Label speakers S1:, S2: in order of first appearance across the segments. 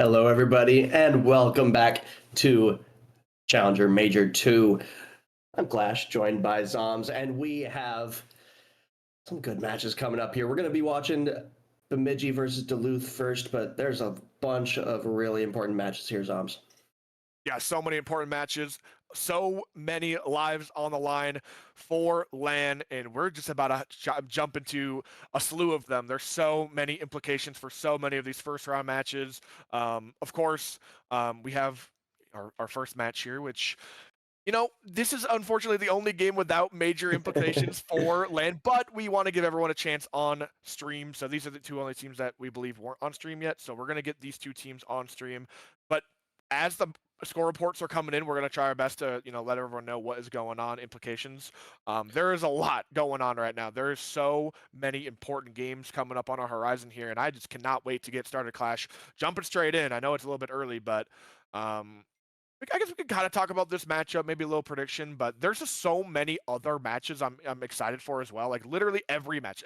S1: Hello, everybody, and welcome back to Challenger Major 2. I'm Clash, joined by Zoms, and we have some good matches coming up here. We're going to be watching Bemidji versus Duluth first, but there's a bunch of really important matches here, Zoms.
S2: Yeah, so many important matches, so many lives on the line for LAN, and we're just about to jump into a slew of them. There's so many implications for so many of these first round matches. Of course, we have our first match here, which this is unfortunately the only game without major implications for LAN, but we want to give everyone a chance on stream. So these are the two only teams that we believe weren't on stream yet. So we're going to get these two teams on stream. But as the score reports are coming in, we're going to try our best to, let everyone know what is going on, implications. There is a lot going on right now. There is so many important games coming up on our horizon here, and I just cannot wait to get started, Clash. Jumping straight in. I know it's a little bit early, but I guess we could kind of talk about this matchup, maybe a little prediction, but there's just so many other matches I'm excited for as well. Like literally every match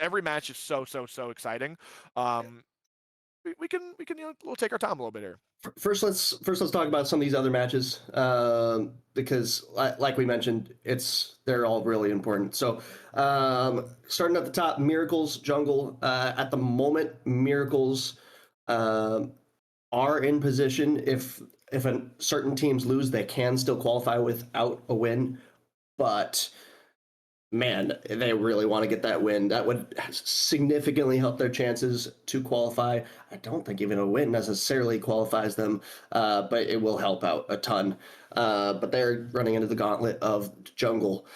S2: is so exciting. Um, we can we'll take our time a little bit here.
S1: First let's talk about some of these other matches because, like we mentioned, they're all really important. So, starting at the top, Miracles Jungle. At the moment, Miracles um, are in position. If certain teams lose, they can still qualify without a win, but man, they really want to get that win. That would significantly help their chances to qualify. I don't think even a win necessarily qualifies them, but it will help out a ton. But they're running into the gauntlet of Jungle.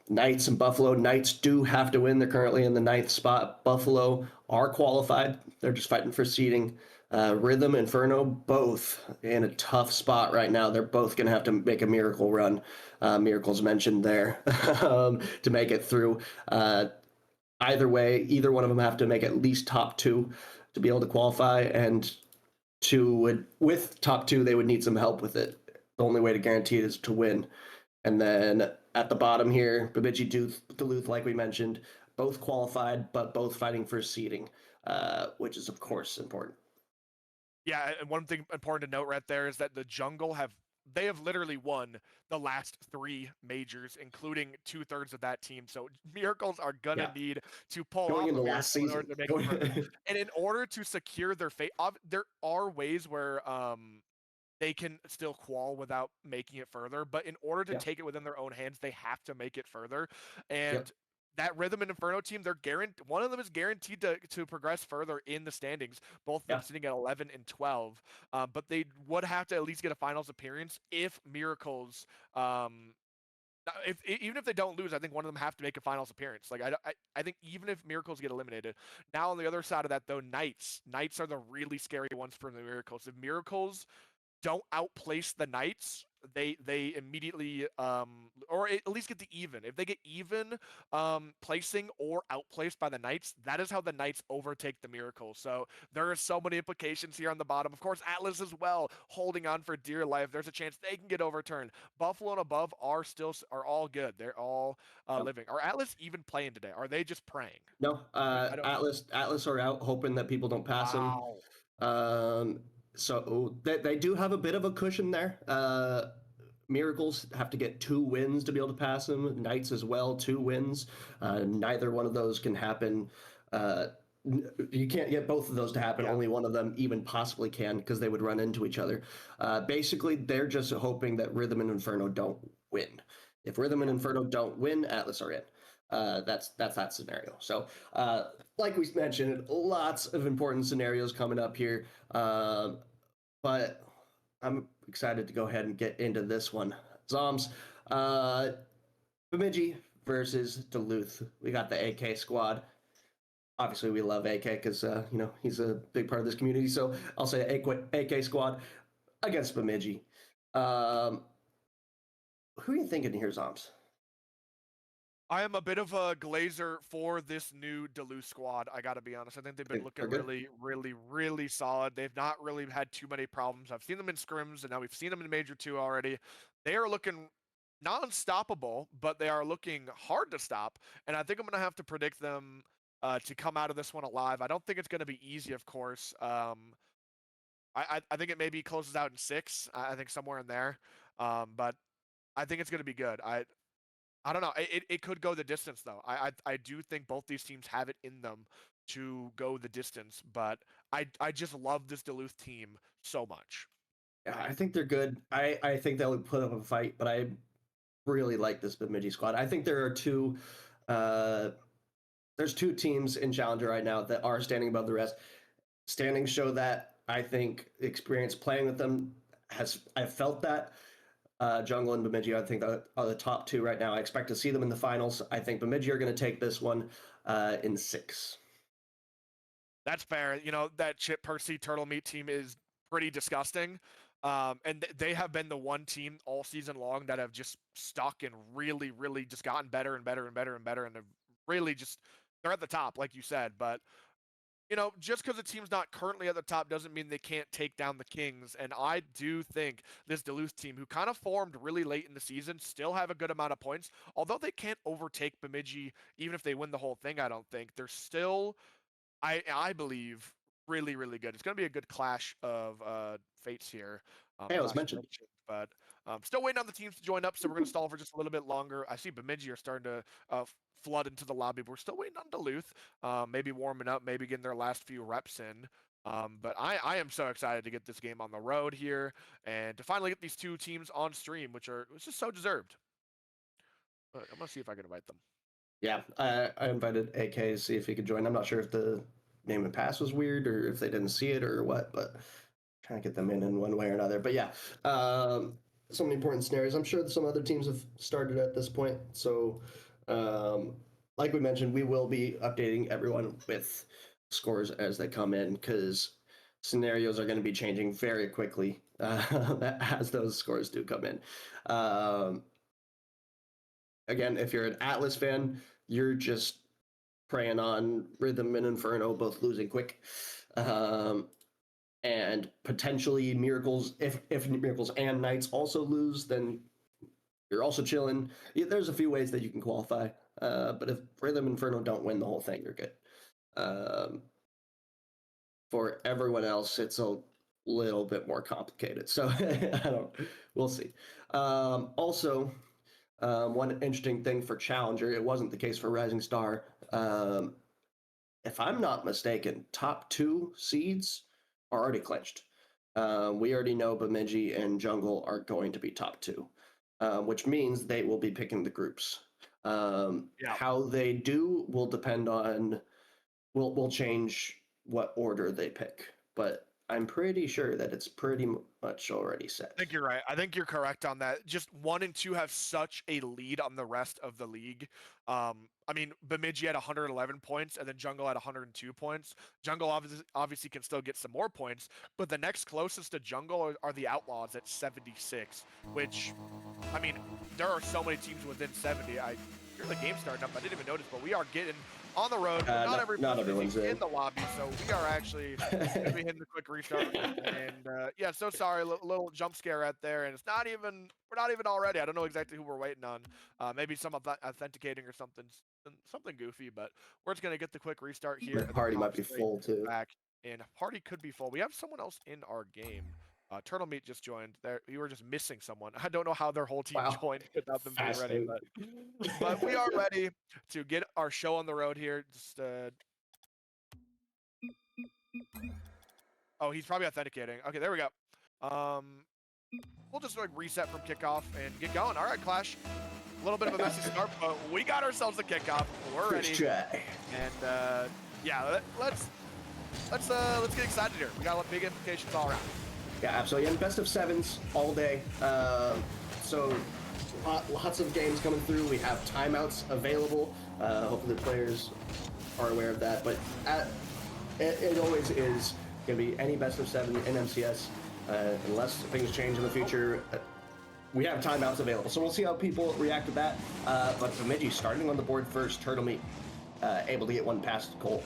S1: Knights and Buffalo. Knights do have to win. They're currently in the ninth spot. Buffalo are qualified. They're just fighting for seeding. Rhythm, Inferno, both in a tough spot right now. They're both going to have to make a miracle run. Miracles mentioned there to make it through. Either way, either one of them have to make at least top two to be able to qualify, and with top two, they would need some help with it. The only way to guarantee it is to win. And then at the bottom here, Bemidji Duluth, like we mentioned, both qualified, but both fighting for seeding, which is, of course, important.
S2: Yeah, and one thing important to note right there is that the Jungle have literally won the last three majors, including 2/3 of that team. So miracles are gonna
S1: Yeah.
S2: need to pull
S1: Going
S2: off
S1: into
S2: a
S1: last
S2: miracle in order
S1: season.
S2: to make it further. And in order to secure their fate, there are ways where they can still qual without making it further. But in order to
S1: Yeah.
S2: take it within their own hands, they have to make it further. And
S1: Yep.
S2: that Rhythm and Inferno team, they're guaranteed. One of them is guaranteed to progress further in the standings. Both of them
S1: Yeah.
S2: sitting at 11 and 12. But they would have to at least get a finals appearance if Miracles. If even if they don't lose, I think one of them have to make a finals appearance. Like I think even if Miracles get eliminated. Now on the other side of that though, Knights are the really scary ones for the Miracles. If Miracles don't outplace the Knights, they immediately or at least get the even. If they get even placing or outplaced by the Knights, that is how the Knights overtake the Miracles. So there are so many implications here on the bottom. Of course, Atlas as well, holding on for dear life. There's a chance they can get overturned. Buffalo and above are all good. They're all
S1: Yep.
S2: living. Are Atlas even playing today? Are they just praying?
S1: No,
S2: I don't.
S1: Atlas are out hoping that people don't pass them.
S2: Wow.
S1: Um, so they do have a bit of a cushion there. Miracles have to get 2 wins to be able to pass them. Knights as well, 2 wins. Neither one of those can happen. Uh, you can't get both of those to happen.
S2: Yeah.
S1: Only one of them even possibly can, because they would run into each other. Basically, they're just hoping that Rhythm and Inferno don't win. If Rhythm and
S2: Yeah.
S1: Inferno don't win, Atlas are in. That's that scenario. So, like we mentioned, lots of important scenarios coming up here. But I'm excited to go ahead and get into this one. Zoms, uh, Bemidji versus Duluth. We got the AK squad. Obviously, we love AK because he's a big part of this community. So I'll say AK squad against Bemidji. Um, who are you thinking here, Zoms?
S2: I am a bit of a glazer for this new Duluth squad. I got to be honest. I think they've been
S1: They're
S2: looking
S1: good.
S2: really solid. They've not really had too many problems. I've seen them in scrims, and now we've seen them in Major 2 already. They are looking not unstoppable, but they are looking hard to stop. And I think I'm going to have to predict them to come out of this one alive. I don't think it's going to be easy, of course. I think it maybe closes out in 6. I think somewhere in there. But I think it's going to be good. I don't know. It could go the distance though. I do think both these teams have it in them to go the distance, but I just love this Duluth team so much.
S1: Yeah, I think they're good. I think they'll put up a fight, but I really like this Bemidji squad. I think there are uh, there's two teams in Challenger right now that are standing above the rest. Standings show that. I think experience playing with them I felt that. Jungle and Bemidji, I think, are the top two right now. I expect to see them in the finals. I think Bemidji are going to take this one in 6.
S2: That's fair. You know, that Chip Percy Turtle Meat team is pretty disgusting. And they have been the one team all season long that have just stuck and really, really just gotten better and better and better and better. And have really just, they're at the top, like you said. But, you know, just because a team's not currently at the top doesn't mean they can't take down the Kings. And I do think this Duluth team, who kind of formed really late in the season, still have a good amount of points. Although they can't overtake Bemidji, even if they win the whole thing, I don't think. They're still, I believe, really, really good. It's going to be a good clash of fates here.
S1: Hey, I was
S2: Clash of
S1: mentioned.
S2: Nations, but still waiting on the teams to join up, so we're going to stall for just a little bit longer. I see Bemidji are starting to flood into the lobby, but we're still waiting on Duluth. Maybe warming up, maybe getting their last few reps in. But I am so excited to get this game on the road here and to finally get these two teams on stream, which is just so deserved. But I'm going to see if I can invite them.
S1: Yeah, I invited AK to see if he could join. I'm not sure if the name and pass was weird or if they didn't see it or what, but trying to get them in one way or another. But yeah, so many important scenarios. I'm sure some other teams have started at this point. So, like we mentioned, we will be updating everyone with scores as they come in because scenarios are going to be changing very quickly as those scores do come in. Again, if you're an Atlas fan, you're just preying on Rhythm and Inferno both losing quick. And potentially Miracles, if Miracles and Knights also lose, then you're also chilling. There's a few ways that you can qualify. But if Rhythm and Inferno don't win the whole thing, you're good. For everyone else, it's a little bit more complicated. So we'll see. Also, one interesting thing for Challenger, it wasn't the case for Rising Star. If I'm not mistaken, top 2 seeds are already clinched. We already know Bemidji and Jungle are going to be top 2, which means they will be picking the groups. How they do will depend on, will change what order they pick, but I'm pretty sure that it's pretty much already set.
S2: I think you're right. I think you're correct on that. Just 1 and 2 have such a lead on the rest of the league. I mean, Bemidji had 111 points, and then Jungle had 102 points. Jungle obviously can still get some more points, but the next closest to Jungle are the Outlaws at 76, which, I mean, there are so many teams within 70. Hear the game starting up. I didn't even notice, but we are getting on the road. Not everyone's in the lobby, so we are actually going to be hitting the quick restart. And yeah, so sorry, little jump scare right there. And we're not even all ready. I don't know exactly who we're waiting on. Maybe some authenticating or something goofy, but we're just going to get the quick restart here.
S1: The party might be full too.
S2: Back, and party could be full. We have someone else in our game. Turtle Meat just joined. You were just missing someone. I don't know how their whole team joined without them being ready, but we are ready to get our show on the road here. Just oh, he's probably authenticating. Okay, there we go. We'll just like reset from kickoff and get going. All right, Clash. A little bit of a messy start, but we got ourselves a kickoff. We're ready. And yeah, let's get excited here. We got big implications all around.
S1: Yeah, absolutely. And best of 7s all day. So lots of games coming through. We have timeouts available. Hopefully the players are aware of that. But it always is going to be any best of 7 in MCS. Unless things change in the future, we have timeouts available. So we'll see how people react to that. But Bemidji starting on the board first. Turtle Meat able to get one past goal.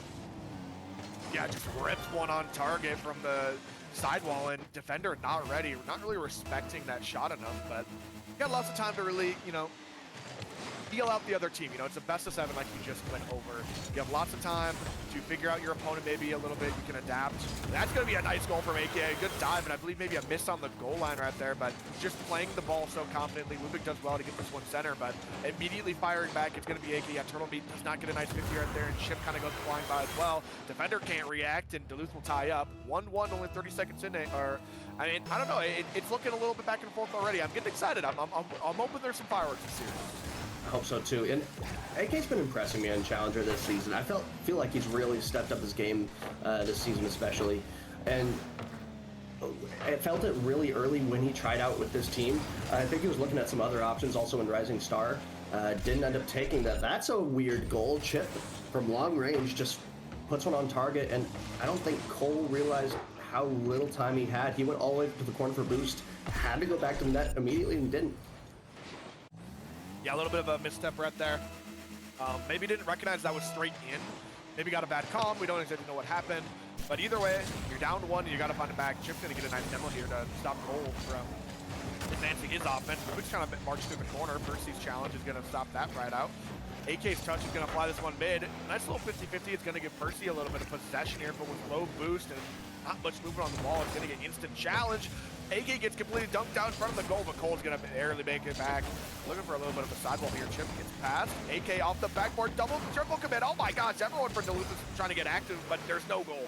S2: Yeah, just ripped one on target from the sidewall, and defender not ready, not really respecting that shot enough, but got lots of time to really, feel out the other team. You know, it's a best of 7 like you just went over. You have lots of time to figure out your opponent maybe a little bit. You can adapt. That's going to be a nice goal from AK. Good dive, and I believe maybe a miss on the goal line right there, but just playing the ball so confidently. Lubick does well to get this one center, but immediately firing back, it's going to be AK. Yeah, Turtle Meat does not get a nice 50 right there, and Chip kind of goes flying by as well. Defender can't react, and Duluth will tie up. 1-1, only 30 seconds in it. I mean, I don't know. It's looking a little bit back and forth already. I'm getting excited. I'm hoping there's some fireworks this series.
S1: I hope so too. And AK's been impressing me in Challenger this season. I feel like he's really stepped up his game this season especially. And I felt it really early when he tried out with this team. I think he was looking at some other options also in Rising Star. Didn't end up taking that. That's a weird goal. Chip from long range just puts one on target, and I don't think Cole realized how little time he had. He went all the way to the corner for boost, had to go back to the net immediately and didn't.
S2: Yeah, a little bit of a misstep right there. Maybe didn't recognize that was straight in. Maybe got a bad comm. We don't exactly know what happened. But either way, you're down 1, and you got to find it back. Chip's going to get a nice demo here to stop Cole from advancing his offense. Rubick's kind of marched through the corner. Percy's challenge is going to stop that right out. AK's touch is going to fly this one mid. Nice little 50-50. It's going to give Percy a little bit of possession here, but with low boost and not much movement on the ball, it's going to get instant challenge. AK gets completely dunked down in front of the goal, but Cole's going to barely make it back. Looking for a little bit of a sidewall here. Chip gets past. AK off the backboard, double, triple commit. Oh my gosh, everyone for Duluth is trying to get active, but there's no goal.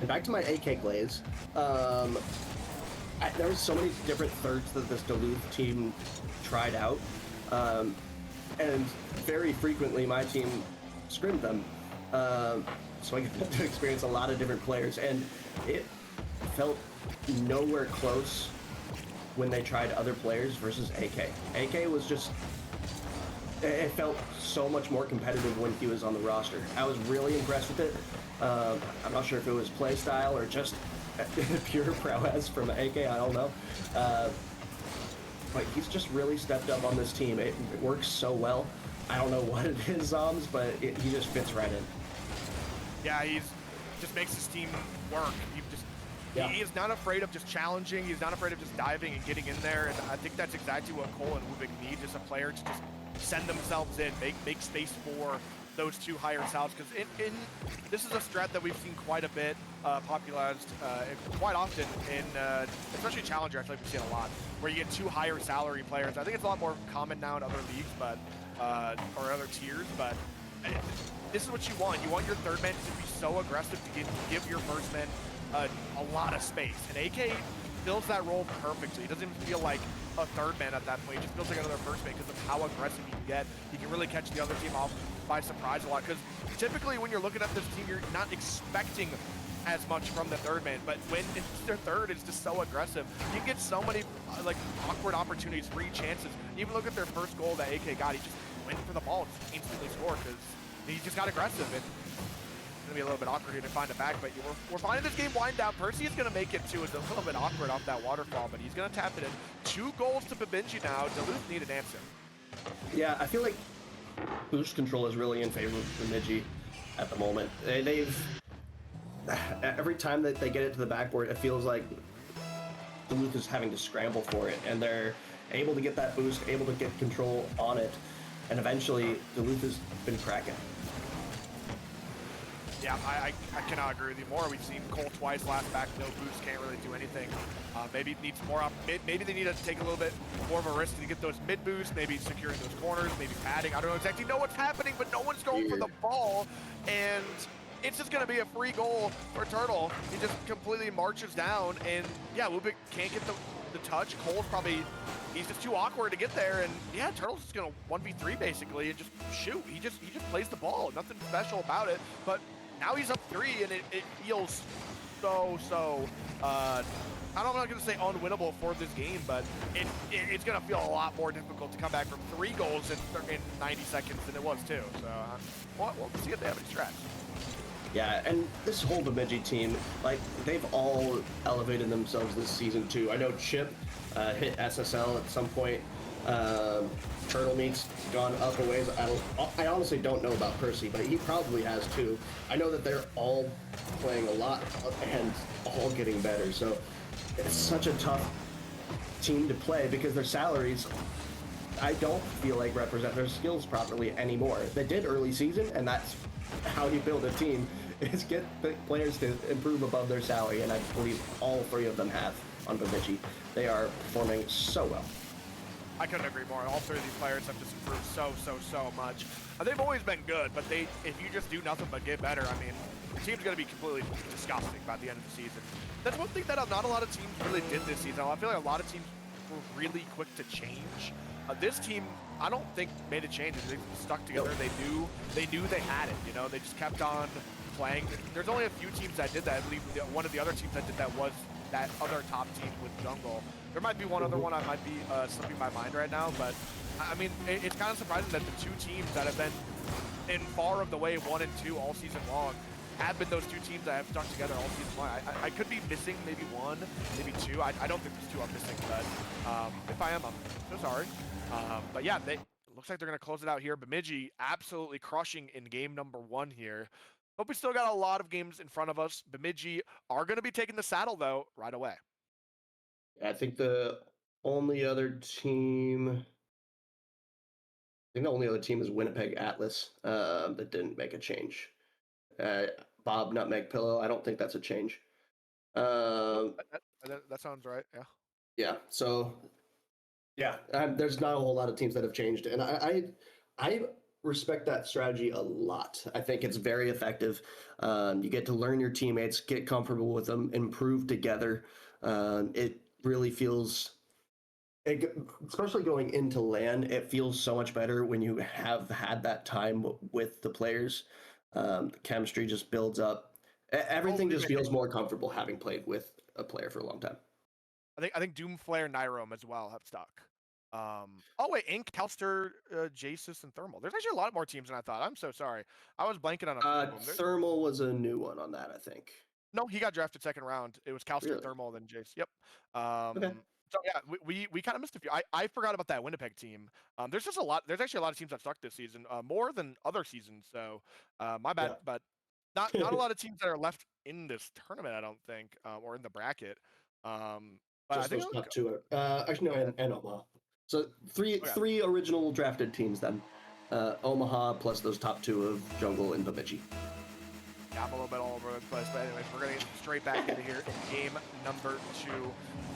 S1: And back to my AK glaze. There was so many different thirds that this Duluth team tried out. And very frequently my team scrimmed them. So I got to experience a lot of different players, and it felt nowhere close when they tried other players versus AK. AK was just, it felt so much more competitive when he was on the roster. I was really impressed with it. I'm not sure if it was play style or just pure prowess from AK, I don't know. But he's just really stepped up on this team. It works so well. I don't know what it is, Zoms, but he just fits right in.
S2: Yeah, just makes his team work. He is not afraid of just challenging. He's not afraid of just diving and getting in there. And I think that's exactly what Cole and Lubick need, just a player to just send themselves in, make space for those two higher salves. Because this is a strat that we've seen quite a bit popularized quite often in, especially Challenger. I feel like we see it a lot, where you get two higher salary players. I think it's a lot more common now in other leagues, but or other tiers. But this is what you want. You want your third man to be so aggressive to give your first man a lot of space. And AK fills that role perfectly. He doesn't even feel like a third man at that point. He just feels like another first man because of how aggressive he can get. He can really catch the other team off by surprise a lot. Because typically when you're looking at this team, you're not expecting as much from the third man. But when their third is just so aggressive, you get so many like awkward opportunities, free chances. Even look at their first goal that AK got. He just went for the ball and just instantly scored because he just got aggressive. And it's gonna be a little bit awkward here to find it back, but we're finding this game wind down. Percy is gonna make it too. It's a little bit awkward off that waterfall, but he's gonna tap it in. 2 goals to Babinji now. Duluth need an answer.
S1: Yeah, I feel like boost control is really in favor of Bemidji at the moment. Every time that they get it to the backboard, it feels like Duluth is having to scramble for it, and they're able to get that boost, able to get control on it, and eventually Duluth has been cracking.
S2: Yeah, I cannot agree with you more. We've seen Cole twice last back, no boost, can't really do anything. Maybe it needs more maybe they need to take a little bit more of a risk to get those mid boosts, maybe securing those corners, maybe padding. I don't know exactly know what's happening, but no one's going for the ball, and it's just going to be a free goal for Turtle. He just completely marches down, and yeah, Lubick can't get the touch. Cole's probably, he's just too awkward to get there, and yeah, Turtle's just going to 1v3 basically and just shoot. He just plays the ball, nothing special about it, but now he's up 3, and it feels so I'm not going to say unwinnable for this game, but it's going to feel a lot more difficult to come back from 3 goals in 90 seconds than it was too. So we'll see if they have any strats.
S1: Yeah, and this whole Bemidji team, like, they've all elevated themselves this season too. I know Chip hit SSL at some point. Turtle Meat's gone up a ways. I honestly don't know about Percy, but he probably has too. I know that they're all playing a lot and all getting better. So it's such a tough team to play because their salaries I don't feel like represent their skills properly anymore. They did early season, and that's how you build a team, is get the players to improve above their salary, and I believe all three of them have on Bemidji. They are performing so well.
S2: I couldn't agree more. All three of these players have just improved so much. They've always been good, but if you just do nothing but get better, I mean, your team's going to be completely disgusting by the end of the season. That's one thing that not a lot of teams really did this season. I feel like a lot of teams were really quick to change. This team, I don't think made a change. They stuck together. They knew they had it. You know, they just kept on playing. There's only a few teams that did that. I believe one of the other teams that did that was that other top team with Jungle. There might be one other one I might be slipping my mind right now, but I mean, it's kind of surprising that the two teams that have been in far of the way 1 and 2 all season long have been those two teams that have stuck together all season long. I could be missing maybe one, maybe two. I don't think there's two I'm missing, but if I am, I'm so sorry. But yeah, it looks like they're going to close it out here. Bemidji absolutely crushing in game number 1 here. But we still got a lot of games in front of us. Bemidji are going to be taking the saddle, though, right away.
S1: I think the only other team... I think the only other team is Winnipeg Atlas that didn't make a change. Bob Nutmeg Pillow, I don't think that's a change.
S2: That sounds right, yeah.
S1: Yeah, so, yeah, there's not a whole lot of teams that have changed. And I respect that strategy a lot. I think it's very effective. You get to learn your teammates, get comfortable with them, improve together. It really feels... especially going into LAN, it feels so much better when you have had that time with the players. The chemistry just builds up. Everything just feels more comfortable having played with a player for a long time.
S2: I think Doomflare, Nyrome as well have stuck. Oh wait, Ink, Calster, Jasus, and Thermal. There's actually a lot more teams than I thought. I'm so sorry. I was blanking on a few of them.
S1: Thermal was a new one on that, I think.
S2: No, he got drafted second round. It was Calster,
S1: Really?
S2: Thermal, then Jace. Yep.
S1: Okay.
S2: So yeah, we kind of missed a few. I forgot about that Winnipeg team. There's just a lot. There's actually a lot of teams that stuck this season, more than other seasons. So my bad,
S1: Yeah.
S2: but not a lot of teams that are left in this tournament. I don't think, or in the bracket. But
S1: Just
S2: I think
S1: those top two. Actually, no, and Omaha. So three original drafted teams then. Omaha plus those top two of Jungle and Bemidji.
S2: Yeah, I'm a little bit all over the place, but anyways, we're going to get straight back into here in game number 2.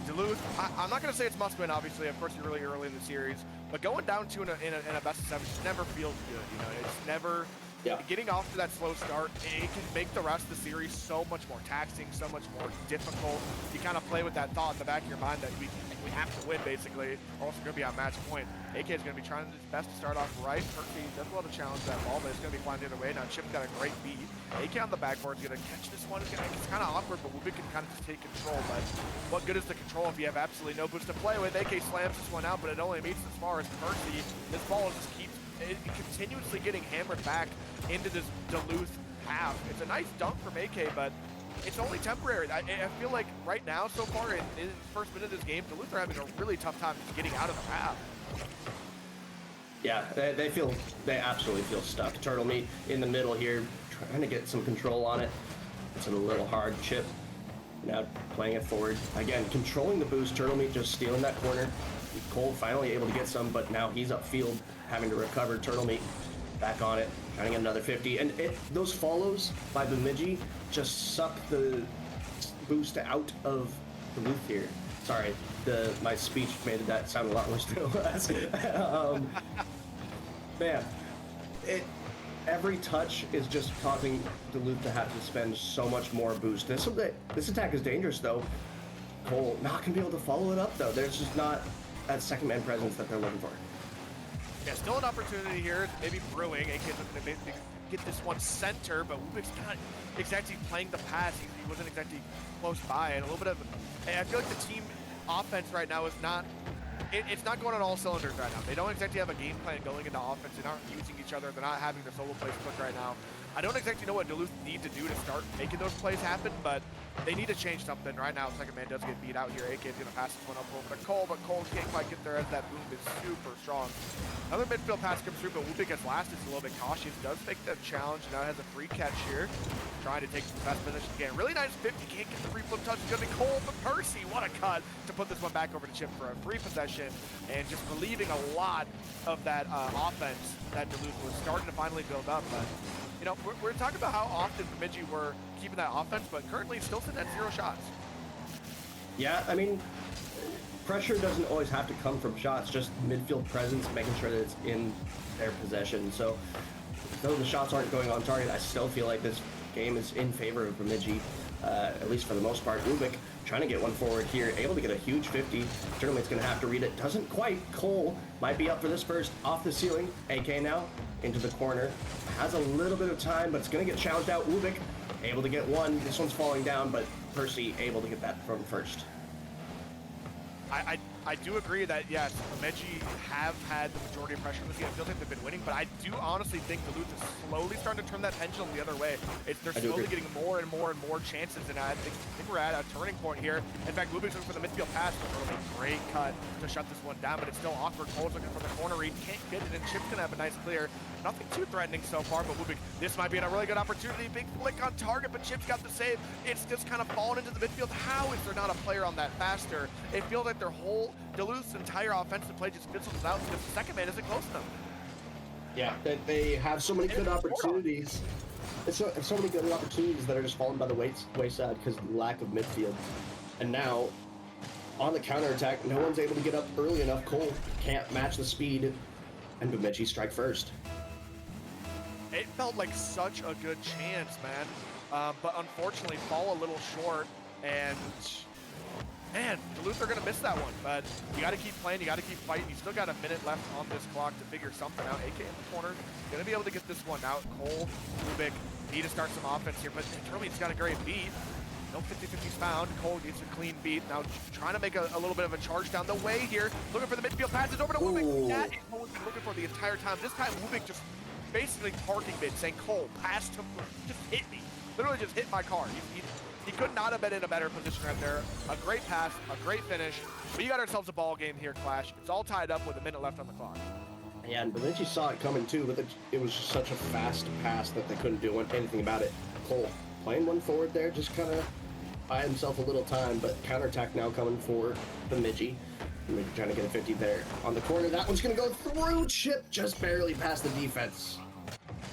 S2: Duluth, I'm not going to say it's must win, obviously. Of course, you're really early in the series, but going down to in a best of 7 just never feels good. You know, it's never... Yeah. Getting off to that slow start, it can make the rest of the series so much more taxing, so much more difficult. You kind of play with that thought in the back of your mind that we have to win, basically, or else we're going to be on match point. AK is going to be trying his best to start off right. Perky does well to challenge that ball, but it's going to be flying the other way. Now Chip's got a great beat. AK on the backboard is going to catch this one. It's kind of awkward, but Wubik can kind of just take control. But what good is the control if you have absolutely no boost to play with? AK slams this one out, but it only meets as far as Percy. This ball just keeps continuously getting hammered back into this Duluth half. It's a nice dunk from AK, but it's only temporary. I feel like right now, so far, in the first minute of this game, Duluth are having a really tough time just getting out of the half.
S1: Yeah, they absolutely feel stuck. Turtle Meat in the middle here, trying to get some control on it. It's a little hard. Chip now playing it forward. Again, controlling the boost. Turtle Meat just stealing that corner. Cole finally able to get some, but now he's upfield having to recover. Turtle Meat back on it, trying to get another 50. And those follows by Bemidji just suck the boost out of Duluth here. Sorry, my speech made that sound a lot worse than it was. Man, every touch is just causing Duluth to have to spend so much more boost. This attack is dangerous, though. Cole not going to be able to follow it up, though. There's just not that second man presence that they're looking for.
S2: Yeah, still an opportunity here, maybe brewing. AK's looking to get this one center, but Wubik's not exactly playing the pass. He wasn't exactly close by. And a little bit of, I feel like the team offense right now is not, it's not going on all cylinders right now. They don't exactly have a game plan going into offense. They aren't using each other. They're not having their solo plays click right now. I don't exactly know what Duluth need to do to start making those plays happen, but they need to change something right now. Second man does get beat out here. AK is going to pass this one up over to Cole, but Cole can't quite get there as that boom is super strong. Another midfield pass comes through, but Wubik gets last. It's a little bit cautious. Does make that challenge. Now has a free catch here. trying to take the best position again. Really nice 50, can't get the free flip touch. It's going to be Cole, but Percy, what a cut to put this one back over to Chip for a free possession and just relieving a lot of that offense that Duluth was starting to finally build up. But, you know, we're talking about how often Bemidji were keeping that offense, but currently still sitting at 0 shots.
S1: Yeah, I mean, pressure doesn't always have to come from shots, just midfield presence, making sure that it's in their possession. So, though the shots aren't going on target, I still feel like this game is in favor of Bemidji, at least for the most part. Ubik trying to get one forward here, able to get a huge 50. Tournament's going to have to read it. Doesn't quite. Cole might be up for this first. Off the ceiling. AK now into the corner. Has a little bit of time, but it's going to get challenged out. Ubik able to get one. This one's falling down, but Percy able to get that from first.
S2: I do agree that, yes, Bemidji have had the majority of pressure in this game. I feel like they've been winning, but I do honestly think Duluth is slowly starting to turn that pendulum the other way. They're slowly getting more and more and more chances, and I think we're at a turning point here. In fact, Lubik's looking for the midfield pass, but really great cut to shut this one down, but it's still awkward. Cole's looking for the corner read, can't get it, and Chip's going to have a nice clear. Nothing too threatening so far, but Lubik, this might be a really good opportunity. Big flick on target, but Chip's got the save. It's just kind of fallen into the midfield. How is there not a player on that faster? It feels like their whole Duluth's entire offensive play just fizzles out because the second man isn't close enough.
S1: Yeah, they have so many good opportunities. It's so many good opportunities that are just falling by the wayside because of the lack of midfield. And now, on the counterattack, no one's able to get up early enough. Cole can't match the speed, and Bemidji strike first.
S2: It felt like such a good chance, man. But unfortunately, fall a little short, and man, Duluth are going to miss that one. But you got to keep playing, you got to keep fighting. You still got a minute left on this clock to figure something out. AK in the corner, going to be able to get this one out. Cole, Ubik, need to start some offense here, but Turley's got a great beat. No 50-50s found. Cole gets a clean beat. Now trying to make a little bit of a charge down the way here. Looking for the midfield passes over to Ubik. That is what we've been looking for the entire time. This time, Ubik just basically parking mid, saying, Cole, pass to me. Just hit me. Literally just hit my car. He could not have been in a better position right there. A great pass, a great finish. We got ourselves a ball game here, Clash. It's all tied up with a minute left on the clock.
S1: Yeah, and Bemidji saw it coming too, but it was just such a fast pass that they couldn't do anything about it. Cole playing one forward there, just kind of buy himself a little time, but counterattack now coming for Bemidji. Bemidji trying to get a 50 there on the corner. That one's going to go through. Chip just barely past the defense.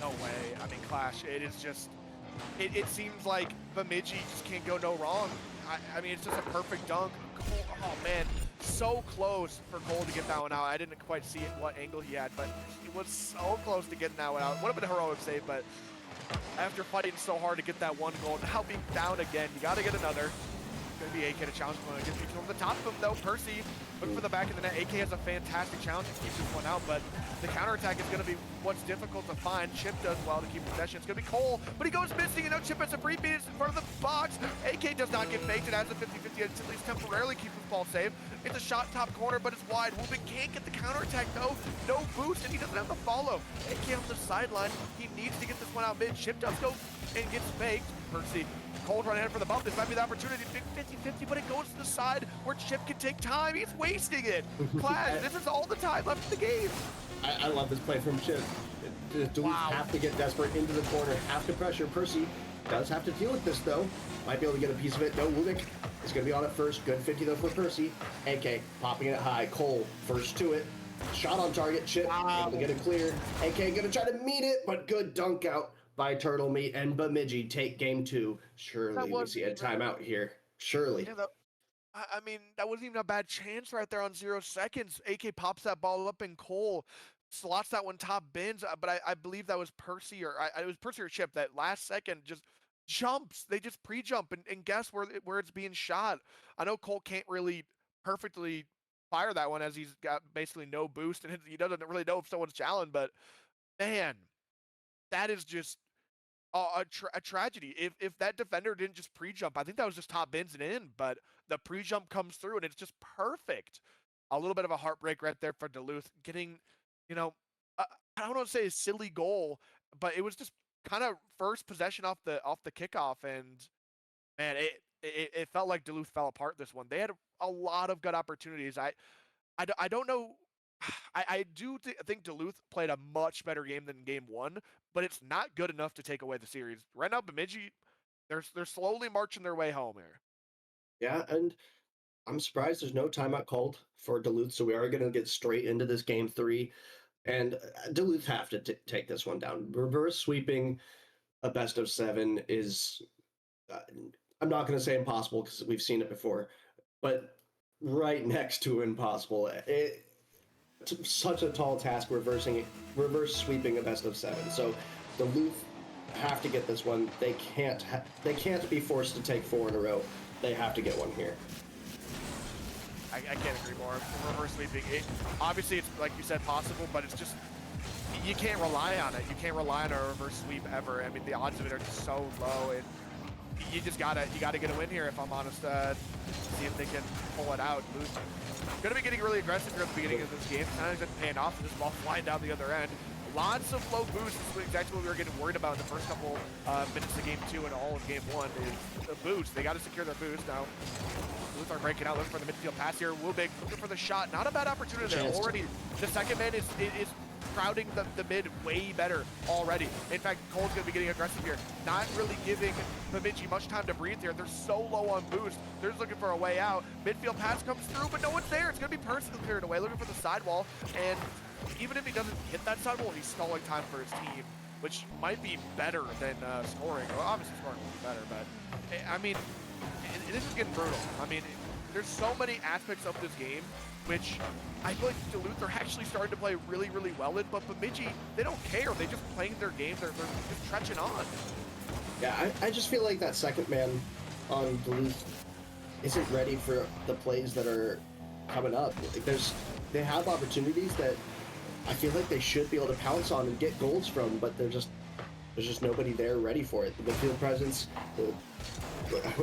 S2: No way. I mean, Clash, it is just... It seems like Bemidji just can't go no wrong. I mean, it's just a perfect dunk. Cole, oh, man, so close for Cole to get that one out. I didn't quite see what angle he had, but he was so close to getting that one out. Would have been a heroic save, but after fighting so hard to get that one goal, now being down again, you got to get another. Going to be AK to challenge one. Gets to the top of him, though. Percy looking for the back of the net. AK has a fantastic challenge to keep this one out, but the counterattack is going to be what's difficult to find. Chip does well to keep possession. It's going to be Cole, but he goes missing, and now Chip has a free beat in front of the box. AK does not get faked. It has a 50-50, at least temporarily keeps the ball safe. It's a shot top corner, but it's wide. Wubik can't get the counterattack, though. No boost, and he doesn't have the follow. AK on the sideline. He needs to get this one out mid. Chip does go and gets faked. Percy, Cold running ahead for the bump. This might be the opportunity. Big 50-50, but it goes to the side where Chip can take time. He's wasting it. Clash, this is all the time left in the game.
S1: I love this play from Chip. Duluth have to get desperate into the corner, have to pressure. Percy does have to deal with this, though. Might be able to get a piece of it. No, Wubik is going to be on it first. Good 50, though, for Percy. AK popping it high. Cole first to it. Shot on target. Chip able to get it clear. AK going to try to meet it, but good dunk out by Turtle Meat and Bemidji take game two. Surely we see a timeout here. Surely.
S2: Yeah, I mean, that wasn't even a bad chance right there on 0 seconds. AK pops that ball up and Cole slots that one top bins, but I believe that was Percy or it was Percy or Chip that last second just jumps. They just pre-jump and guess where it's being shot. I know Cole can't really perfectly fire that one as he's got basically no boost and he doesn't really know if someone's challenged, but man, that is just a tragedy. If that defender didn't just pre-jump, I think that was just top bins and in, but the pre-jump comes through and it's just perfect. A little bit of a heartbreak right there for Duluth getting, you know, I don't want to say a silly goal, but it was just kind of first possession off the kickoff, and man, it felt like Duluth fell apart this one. They had a lot of good opportunities. I don't know I do think Duluth played a much better game than game one, but it's not good enough to take away the series. Right now, Bemidji, they're slowly marching their way home here.
S1: Yeah, and I'm surprised there's no timeout called for Duluth, so we are going to get straight into this game three. And Duluth have to take this one down. Reverse sweeping a best of seven is, uh, I'm not going to say impossible because we've seen it before, but right next to impossible. It's such a tall task reverse sweeping a best of seven. So Duluth have to get this one. They can't be forced to take four in a row. They have to get one here.
S2: I can't agree more. Reverse sweeping, obviously it's like you said possible, but it's just you can't rely on it. You can't rely on a reverse sweep ever. I mean, the odds of it are just so low, and you gotta get a win here. If I'm honest, see if they can pull it out. Lose. Going to be getting really aggressive here at the beginning of this game. Sometimes it's paying off. This ball flying down the other end. Lots of low boosts. This is exactly what we were getting worried about in the first couple minutes of game two and all of game one is the boost. They got to secure their boost now. Booth are breaking out, looking for the midfield pass here. Wubik looking for the shot. Not a bad opportunity there. Already, the second man is crowding the mid way better already. In fact, Cole's going to be getting aggressive here. Not really giving Bemidji much time to breathe here. They're so low on boost. They're just looking for a way out. Midfield pass comes through, but no one's there. It's going to be personally cleared away, looking for the sidewall. And even if he doesn't hit that sidewall, he's stalling time for his team, which might be better than scoring. Well, obviously scoring will be better, but I mean, this is getting brutal. I mean, there's so many aspects of this game which I feel like Duluth are actually starting to play really, really well in, but Bemidji, they don't care. They just playing their game. They're just stretching on.
S1: Yeah, I just feel like that second man on Duluth isn't ready for the plays that are coming up. Like they have opportunities that I feel like they should be able to pounce on and get goals from, but there's just nobody there ready for it. The midfield presence,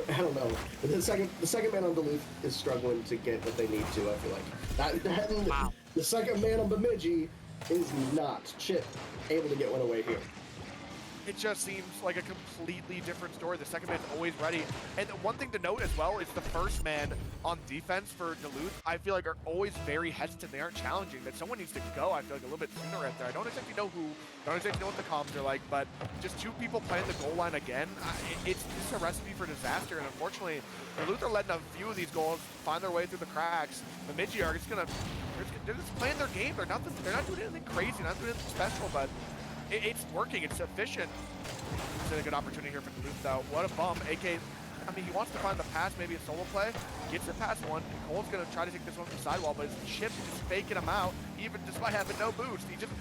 S1: I don't know. The second man on Duluth is struggling to get what they need to. I feel like that
S2: Wow.
S1: the second man on Bemidji is not Chip able to get one away here.
S2: It just seems like a completely different story. The second man's always ready. And one thing to note as well is the first man on defense for Duluth, I feel like are always very hesitant. They aren't challenging. That someone needs to go, I feel like, a little bit sooner right there. I don't exactly know who, don't exactly know what the comms are like, but just two people playing the goal line again, it's just a recipe for disaster. And unfortunately, Duluth are letting a few of these goals find their way through the cracks. The Bemidji are just they're just playing their game. They're not doing anything crazy, not doing anything special, but it's working. It's efficient. It's a good opportunity here for Duluth, though. What a bump. AK, I mean, he wants to find the pass, maybe a solo play. Gets it past one. And Cole's going to try to take this one from the sidewall, but his Chip is faking him out, even despite having no boost. He's just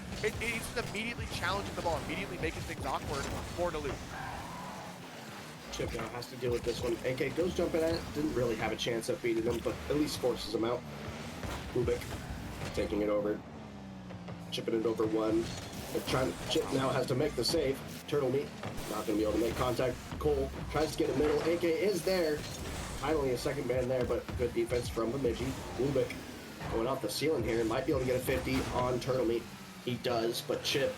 S2: immediately challenging the ball, immediately making things awkward for Duluth.
S1: Chip now has to deal with this one. AK goes jumping at it. Didn't really have a chance of beating him, but at least forces him out. Ubik taking it over. Chipping it over one. Chip now has to make the save. Turtle Meat not going to be able to make contact. Cole tries to get a middle. AK is there. Finally a second man there, but good defense from Bemidji. Ubik going off the ceiling here and might be able to get a 50 on Turtle Meat. He does, but Chip,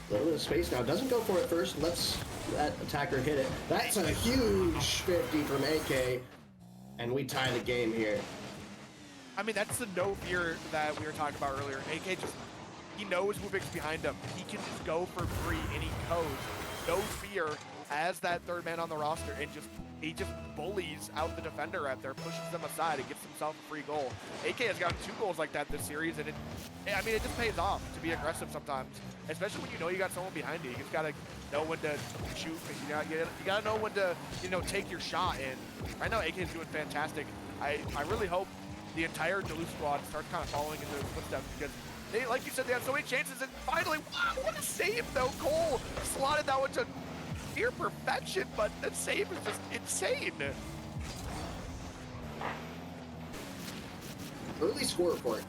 S1: a little bit of space now. Doesn't go for it first. Lets that attacker hit it. That's a huge 50 from AK, and we tie the game here.
S2: I mean, that's the no fear that we were talking about earlier. AK just, he knows Wubik's behind him. He can just go for free, and he goes. No fear as that third man on the roster, and he just bullies out the defender right there, pushes them aside, and gets himself a free goal. AK has gotten 2 goals like that this series, and it just pays off to be aggressive sometimes, especially when you know you got someone behind you. You just gotta know when to shoot. You gotta know when to take your shot. And right now, AK is doing fantastic. I really hope the entire Duluth squad starts kind of following in those footsteps, because they, like you said, they had so many chances, and finally, wow, what a save though. Cole slotted that one to near perfection, but that save is just insane.
S1: Early score report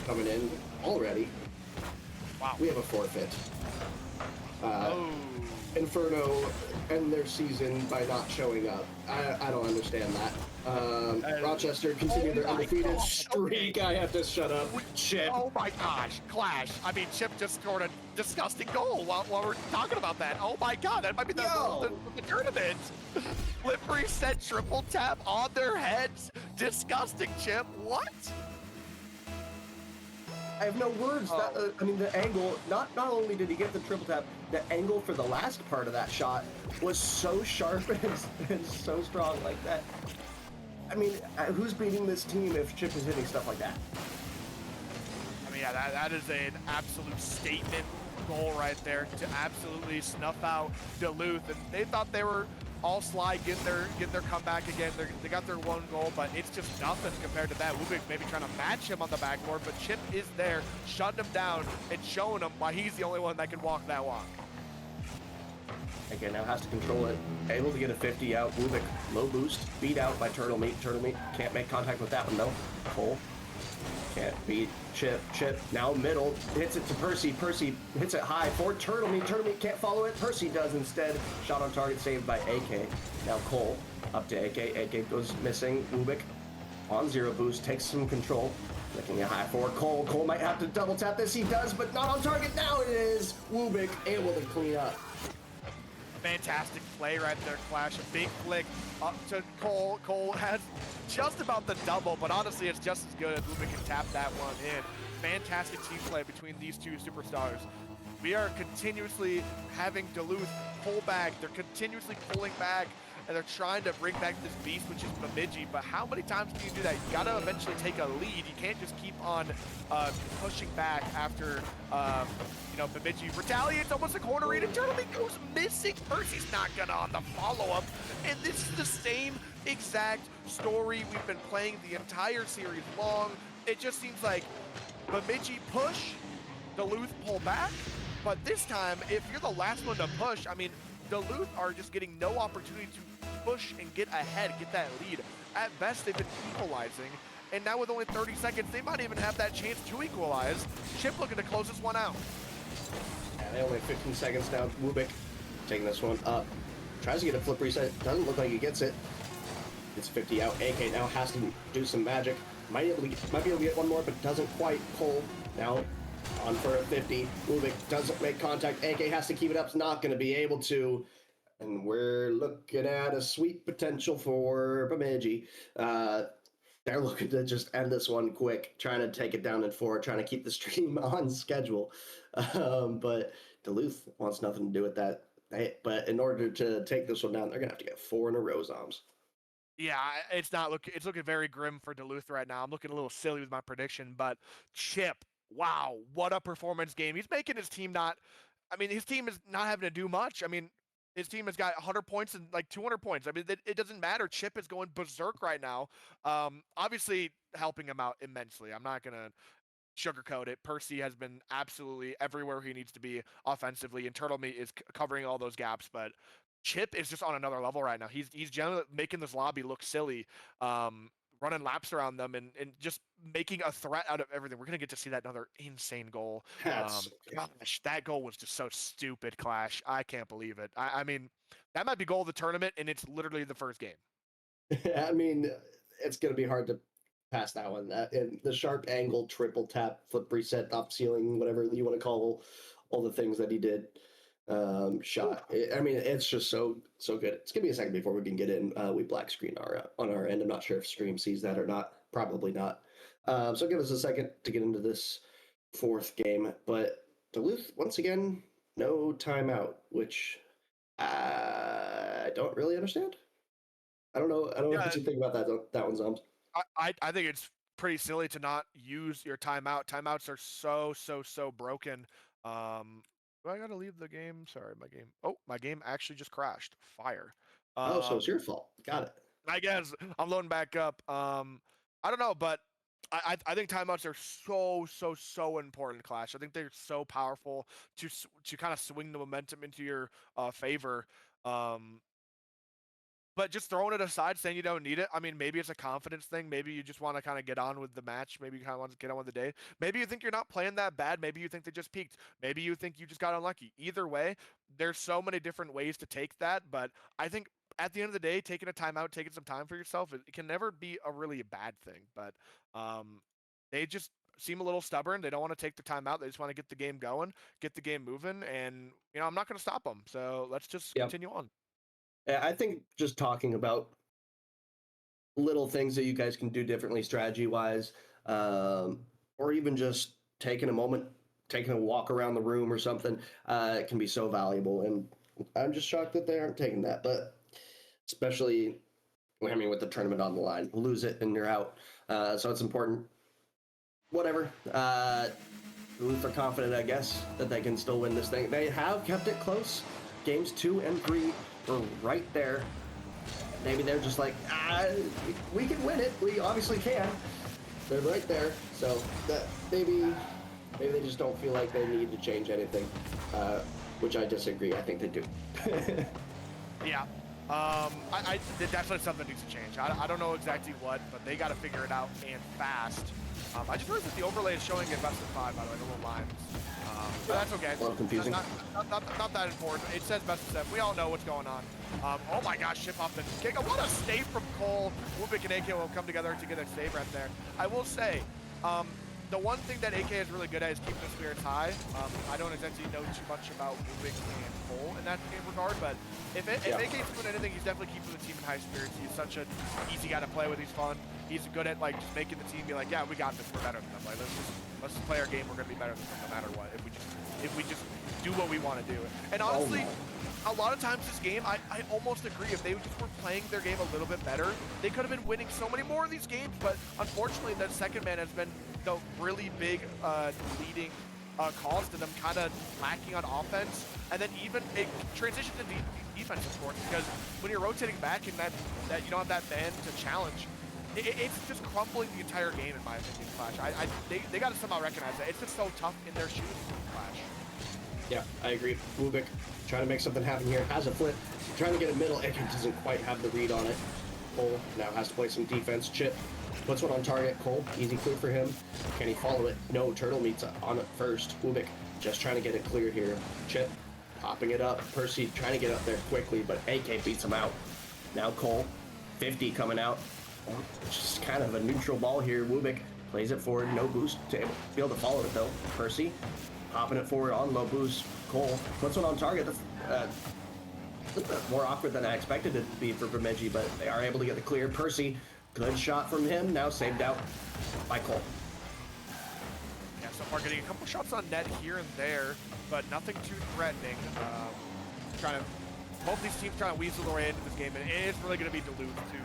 S1: coming in already.
S2: Wow.
S1: We have a forfeit. Inferno end their season by not showing up. I don't understand that. Rochester continue their undefeated streak. Okay. I have to shut up. Chip.
S2: Oh my gosh, Clash. I mean, Chip just scored a disgusting goal while we're talking about that. Oh my god, that might be the goal of the tournament. Slippery set triple tap on their heads. Disgusting, Chip. What?
S1: I have no words. That
S2: Oh,
S1: I mean, the angle. Not only did he get the triple tap, the angle for the last part of that shot was so sharp and so strong like that. I mean, who's beating this team if Chip is hitting stuff like that?
S2: I mean, yeah, that is an absolute statement goal right there to absolutely snuff out Duluth. And they thought they were all slide, getting their comeback again. They got their one goal, but it's just nothing compared to that. Ubik maybe trying to match him on the backboard, but Chip is there, shutting him down and showing him why he's the only one that can walk that walk.
S1: Again, now has to control it. Able to get a 50 out. Ubik, low boost, beat out by Turtle Meat. Turtle Meat can't make contact with that one though. Cole can't beat Chip. Chip now middle, hits it to Percy. Percy hits it high for Turtle Meat. Turtle Meat can't follow it. Percy does instead. Shot on target saved by AK. Now Cole up to AK. AK goes missing. Ubik on zero boost, takes some control. Looking a high for Cole. Cole might have to double tap this. He does, but not on target. Now it is. Ubik able to clean up.
S2: Fantastic play right there, Clash. A big flick up to Cole. Cole has just about the double, but honestly, it's just as good as Ubik can tap that one in. Fantastic team play between these two superstars. We are continuously having Duluth pull back. They're continuously pulling back, and they're trying to bring back this beast, which is Bemidji. But how many times can you do that? You got to eventually take a lead. You can't just keep on pushing back after, Bemidji retaliates, almost a corner read, and Turtle goes missing. Percy's not going to on the follow-up. And this is the same exact story we've been playing the entire series long. It just seems like Bemidji push, Duluth pull back. But this time, if you're the last one to push, I mean, Duluth are just getting no opportunity to push and get ahead, get that lead. At best, they've been equalizing. And now with only 30 seconds, they might even have that chance to equalize. Chip looking to close this one out.
S1: Yeah, they only have 15 seconds now. Ubik taking this one up. Tries to get a flip reset. Doesn't look like he gets it. Gets 50 out. AK now has to do some magic. Might be able to get one more, but doesn't quite. Cole now on for a 50. Ubik doesn't make contact. AK has to keep it up. It's not going to be able to. And we're looking at a sweet potential for Bemidji. They're looking to just end this one quick, trying to take it down in 4, trying to keep the stream on schedule. But Duluth wants nothing to do with that. But in order to take this one down, they're going to have to get 4 in a row, Zoms.
S2: Yeah, it's looking very grim for Duluth right now. I'm looking a little silly with my prediction, but Chip, wow, what a performance game. He's making his team his team is not having to do much. I mean, his team has got 100 points and like 200 points. I mean, it doesn't matter. Chip is going berserk right now. Obviously helping him out immensely. I'm not going to sugarcoat it. Percy has been absolutely everywhere he needs to be offensively, and Turtle Meat is covering all those gaps. But Chip is just on another level right now. He's generally making this lobby look silly, running laps around them and just making a threat out of everything. We're gonna get to see that another insane goal.
S1: That's
S2: Gosh, that goal was just so stupid, Clash. I can't believe it. I mean, that might be goal of the tournament, and it's literally the first game.
S1: I mean, it's going to be hard to pass that one. And the sharp angle, triple tap, flip reset, top ceiling, whatever you want to call all the things that he did. Shot. I mean, it's just so good. It's gonna be a second before we can get in. We black screen on our end. I'm not sure if stream sees that or not. Probably not. So give us a second to get into this 4th game. But Duluth once again, no timeout, which I don't really understand. I don't know. I don't know
S2: Yeah,
S1: what you think about that one, Zombs.
S2: I think it's pretty silly to not use your timeout. Timeouts are so broken. Do I gotta leave the game? Sorry, my game. Oh, my game actually just crashed. Fire.
S1: Oh, so it's your fault. Got it.
S2: I guess I'm loading back up. I don't know, but I think timeouts are so important, Clash. I think they're so powerful to kind of swing the momentum into your favor. Um, but just throwing it aside, saying you don't need it. I mean, maybe it's a confidence thing. Maybe you just want to kind of get on with the match. Maybe you kind of want to get on with the day. Maybe you think you're not playing that bad. Maybe you think they just peaked. Maybe you think you just got unlucky. Either way, there's so many different ways to take that. But I think at the end of the day, taking a timeout, taking some time for yourself, it can never be a really bad thing. But they just seem a little stubborn. They don't want to take the timeout. They just want to get the game going, get the game moving. And, I'm not going to stop them. So let's just
S1: Yep.
S2: continue on.
S1: Yeah, I think just talking about little things that you guys can do differently strategy wise, or even just taking a moment, taking a walk around the room or something, it can be so valuable. And I'm just shocked that they aren't taking that. But especially, I mean, with the tournament on the line, lose it and you're out. So it's important. Whatever. Duluth are confident, I guess, that they can still win this thing. They have kept it close. Games 2 and 3 were right there. Maybe they're just like, we can win it. We obviously can. They're right there. So that maybe they just don't feel like they need to change anything, which I disagree. I think they do.
S2: Yeah. Definitely something needs to change. I don't know exactly what, but they got to figure it out and fast. I just realized that the overlay is showing it best of 5, by the way, the little lines. But that's okay.
S1: A little confusing.
S2: Not that important. It says best of 7. We all know what's going on. Oh my gosh, ship up and kick. What a save from Cole. Wubik and AK will come together to get a save right there. I will say, the one thing that AK is really good at is keeping the spirits high. I don't exactly know too much about Wubik and Cole in that regard, but if AK's doing anything, he's definitely keeping the team in high spirits. He's such an easy guy to play with. He's fun. He's good at like just making the team be like, yeah, we got this. We're better than them. Like let's just play our game. We're gonna be better than them no matter what. If we just do what we want to do. And honestly, a lot of times this game, I almost agree. If they just were playing their game a little bit better, they could have been winning so many more of these games. But unfortunately, that second man has been the really big leading cause to them kind of lacking on offense. And then even it transitions into defense, of course, because when you're rotating back and that you don't have that man to challenge, it's just crumbling the entire game, in my opinion, Clash. They got to somehow recognize that. It's just so tough in their shoes, Clash.
S1: Yeah, I agree. Wubik trying to make something happen here. Has a flip. Trying to get a middle. It doesn't quite have the read on it. Cole now has to play some defense. Chip puts one on target. Cole, easy clear for him. Can he follow it? No, Turtle meets on it first. Wubik just trying to get it clear here. Chip popping it up. Percy trying to get up there quickly, but AK beats him out. Now Cole, 50 coming out. Just kind of a neutral ball here. Wubik plays it forward. No boost to be able to follow it, though. Percy popping it forward on low boost. Cole puts one on target. A little bit more awkward than I expected it to be for Bemidji, but they are able to get the clear. Percy, good shot from him. Now saved out by Cole.
S2: Yeah, so far getting a couple shots on net here and there, but nothing too threatening. Both these teams trying to weasel their way into this game, and it is really going to be Duluth too.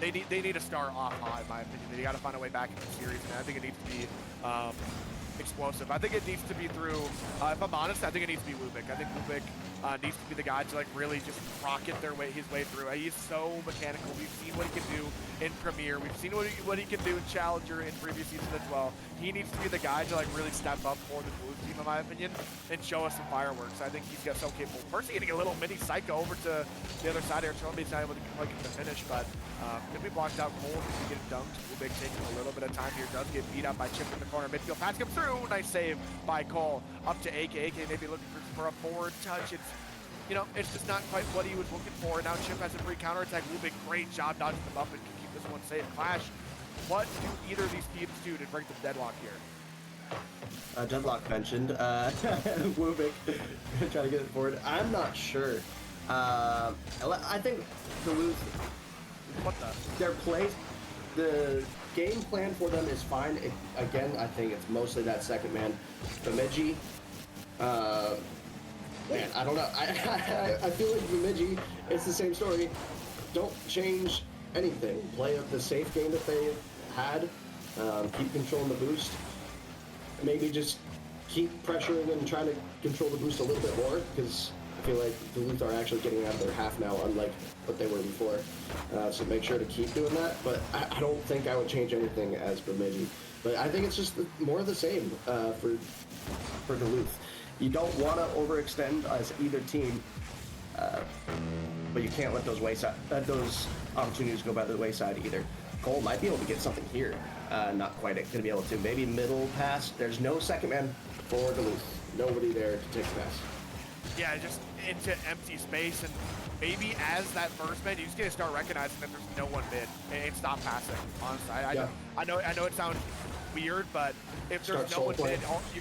S2: They need to start off high, in my opinion. They got to find a way back in the series, and I think it needs to be explosive. I think it needs to be through, if I'm honest, I think it needs to be Wubik. I think Wubik needs to be the guy to like really just rocket his way through. He's so mechanical. We've seen what he can do in Premier. We've seen what he can do in Challenger in previous seasons as well. He needs to be the guy to like really step up for the Duluth team, in my opinion, and show us some fireworks. I think he's got so capable. First, getting a little mini psycho over to the other side here. Trombe's not able to like the finish, but if we blocked out Cole, he can get dunked. Wubik taking a little bit of time here. Does get beat up by Chip in the corner. Midfield pass comes through. Nice save by Cole. Up to AK. AK maybe looking for a forward touch. It's just not quite what he was looking for. Now Chip has a free counterattack. Wubik, great job dodging them up and can keep this one safe. Clash, what do either of these teams do to break the deadlock here?
S1: Deadlock mentioned. Wubik trying to get it forward. I'm not sure. I think Duluth, the game plan for them is fine. Again, I think it's mostly that second man. Bemidji, man, I don't know. I feel like Bemidji, it's the same story. Don't change anything. Play the safe game that they had. Keep controlling the boost. Maybe just keep pressuring and trying to control the boost a little bit more, because I feel like Duluth are actually getting out of their half now, unlike what they were before. So make sure to keep doing that. But I don't think I would change anything as Bemidji. But I think it's just more of the same for Duluth. You don't want to overextend as either team, but you can't let those opportunities go by the wayside either. Cole might be able to get something here. Not quite going to be able to. Maybe middle pass. There's no second man for Duluth. Nobody there to take the pass.
S2: Yeah, just into empty space, and maybe as that first man, you just gotta start recognizing that there's no one mid and stop passing. Honestly, I know it sounds weird, but if there's no one mid,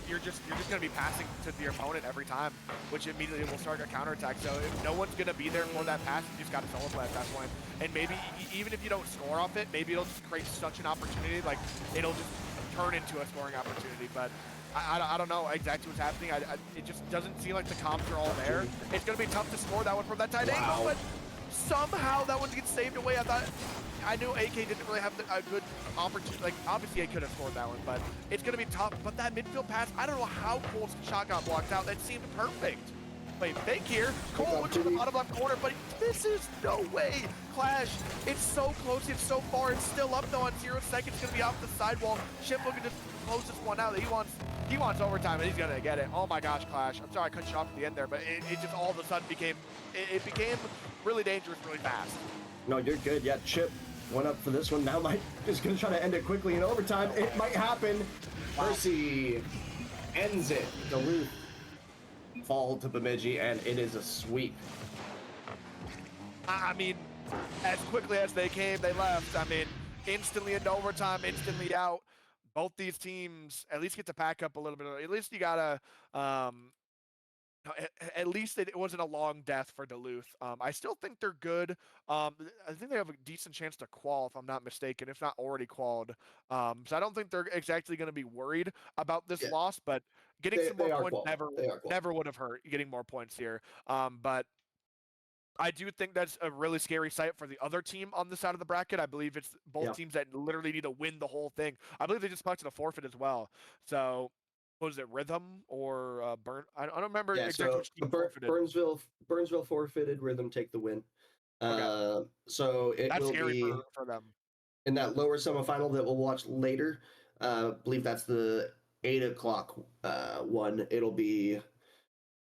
S2: you're just gonna be passing to the opponent every time, which immediately will start a counterattack. So if no one's gonna be there for that pass, you just gotta solo play at that point. And maybe even if you don't score off it, maybe it'll just create such an opportunity, like it'll just turn into a scoring opportunity. But I don't know exactly what's happening. It just doesn't seem like the comps are all there. It's going to be tough to score that one from that tight angle,
S1: Wow.
S2: but somehow that one gets saved away. I knew AK didn't really have a good opportunity. Like, obviously, he could have scored that one, but it's going to be tough. But that midfield pass, I don't know how Cole's shot got blocked out. That seemed perfect. Wait, fake here. Cole looks to the bottom left corner, but this is no way. Clash, it's so close, it's so far. It's still up, though, on 0 seconds. It's going to be off the sidewall. Ship looking to close this one out. He wants overtime, and he's going to get it. Oh, my gosh, Clash. I'm sorry I cut you off at the end there, but it just all of a sudden became really dangerous really fast.
S1: No, you're good. Yeah, Chip went up for this one. Now Mike is going to try to end it quickly in overtime. It might happen. Percy ends it. Duluth fall to Bemidji, and it is a sweep.
S2: I mean, as quickly as they came, they left. I mean, instantly into overtime, instantly out. Both these teams at least get to pack up a little bit. At least you gotta, at least it wasn't a long death for Duluth. I still think they're good. I think they have a decent chance to qual, if I'm not mistaken, if not already qualified. So I don't think they're exactly going to be worried about this
S1: Yeah,
S2: loss, but getting some
S1: they
S2: more
S1: are
S2: points
S1: qual. They are qual.
S2: never would have hurt getting more points here. But I do think that's a really scary sight for the other team on the side of the bracket. I believe it's both
S1: Yeah.
S2: teams that literally need to win the whole thing. I believe they just collected a forfeit as well. So, what was it, Rhythm or Burn? I don't remember
S1: Yeah,
S2: exactly
S1: so
S2: which team forfeited.
S1: Burnsville forfeited, Rhythm take the win.
S2: Okay,
S1: So it
S2: that's
S1: will
S2: scary
S1: be
S2: for them.
S1: in that lower semifinal that we'll watch later. I believe that's the 8 o'clock one. It'll be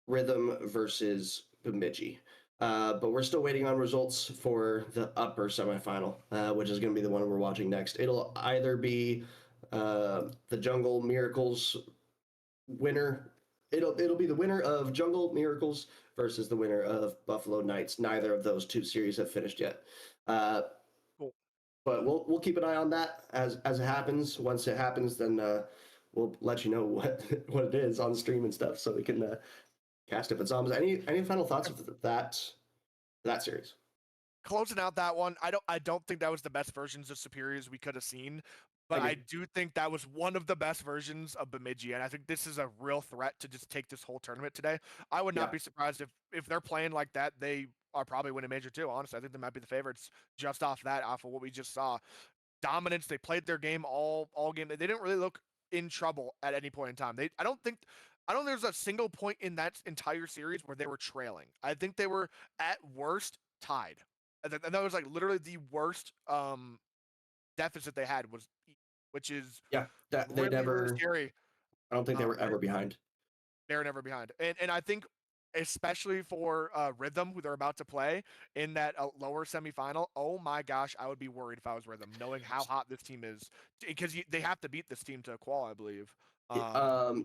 S1: Rhythm versus Bemidji. But we're still waiting on results for the upper semifinal, which is going to be the one we're watching next. It'll either be the Jungle Miracles winner. It'll be the winner of Jungle Miracles versus the winner of Buffalo Knights. Neither of those two series have finished yet. Uh,
S2: Cool.
S1: but we'll keep an eye on that as it happens. Once it happens, then we'll let you know what it is on stream and stuff, so we can cast it. But Zombies, any final thoughts of that series?
S2: Closing out that one, I don't think that was the best versions of Superiors we could have seen,
S1: I
S2: but I
S1: agree.
S2: do think that was one of the best versions of Bemidji, and I think this is a real threat to just take this whole tournament today. I would not
S1: Yeah,
S2: be surprised if they're playing like that. They are probably winning Major too. Honestly, I think they might be the favorites just off of what we just saw. Dominance. They played their game all game. They didn't really look in trouble at any point in time. I don't think there's a single point in that entire series where they were trailing. I think they were at worst tied. And that was like literally the worst deficit they had was, which is
S1: yeah. That they
S2: really
S1: never.
S2: scary.
S1: I don't think they were ever behind.
S2: They're never behind. And I think especially for Rhythm, who they're about to play in that lower semifinal. Oh my gosh, I would be worried if I was Rhythm, knowing how hot this team is, because they have to beat this team to qual, I believe.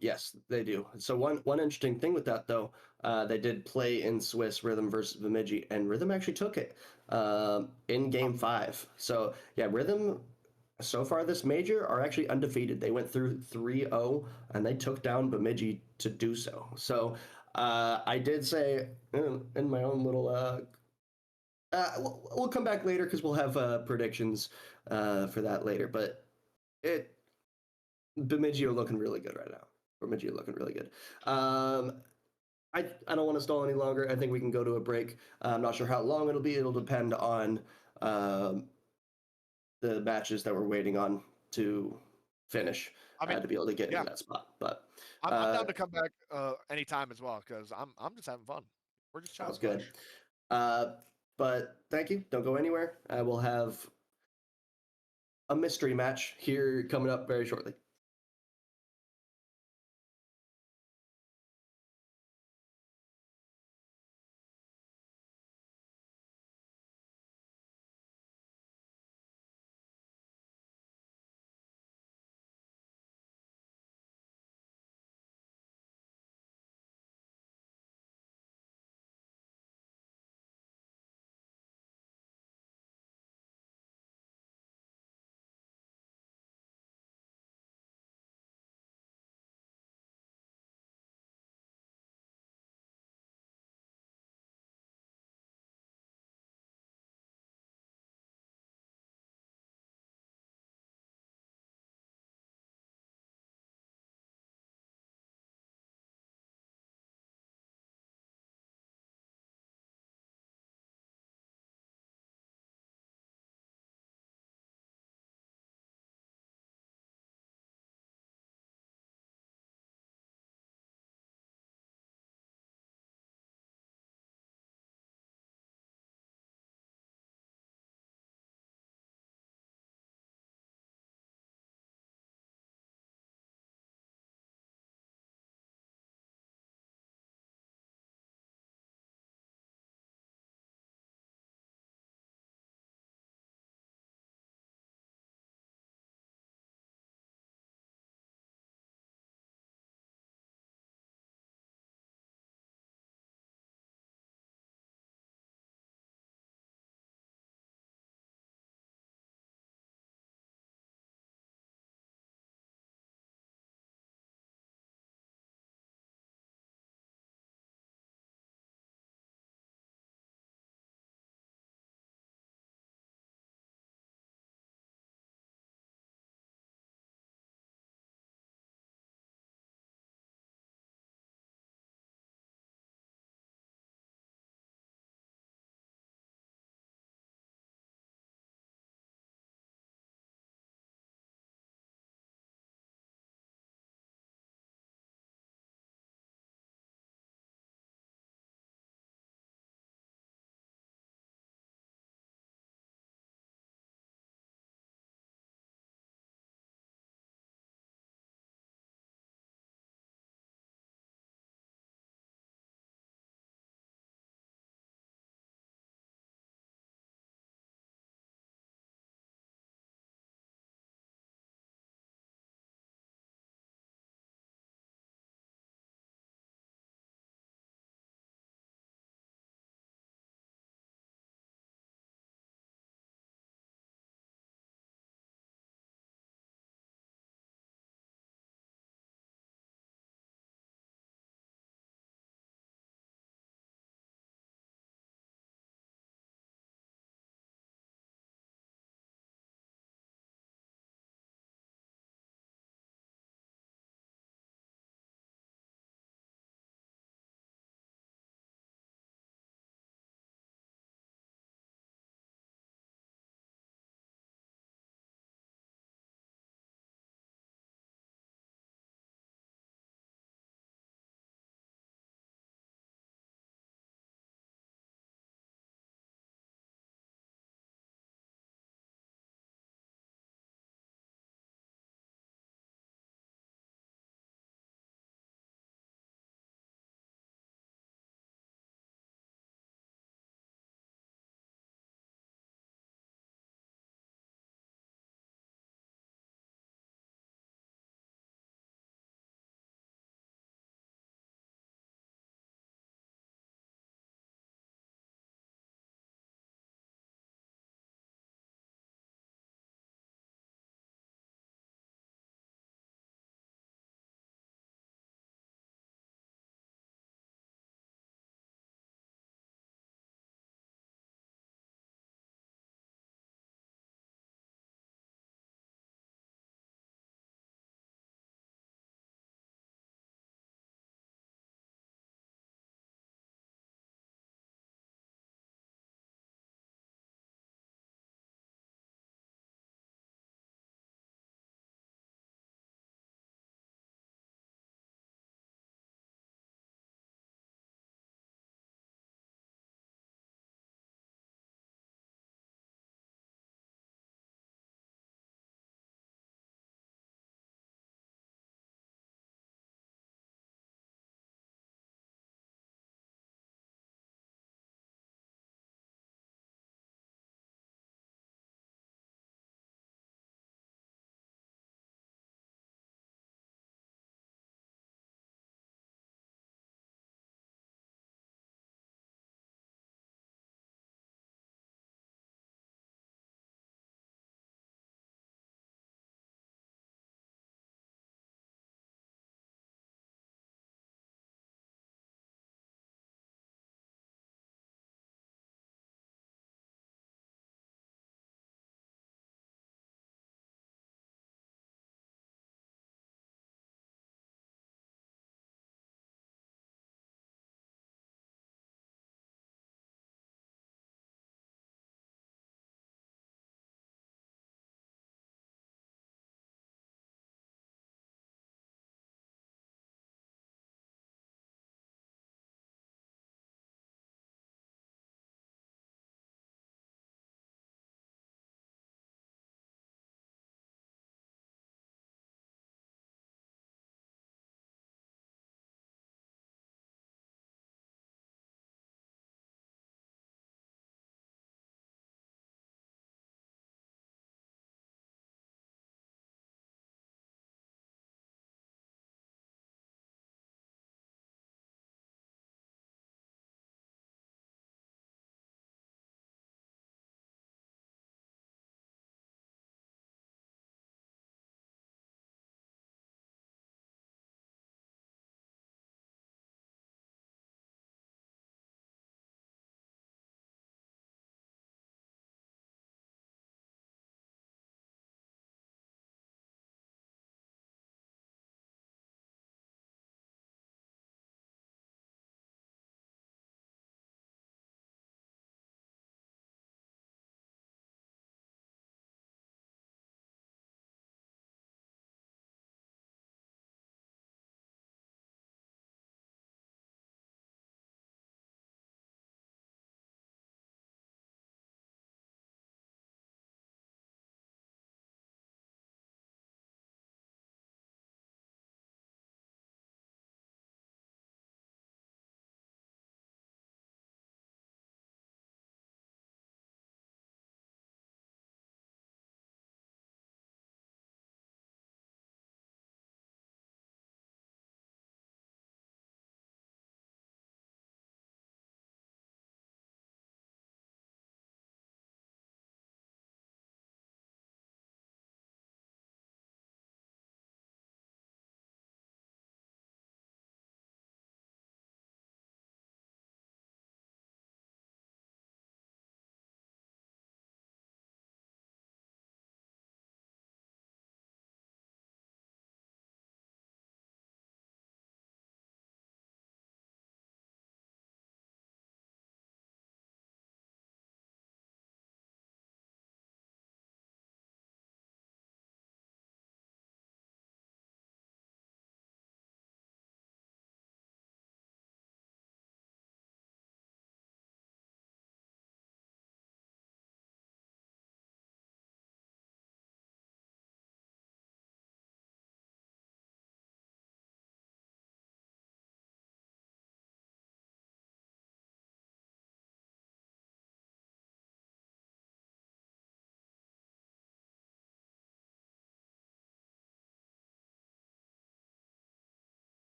S1: Yes, they do. So one interesting thing with that though, they did play in Swiss Rhythm versus Bemidji, and Rhythm actually took it in Game 5. So yeah, Rhythm so far this major are actually undefeated. They went through 3-0 and they took down Bemidji to do so. So I did say in my own little. We'll come back later because we'll have predictions for that later. But it Bemidji are looking really good right now. Bemidji are looking really good. I don't want to stall any longer. I think we can go to a break. I'm not sure how long it'll be. It'll depend on the matches that we're waiting on to finish
S2: I mean,
S1: to be able to get
S2: yeah,
S1: into that spot. But
S2: I'm down to come back anytime as well because I'm just having fun. We're just chatting
S1: sounds good.
S2: Clash.
S1: Uh, but thank you. Don't go anywhere. We'll have a mystery match here coming up very shortly.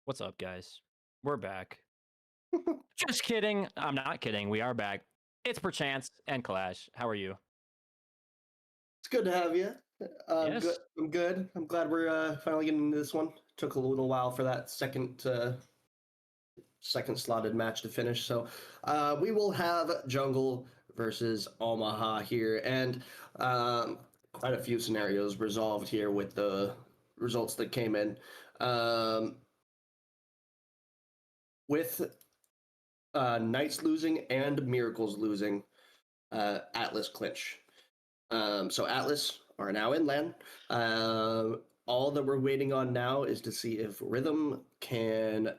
S3: What's up, guys? We're back. Just kidding. I'm not kidding. We are back. It's Perchance and Clash. How are you?
S1: It's good to have you. Good.
S3: Yes.
S1: I'm good. I'm glad we're finally getting into this one. Took a little while for that second slotted match to finish. So we will have Jungle versus Omaha here, and quite a few scenarios resolved here with the results that came in. With Knights losing and Miracles losing, Atlas clinch. So Atlas are now in LAN. All that we're waiting on now is to see if Rhythm can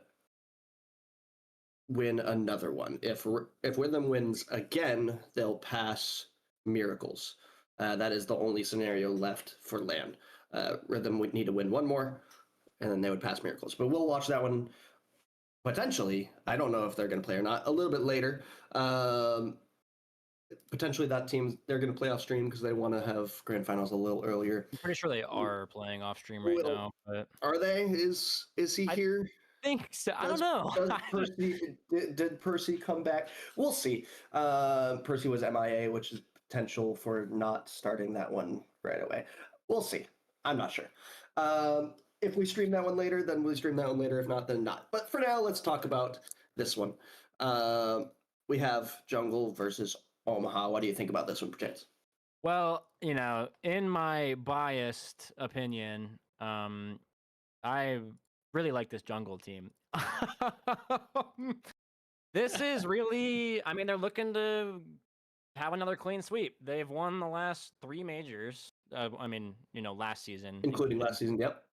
S1: win another one. If Rhythm wins again, they'll pass Miracles. That is the only scenario left for LAN. Rhythm would need to win one more, and then they would pass Miracles. But we'll watch that one potentially. I don't know if they're going to play or not. A little bit later. Potentially that team, they're going to play off stream because they want to have grand finals a little earlier.
S3: I'm pretty sure they are playing off stream right now. But
S1: Are they? Is he here?
S3: think so. I don't know.
S1: Did Percy come back? We'll see. Percy was MIA, which is potential for not starting that one right away. We'll see. I'm not sure. If we stream that one later, then we stream that one later. If not, then not. But for now, let's talk about this one. We have Jungle versus Omaha. What do you think about this one, Perchance?
S3: Well, in my biased opinion, I really like this Jungle team. This is really, I mean, they're looking to have another clean sweep. They've won the last 3 majors. Last season.
S1: Including last season, yep.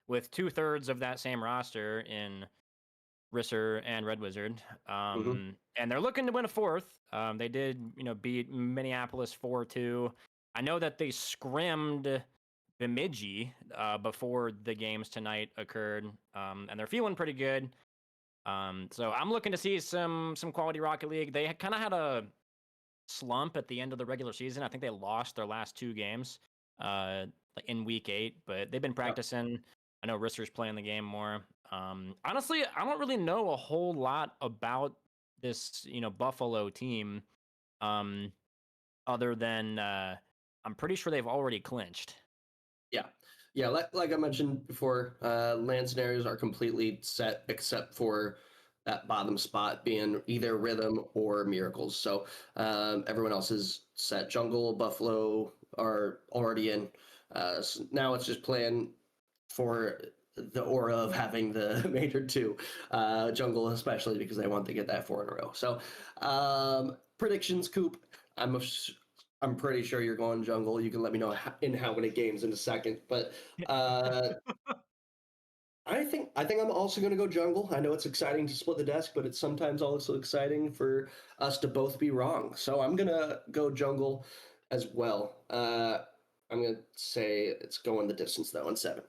S3: With 2/3 of that same roster in Risser and Red Wizard. And they're looking to win a 4th. They did, beat Minneapolis 4-2. I know that they scrimmed Bemidji before the games tonight occurred, and they're feeling pretty good. So I'm looking to see some quality Rocket League. They kind of had a slump at the end of the regular season. I think they lost their last 2 games in week 8, but they've been practicing. I know Risser's playing the game more. Honestly, I don't really know a whole lot about this, Buffalo team, other than I'm pretty sure they've already clinched.
S1: Yeah. Like I mentioned before, LAN scenarios are completely set except for that bottom spot being either Rhythm or Miracles. So everyone else is set. Jungle, Buffalo are already in. So now it's just playing for the aura of having the major 2, Jungle especially because they want to get that 4 in a row. So predictions, Coop. I'm pretty sure you're going Jungle. You can let me know in how many games in a second. But I think I'm also going to go Jungle. I know it's exciting to split the desk, but it's sometimes also exciting for us to both be wrong. So I'm going to go Jungle as well. I'm going to say it's going the distance though in 7.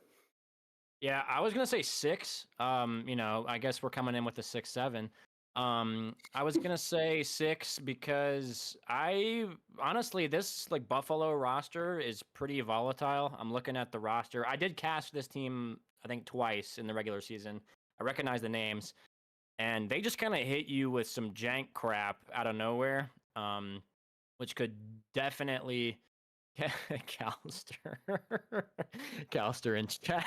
S3: Yeah, I was gonna say 6. I guess we're coming in with the 6-7. I was gonna say 6 because honestly, this Buffalo roster is pretty volatile. I'm looking at the roster. I did cast this team, I think, twice in the regular season. I recognize the names, and they just kind of hit you with some jank crap out of nowhere, which could definitely. Calster in chat.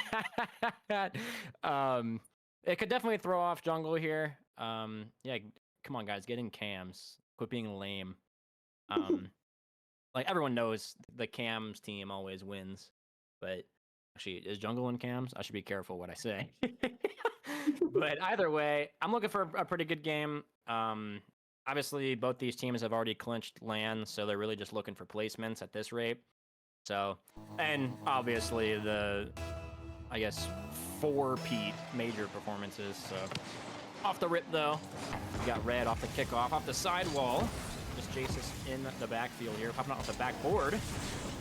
S3: It could definitely throw off Jungle here. Yeah, come on, guys, get in cams. Quit being lame. Everyone knows the cams team always wins, but actually, is Jungle in cams? I should be careful what I say. But either way, I'm looking for a pretty good game. Obviously, both these teams have already clinched LAN, so they're really just looking for placements at this rate. So, and obviously the, 4-peat major performances. So, off the rip though, we got Red off the kickoff, off the sidewall. Just Jace's in the backfield here, popping out off the backboard.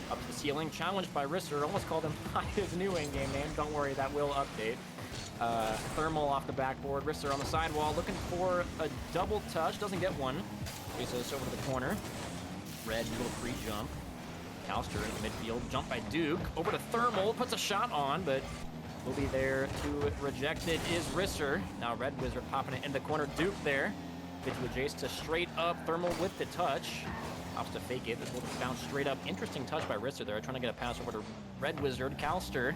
S3: Up to the ceiling, challenged by Risser. Almost called him by his new in-game name. Don't worry, that will update. Thermal off the backboard. Risser on the sidewall, looking for a double touch. Doesn't get one. Jesus over to the corner. Red, little free jump. Calster in the midfield. Jump by Duke. Over to Thermal. Puts a shot on, but will be there to reject it is Risser. Now Red Wizard popping it in the corner. Duke there. Gets to Jace to straight up Thermal with the touch. Opts to fake it. This will bounce straight up. Interesting touch by Risser there. Trying to get a pass over to Red Wizard. Calster.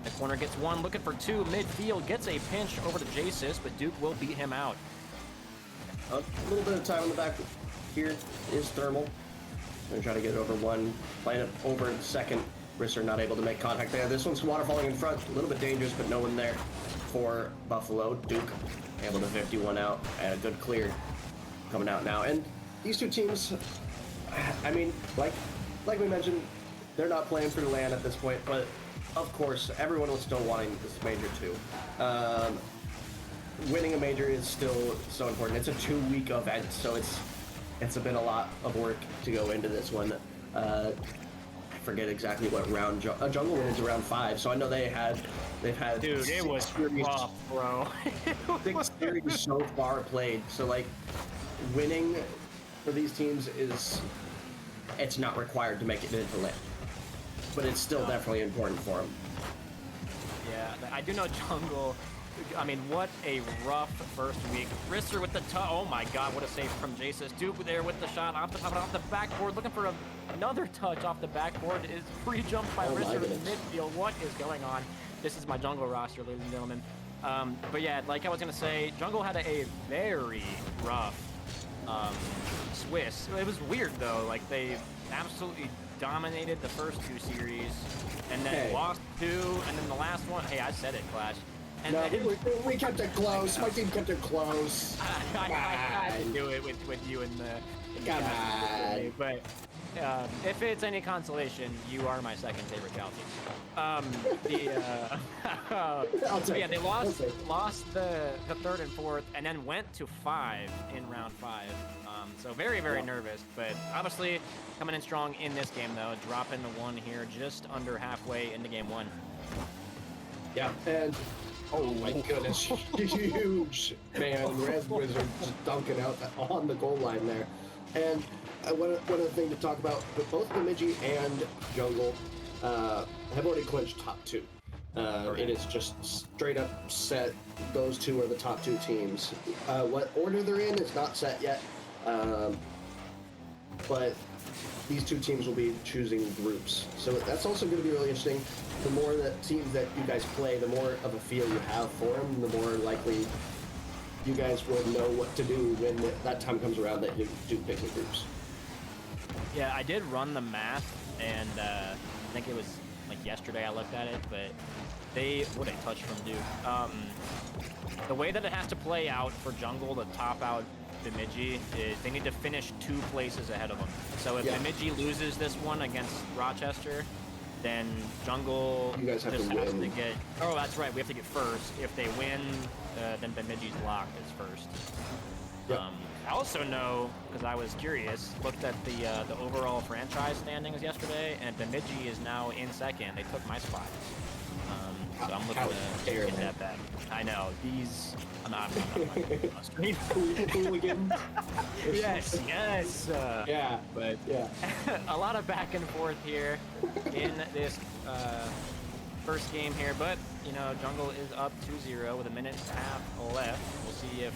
S3: The corner gets one. Looking for two. Midfield gets a pinch over to Jaceus, but Duke will beat him out.
S1: A little bit of time on the back here is Thermal. Gonna try to get it over one. Playing it over in second. Risser not able to make contact there. This one's waterfalling in front. A little bit dangerous, but no one there for Buffalo. Duke able to 51 out and a good clear coming out now. And these two teams, I mean, like we mentioned, they're not playing for the land at this point, but of course, everyone was still wanting this major too. Winning a major is still so important. It's a 2-week event, so it's been a lot of work to go into this one. I forget exactly what round Jungle went into round 5, so I know they've had
S3: Dude, it was rough, bro.
S1: 6 series so far played. So like winning for these teams it's not required to make it into land, but it's still definitely important for them.
S3: Yeah, I do know Jungle. I mean, what a rough first week. Risser with the oh my god, what a save from Jaceus. Duke there with the shot off the backboard, looking for another touch off the backboard. Is pre-jumped by Risser in midfield. What is going on? This is my Jungle roster, ladies and gentlemen. But yeah, like I was gonna say, Jungle had a very rough Swiss. It was weird though, like they absolutely dominated the first 2 series, and then lost 2, and then the last one, hey, I said it, Clash. And
S4: no, we kept it close. My team kept it close.
S3: I had to do it with you in the
S4: Come on.
S3: but if it's any consolation, you are my second favorite Cal team. Yeah, they lost the 3rd and 4th, and then went to 5 in round 5. So very nervous, but obviously coming in strong in this game though, dropping the 1 here just under halfway into game 1.
S1: Yeah, and
S4: oh my goodness, huge man, Red Wizard just dunking out on the goal line there. And one other thing to talk about, but both Bemidji and Jungle have already clinched top 2. It is just straight up set. Those 2 are the top 2 teams. What order they're in is not set yet, but these 2 teams will be choosing groups. So that's also going to be really interesting. The more that teams that you guys play, the more of a feel you have for them, the more likely you guys will know what to do when that time comes around that you do pick the groups.
S3: Yeah, I did run the math, and I think it was like yesterday I looked at it, but what a touch from Duke. The way that it has to play out for Jungle to top out Bemidji is they need to finish 2 places ahead of them. So if Bemidji loses this one against Rochester, then Jungle
S4: you guys have
S3: just
S4: to
S3: has
S4: win.
S3: to get. Oh, that's right. We have to get first. If they win, then Bemidji's locked as first.
S4: Yep.
S3: I also know, because I was curious, looked at the overall franchise standings yesterday, and Bemidji is now in second. They took my spot. So I'm looking to get that back. I know these. I'm not
S4: Hooligans.
S3: Yes.
S4: Yeah,
S3: but
S4: yeah.
S3: a lot of back and forth here in this first game here, but you know, Jungle is up 2-0 with 1.5 minutes left. We'll see if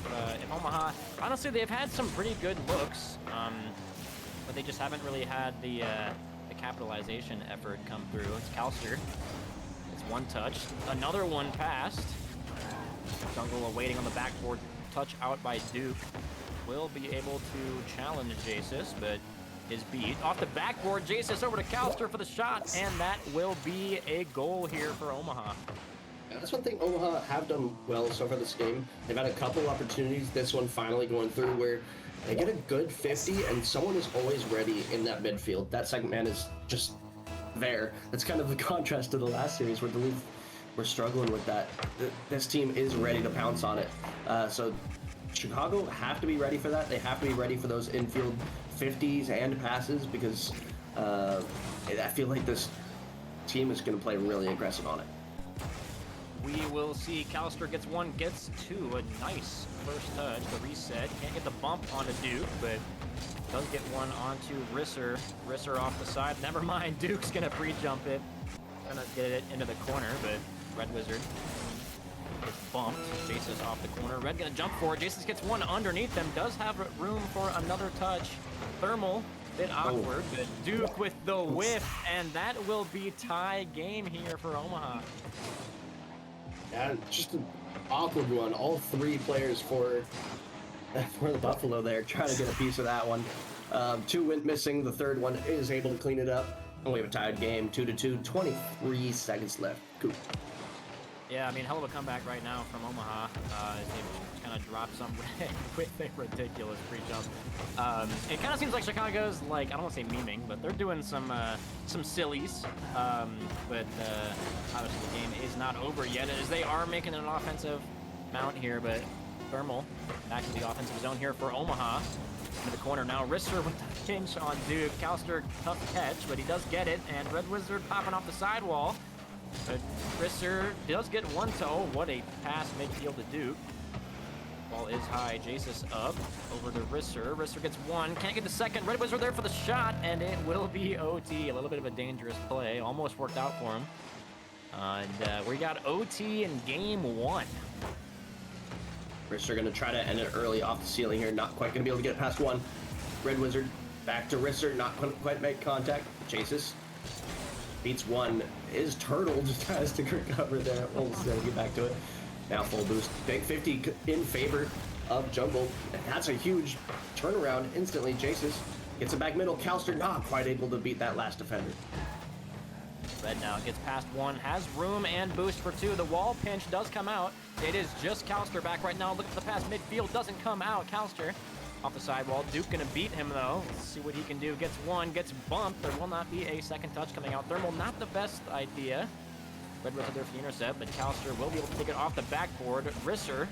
S3: Omaha. Honestly, they've had some pretty good looks, but they just haven't really had the capitalization effort come through. It's Calster. It's 1 touch, another 1 passed. Jungle awaiting on the backboard, touch out by Duke. Will be able to challenge Jaceus, but is beat. Off the backboard, Jaceus over to Calster for the shot, and that will be a goal here for Omaha.
S1: Yeah, that's one thing Omaha have done well so far this game. They've had a couple opportunities, this one finally going through, where they get a good 50 and someone is always ready in that midfield. That second man is just there. That's kind of the contrast to the last series where Duluth were struggling with that. This team is ready to pounce on it. So Chicago have to be ready for that. They have to be ready for those infield 50s and passes, because I feel like this team is going to play really aggressive on it.
S3: We will see. Calster gets 1, gets 2. A nice first touch. The reset. Can't get the bump onto Duke, but does get 1 onto Risser. Risser off the side. Never mind. Duke's going to pre-jump it. Gonna get it into the corner, but Red Wizard gets bumped. Jasus off the corner. Red gonna jump for it. Jasus gets one underneath them. Does have room for another touch. Thermal, bit awkward, but Duke with the whiff, and that will be tie game here for Omaha.
S4: Yeah, just an awkward one. All three players for
S1: For the Buffalo there, trying to get a piece of that one. Two went missing. The third one is able to clean it up. And we have a tied game, 2-2, 23 seconds left. Cool.
S3: Yeah, I mean, hell of a comeback right now from Omaha. They kind of dropped some with a ridiculous pre-jump. It kind of seems like Chicago's, like, I don't want to say memeing, but they're doing some sillies. But obviously the game is not over yet, as they are making an offensive mount here, but Thermal back to the offensive zone here for Omaha. Into the corner now. Risser with the pinch on Duke. Calster, tough catch, but he does get it. And Red Wizard popping off the sidewall. But Risser does get one to, oh, what a pass midfield to Duke. Ball is high. Jasus up over to Risser. Risser gets one. Can't get the second. Red Wizard there for the shot, and it will be OT. A little bit of a dangerous play. Almost worked out for him. And we got OT in game one.
S1: Risser going to try to end it early off the ceiling here. Not quite going to be able to get it past one. Red Wizard back to Risser. Not quite make contact. Jasus beats one. Is turtled. Just tries to recover there. Almost going to get back to it. Now full boost. Big 50 in favor of Jungle. And that's a huge turnaround instantly. Jasus gets it back middle. Calster not quite able to beat that last defender.
S3: Red now gets past one, has room and boost for two. The wall pinch does come out. It is just Calster back right now. Look at the pass midfield, doesn't come out. Calster off the sidewall. Duke gonna beat him though. Let's see what he can do. Gets one, gets bumped. There will not be a second touch coming out. Thermal, not the best idea. Red Wizard there for the intercept, but Calster will be able to take it off the backboard. Risser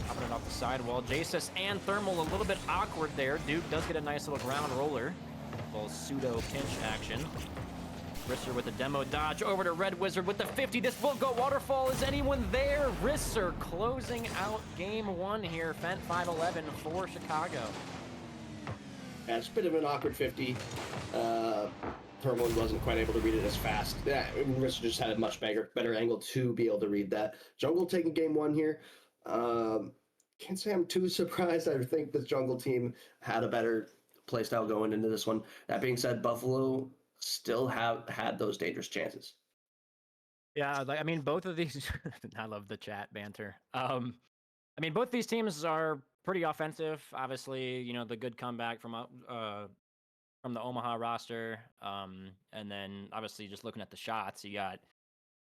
S3: popping it off the sidewall. Jasus and Thermal a little bit awkward there. Duke does get a nice little ground roller. Little pseudo pinch action. Risser with the demo dodge over to Red Wizard with the 50. This will go waterfall. Is anyone there? Risser closing out game one here. Fent 5-11 for Chicago.
S4: Yeah, it's a bit of an awkward 50. Thermal wasn't quite able to read it as fast. Yeah, Risser just had a much better angle to be able to read that. Jungle taking game one here. Can't say I'm too surprised. I think the Jungle team had a better playstyle going into this one. That being said, Buffalo still have had those dangerous chances.
S3: Yeah, I mean, both of these. I love the chat banter. I mean, both these teams are pretty offensive. Obviously, you know, the good comeback from the Omaha roster, and then obviously just looking at the shots, you got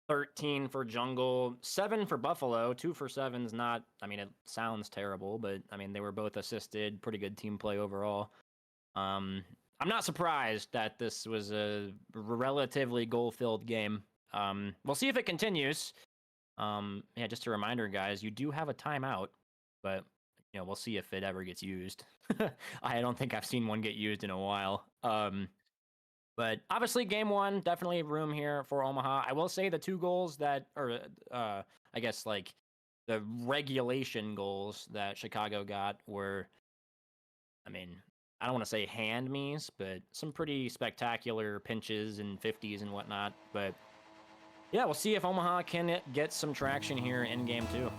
S3: 13 for Jungle, 7 for Buffalo. 2 for 7's not. I mean, it sounds terrible, but I mean, they were both assisted. Pretty good team play overall. I'm not surprised that this was a relatively goal-filled game. We'll see if it continues. Yeah, just a reminder, guys, you do have a timeout, but you know, we'll see if it ever gets used. I don't think I've seen one get used in a while. But obviously, game one, definitely room here for Omaha. I will say the 2 goals that, or I guess like the regulation goals that Chicago got were, I mean, I don't want to say hand me's, but some pretty spectacular pinches and 50s and whatnot. But yeah, we'll see if Omaha can get some traction here in game 2.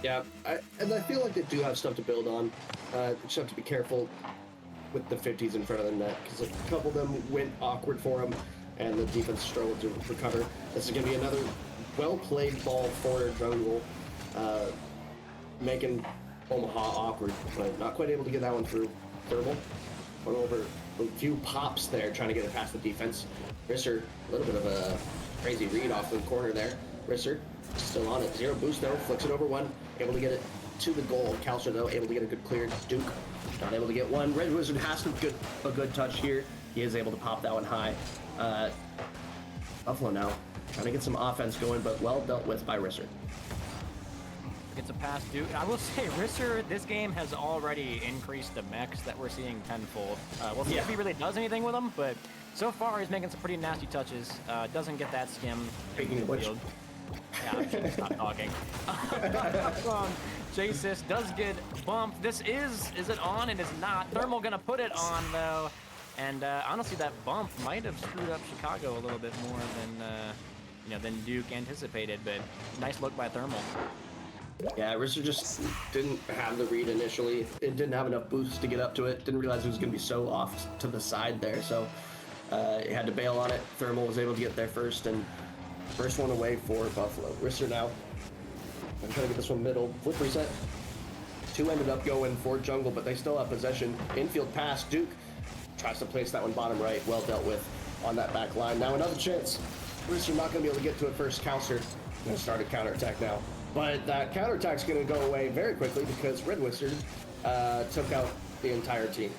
S4: Yeah, and I feel like they do have stuff to build on. Just have to be careful with the 50s in front of the net, because a couple of them went awkward for them, and the defense struggled to recover. This is going to be another well-played ball for Jungle, making Omaha awkward, but not quite able to get that one through. Thermal went over a few pops there, trying to get it past the defense. Risser, a little bit of a crazy read off the corner there. Risser still on it. 0 boost though, flicks it over one, able to get it to the goal. Calster though, able to get a good clear. Duke not able to get one. Red Wizard has a good touch here. He is able to pop that one high. Buffalo now trying to get some offense going, but well dealt with by Risser.
S3: Gets a pass, Duke. I will say, Risser, this game has already increased the mechs that we're seeing tenfold. We'll see if he really does anything with them, but so far he's making some pretty nasty touches. Doesn't get that skim.
S4: Speaking of which,
S3: yeah, I should stop talking. Jasus does get bumped. This is it on? It is not. Thermal gonna put it on though. And honestly, that bump might have screwed up Chicago a little bit more than Duke anticipated. But nice look by Thermal.
S1: Yeah, Risser just didn't have the read initially. It didn't have enough boost to get up to it. Didn't realize it was going to be so off to the side there. So he had to bail on it. Thermal was able to get there first, and first one away for Buffalo. Risser now. I'm trying to get this one middle. Flip reset. Two ended up going for Jungle, but they still have possession. Infield pass. Duke tries to place that one bottom right. Well dealt with on that back line. Now another chance. Risser not going to be able to get to it first. Calcer going to start a counterattack now. But that counterattack's going to go away very quickly because Red Wizard took out the entire team.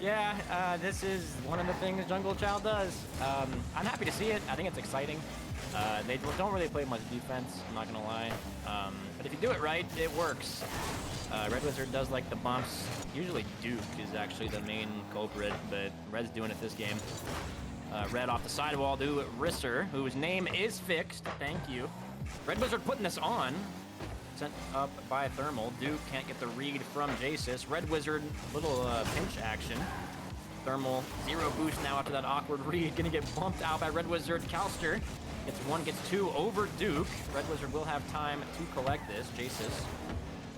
S3: Yeah, this is one of the things Jungle Child does. I'm happy to see it. I think it's exciting. They don't really play much defense, I'm not going to lie. But if you do it right, it works. Red Wizard does like the bumps. Usually Duke is actually the main culprit, but Red's doing it this game. Red off the sidewall to Risser, whose name is fixed. Thank you. Red Wizard putting this on. Sent up by Thermal. Duke can't get the read from Jasis. Red Wizard, little pinch action. Thermal, 0 boost now after that awkward read. Gonna get bumped out by Red Wizard. Calster gets 1, gets 2 over Duke. Red Wizard will have time to collect this. Jasis,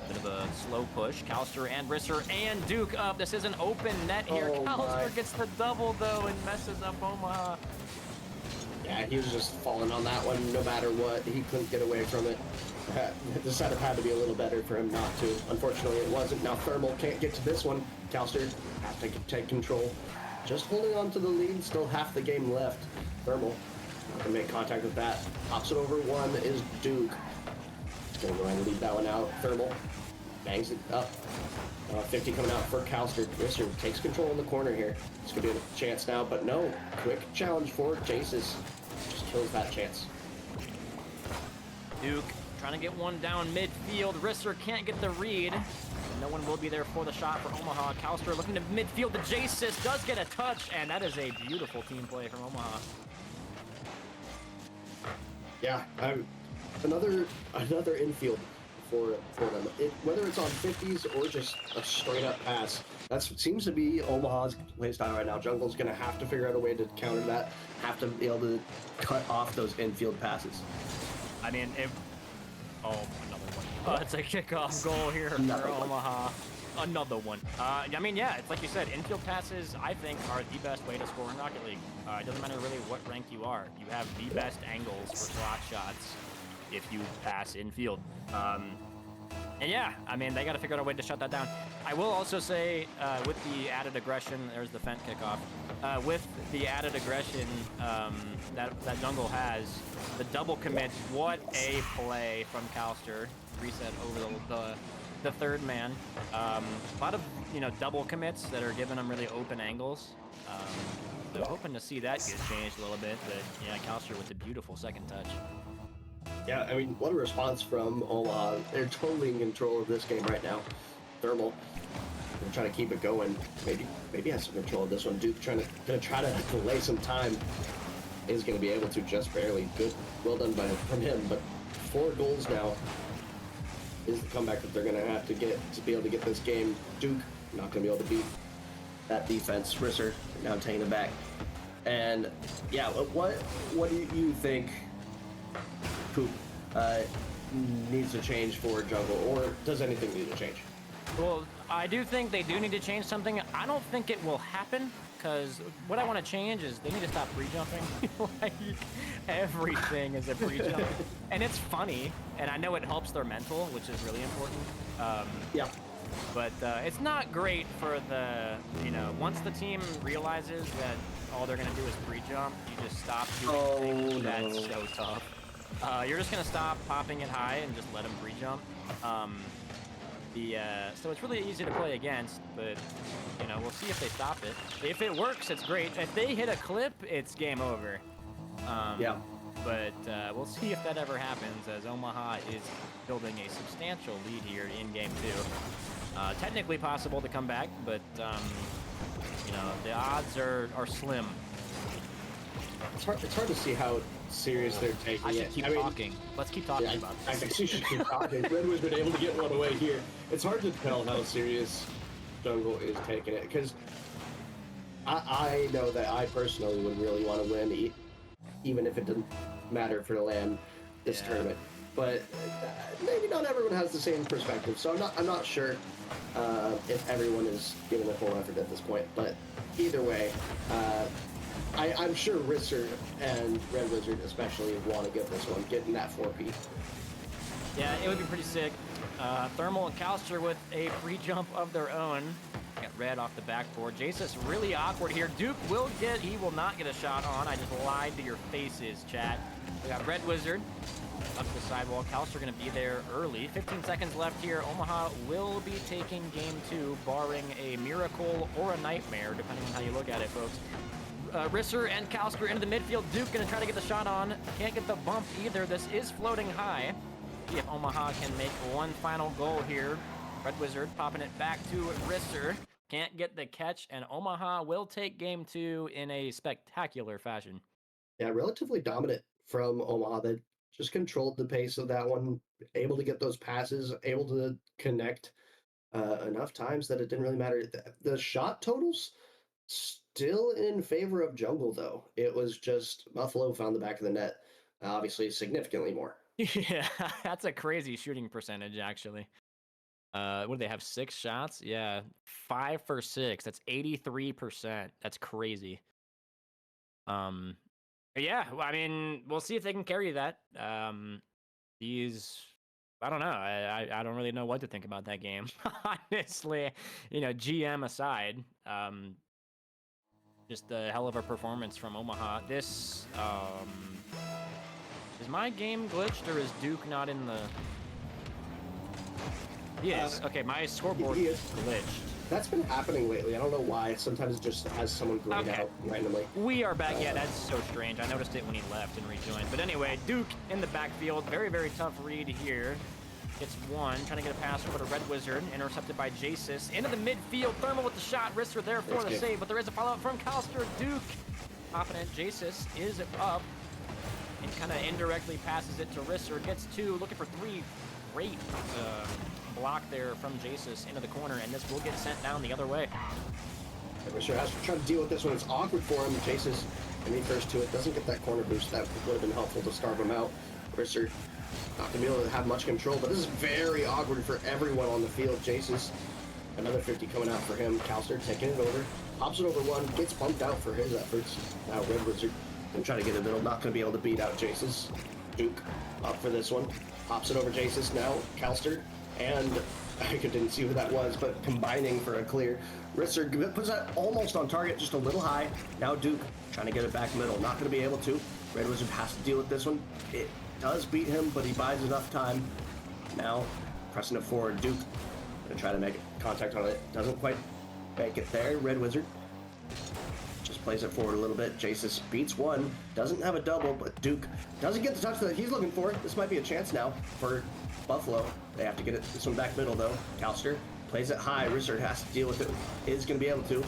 S3: bit of a slow push. Calster and Risser and Duke up. This is an open net here.
S1: Oh
S3: Calster gets the double though and messes up Omaha.
S4: Yeah, he was just falling on that one no matter what. He couldn't get away from it. The setup had to be a little better for him not to. Unfortunately, it wasn't. Now Thermal can't get to this one. Calster has to take control. Just holding on to the lead. Still half the game left. Thermal not going to make contact with that. Pops it over one is Duke. He's going to go ahead and lead that one out. Thermal bangs it up. 50 coming out for Calster. Risser takes control in the corner here. It's going to be a chance now, but no. Quick challenge for Jasis. Just kills that chance.
S3: Duke trying to get one down midfield. Risser can't get the read. No one will be there for the shot for Omaha. Calster looking to midfield. The Jasis does get a touch, and that is a beautiful team play from Omaha.
S4: Yeah, another infield for them. Whether it's on 50s or just a straight up pass, that seems to be Omaha's playstyle right now. Jungle's going to have to figure out a way to counter that, have to be able to cut off those infield passes.
S3: I mean, oh, another one. Oh, it's a kickoff goal here for Omaha. Another one. I mean, yeah, it's like you said, infield passes, I think, are the best way to score in Rocket League. It doesn't matter really what rank you are. You have the best angles for slot shots if you pass infield. And yeah, I mean, they got to figure out a way to shut that down. I will also say, with the added aggression, there's the Fent kickoff. With the added aggression that Jungle has, the double commits, what a play from Calster. Reset over the third man. A lot of, double commits that are giving them really open angles. So hoping to see that get changed a little bit, but yeah, Calster with a beautiful second touch.
S4: Yeah, I mean, what a response from Omaha. They're totally in control of this game right now. Thermal, they're trying to keep it going. Maybe has some control of this one. Duke gonna try to delay some time. Is gonna be able to just barely. Good, well done from him. But 4 goals now is the comeback that they're gonna have to get to be able to get this game. Duke not gonna be able to beat
S1: That defense. Risser now taking it back. And yeah, what do you think Poop needs to change for Jungle, or does anything need to change?
S3: Well, I do think they do need to change something. I don't think it will happen, because what I want to change is they need to stop pre-jumping. Like, everything is a pre-jump. And it's funny, and I know it helps their mental, which is really important.
S4: Yeah.
S3: But it's not great for the, once the team realizes that all they're going to do is pre-jump, you just stop doing things. That's so tough. You're just going to stop popping it high and just let them pre-jump. So it's really easy to play against, but, we'll see if they stop it. If it works, it's great. If they hit a clip, it's game over.
S1: Yeah.
S3: But we'll see if that ever happens, as Omaha is building a substantial lead here in Game 2. Technically possible to come back, but, the odds are slim.
S4: It's hard to see how serious they're taking
S3: I should
S4: it.
S3: keep talking. Let's keep talking about
S4: I
S3: this.
S4: guess you should keep talking. Red was been able to get one away here. It's hard to tell how serious Jungle is taking it, because I know that I personally would really want to win even if it doesn't matter for LAN this tournament. But maybe not everyone has the same perspective, so I'm not sure if everyone is giving a full effort at this point. But either way, I'm sure Risser and Red Wizard especially want to get this one, getting that 4P.
S3: Yeah, it would be pretty sick. Thermal and Calster with a free jump of their own. Got Red off the backboard. Jace's really awkward here. Duke he will not get a shot on. I just lied to your faces, chat. We got Red Wizard up the sidewall. Calster going to be there early. 15 seconds left here. Omaha will be taking game 2, barring a miracle or a nightmare, depending on how you look at it, folks. Risser and Calster into the midfield. Duke going to try to get the shot on. Can't get the bump either. This is floating high. See if Omaha can make one final goal here. Red Wizard popping it back to Risser. Can't get the catch, and Omaha will take game 2 in a spectacular fashion.
S4: Yeah, relatively dominant from Omaha. They just controlled the pace of that one, able to get those passes, able to connect enough times that it didn't really matter. The shot totals still in favor of Jungle, though. It was just Buffalo found the back of the net, obviously significantly more.
S3: Yeah, that's a crazy shooting percentage, actually. What do they have? 6 shots? Yeah, 5 for 6. That's 83%. That's crazy. Yeah, I mean, we'll see if they can carry that. I don't know. I don't really know what to think about that game. Honestly, GM aside, just a hell of a performance from Omaha. This, is my game glitched or is Duke not in the... He is. Okay, my scoreboard is glitched.
S4: That's been happening lately. I don't know why. Sometimes it just has someone grayed out randomly.
S3: We are back. Yeah, that's so strange. I noticed it when he left and rejoined. But anyway, Duke in the backfield. Very, very tough read here. Gets one. Trying to get a pass over to Red Wizard. Intercepted by Jace's. Into the midfield. Thermal with the shot. Risser there for the save. But there is a follow-up from Calster. Duke. Confident. Jace's is up. And kind of indirectly passes it to Risser. Gets 2. Looking for 3. Great block there from Jace's into the corner, and this will get sent down the other way.
S4: Risser has to try to deal with this one. It's awkward for him. Jace's when he first to it doesn't get that corner boost. That would have been helpful to starve him out. Risser not going to be able to have much control, but this is very awkward for everyone on the field. Jace's another 50 coming out for him. Calster taking it over, pops it over one, gets bumped out for his efforts. Now Red Wizard going to try to get a middle, not going to be able to beat out Jace's. Duke up for this one. Pops it over Jace's now. Calster and I didn't see who that was, but combining for a clear. Risser puts that almost on target, just a little high. Now Duke trying to get it back middle. Not going to be able to. Red Wizard has to deal with this one. It does beat him, but he buys enough time. Now pressing it forward. Duke going to try to make contact on it. Doesn't quite make it there. Red Wizard just plays it forward a little bit. Jace's beats one. Doesn't have a double, but Duke doesn't get the touch that he's looking for. This might be a chance now for Buffalo. They have to get this one back middle, though. Calster plays it high. Risser has to deal with it. Is going to be able to.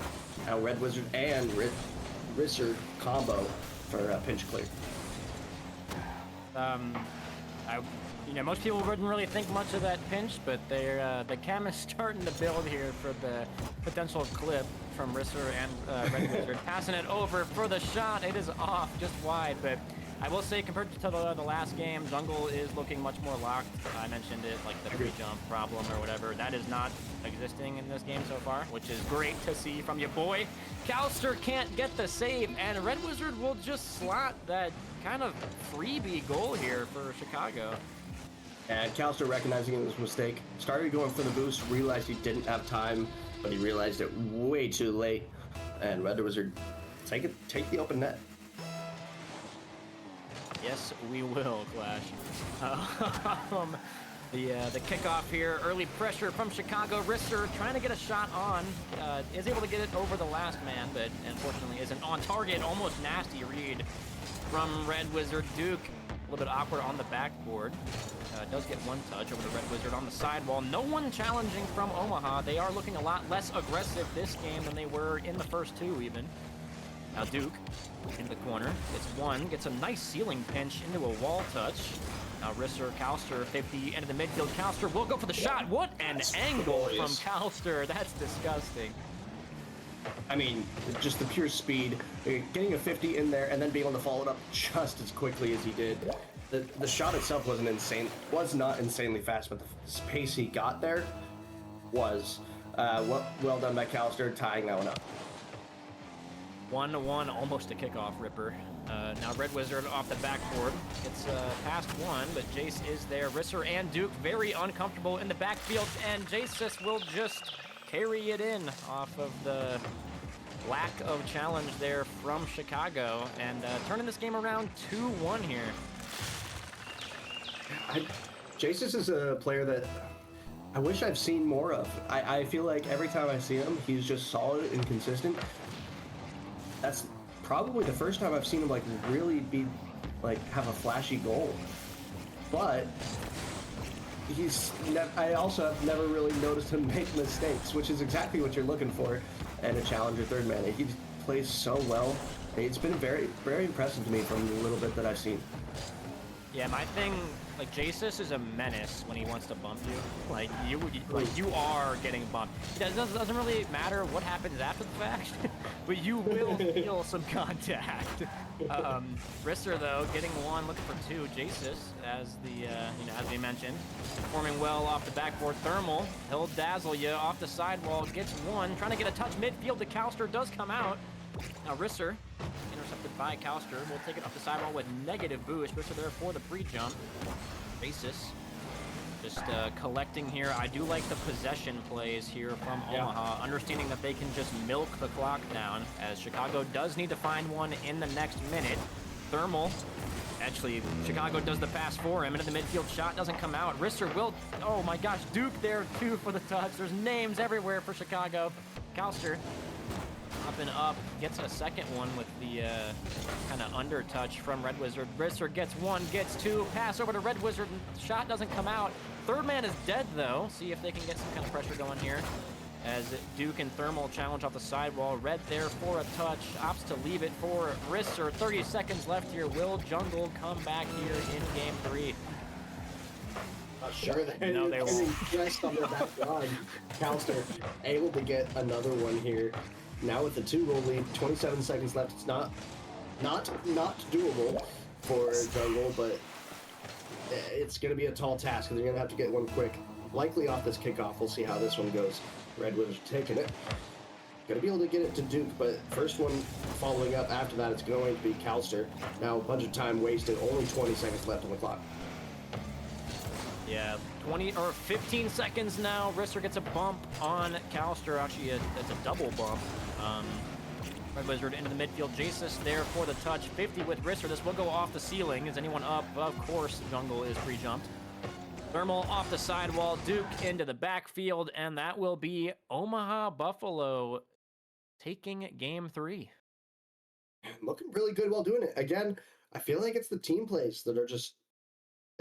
S4: Now Red Wizard and Risser combo for a pinch clear.
S3: Most people wouldn't really think much of that pinch, but the cam is starting to build here for the potential clip from Risser and Red Wizard. Passing it over for the shot. It is off, just wide, but I will say compared to the last game, Jungle is looking much more locked. I mentioned it, like the free jump problem or whatever. That is not existing in this game so far, which is great to see from your boy. Calster can't get the save, and Red Wizard will just slot that kind of freebie goal here for Chicago.
S4: And Calster, recognizing his mistake, started going for the boost, realized he didn't have time, but he realized it way too late. And Red Wizard take the open net.
S3: Yes, we will, Clash. The kickoff here, early pressure from Chicago. Risser trying to get a shot on, is able to get it over the last man, but unfortunately isn't on target. Almost nasty read from Red Wizard. Duke, a little bit awkward on the backboard. Does get one touch over the Red Wizard on the sidewall. No one challenging from Omaha. They are looking a lot less aggressive this game than they were in the first two, even. Now Duke into the corner. Gets one. Gets a nice ceiling pinch into a wall touch. Now Risser, Calster, 50 into the midfield. Calster will go for the shot. What an angle from Calster. That's disgusting.
S1: I mean, just the pure speed, getting a 50 in there and then being able to follow it up just as quickly as he did. The shot itself was not insanely fast, but the pace he got there was well done by Callister, tying that one up.
S3: 1-1, almost a kickoff, Ripper. Now Red Wizard off the backboard. It's past one, but Jace is there. Risser and Duke very uncomfortable in the backfield, and Jace will just carry it in off of the lack of challenge there from Chicago, and turning this game around 2-1 here.
S1: Jace is a player that I wish I've seen more of. I feel like every time I see him, he's just solid and consistent. That's probably the first time I've seen him like really be have a flashy goal. But I also have never really noticed him make mistakes, which is exactly what you're looking for in a challenger third man. He plays so well. It's been very, very impressive to me from the little bit that I've seen.
S3: Yeah, my thing, like, Jace is a menace when he wants to bump you. Like you are getting bumped. It doesn't really matter what happens after the fact, but you will feel some contact. Risser, though, getting one, looking for two. Jace, as the as we mentioned, performing well off the backboard. Thermal, he'll dazzle you off the sidewall, gets one, trying to get a touch midfield. The Callister does come out. Now Risser, intercepted by Callister, will take it off the sidewall with negative boost. Risser there for the pre-jump. Basis just collecting here. I do like the possession plays here from Omaha, understanding that they can just milk the clock down, as Chicago does need to find one in the next minute. Thermal, actually, Chicago does the pass for him, and the midfield shot doesn't come out. Risser will, oh my gosh, Duke there too for the touch. There's names everywhere for Chicago. Callister up and up, gets a second one with the kind of under touch from Red Wizard. Risser gets one, gets two, pass over to Red Wizard, and shot doesn't come out. Third man is dead though. See if they can get some kind of pressure going here, as Duke and Thermal challenge off the sidewall. Red there for a touch, opts to leave it for Risser. 30 seconds left here. Will Jungle come back here in game 3?
S4: Not sure they
S3: No, they won't.
S4: Just on their back line. Callister able to get another one here. Now with the 2-goal lead, 27 seconds left. It's not doable for Jungle, but it's going to be a tall task, and they're going to have to get one quick. Likely off this kickoff. We'll see how this one goes. Red Wizards taking it. Going to be able to get it to Duke, but first one following up after that, it's going to be Callister. Now a bunch of time wasted. Only 20 seconds left on the clock.
S3: Yeah, 15 seconds now. Risser gets a bump on Callister. Actually, it's a double bump. Red Wizard into the midfield. Jace there for the touch. 50 with Risser. This will go off the ceiling. Is anyone up? Of course, Jungle is pre-jumped. Thermal off the sidewall. Duke into the backfield, and that will be Omaha Buffalo taking game 3.
S4: Looking really good while doing it. Again, I feel like it's the team plays that are just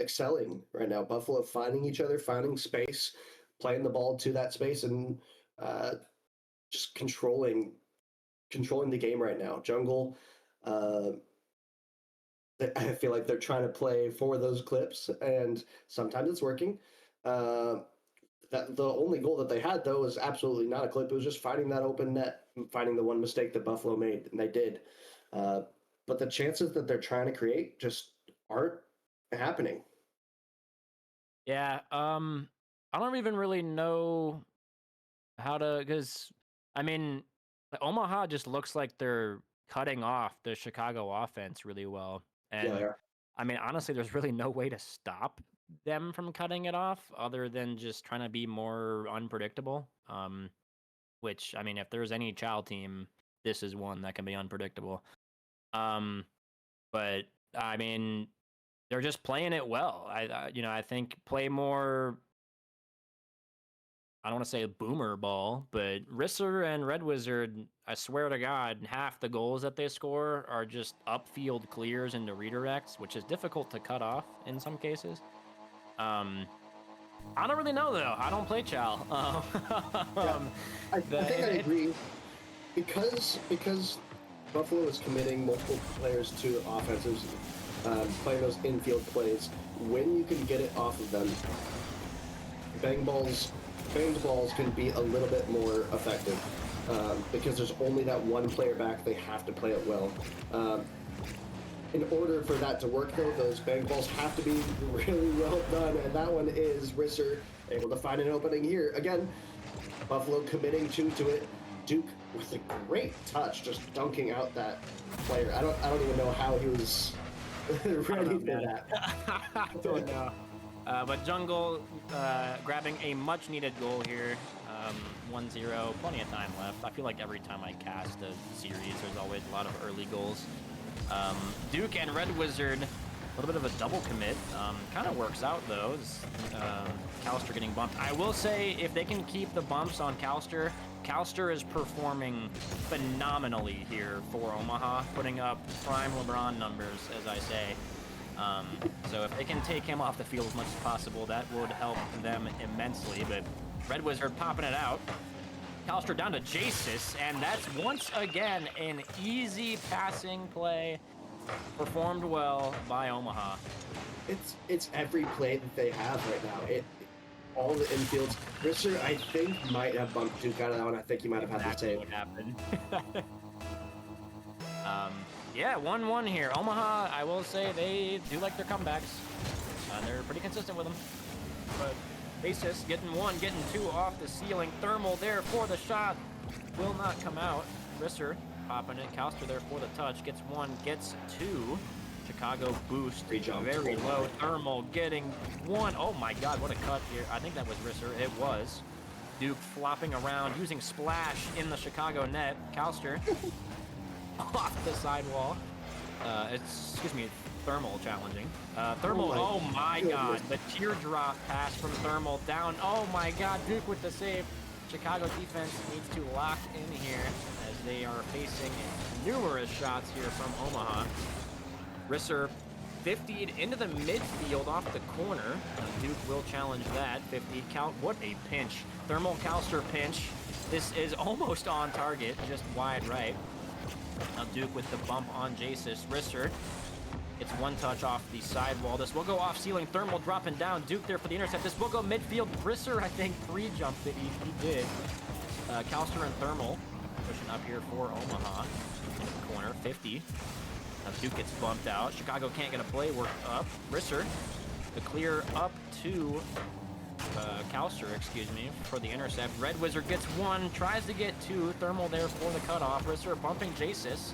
S4: excelling right now. Buffalo finding each other, finding space, playing the ball to that space, and just controlling the game right now. Jungle, I feel like they're trying to play for those clips, and sometimes it's working. That the only goal that they had, though, was absolutely not a clip. It was just finding that open net, finding the one mistake that Buffalo made, and they did. But the chances that they're trying to create just aren't happening.
S3: Yeah, I don't even really know how to, because, I mean, Omaha just looks like they're cutting off the Chicago offense really well. And,
S4: Yeah, they are.
S3: I mean, honestly, there's really no way to stop them from cutting it off other than just trying to be more unpredictable. Which, I mean, if there's any child team, this is one that can be unpredictable. But, I mean, they're just playing it well. I think play more, I don't want to say a boomer ball, but Risser and Red Wizard, I swear to God, half the goals that they score are just upfield clears into redirects, which is difficult to cut off in some cases. I don't really know, though. I don't play Chow.
S4: I think I agree. Because Buffalo is committing multiple players to offenses, playing those infield plays, when you can get it off of them, banged balls can be a little bit more effective. because there's only that one player back. They have to play it well. In order for that to work, though, those bang balls have to be really well done, and that one is Risser able to find an opening here. Again, Buffalo committing two to it. Duke with a great touch, just dunking out that player. I don't even know how he was ready for that.
S3: I don't know. But Jungle grabbing a much-needed goal here. 1-0, plenty of time left. I feel like every time I cast a series, there's always a lot of early goals. Duke and Red Wizard, a little bit of a double commit. Kind of works out, though. Calster getting bumped. I will say, if they can keep the bumps on Calster, Calster is performing phenomenally here for Omaha, putting up prime LeBron numbers, as I say. So if they can take him off the field as much as possible, that would help them immensely. But Red Wizard popping it out. Calster down to Jasis, and that's once again an easy passing play. Performed well by Omaha.
S4: It's every play that they have right now. All the infields. Risser, I think, might have bumped Duke out of that one. I think he might have had the save.
S3: What happened? Yeah, 1-1 here. Omaha, I will say, they do like their comebacks. They're pretty consistent with them. But Basis getting one, getting two off the ceiling. Thermal there for the shot. Will not come out. Risser popping it. Calster there for the touch. Gets one, gets two. Chicago boost. Very low. Thermal getting one. Oh my god, what a cut here. I think that was Risser. It was. Duke flopping around, using splash in the Chicago net. Calster off the sidewall. Excuse me, Thermal challenging. Thermal, oh my god, the teardrop pass from Thermal down. Oh my god, Duke with the save. Chicago defense needs to lock in here as they are facing numerous shots here from Omaha. Risser 50'd into the midfield off the corner. Duke will challenge that. 50 count. What a pinch. Thermal Calster pinch. This is almost on target, just wide right. Now Duke with the bump on Jasis. Risser gets one touch off the sidewall. This will go off ceiling. Thermal dropping down. Duke there for the intercept. This will go midfield. Risser, I think, pre-jumped it. He did. Calster and Thermal pushing up here for Omaha. In the corner. 50. Now Duke gets bumped out. Chicago can't get a play work up. Risser, the clear up to Calster, excuse me, for the intercept. Red Wizard gets one, tries to get two. Thermal there for the cutoff. Risser bumping Jasis.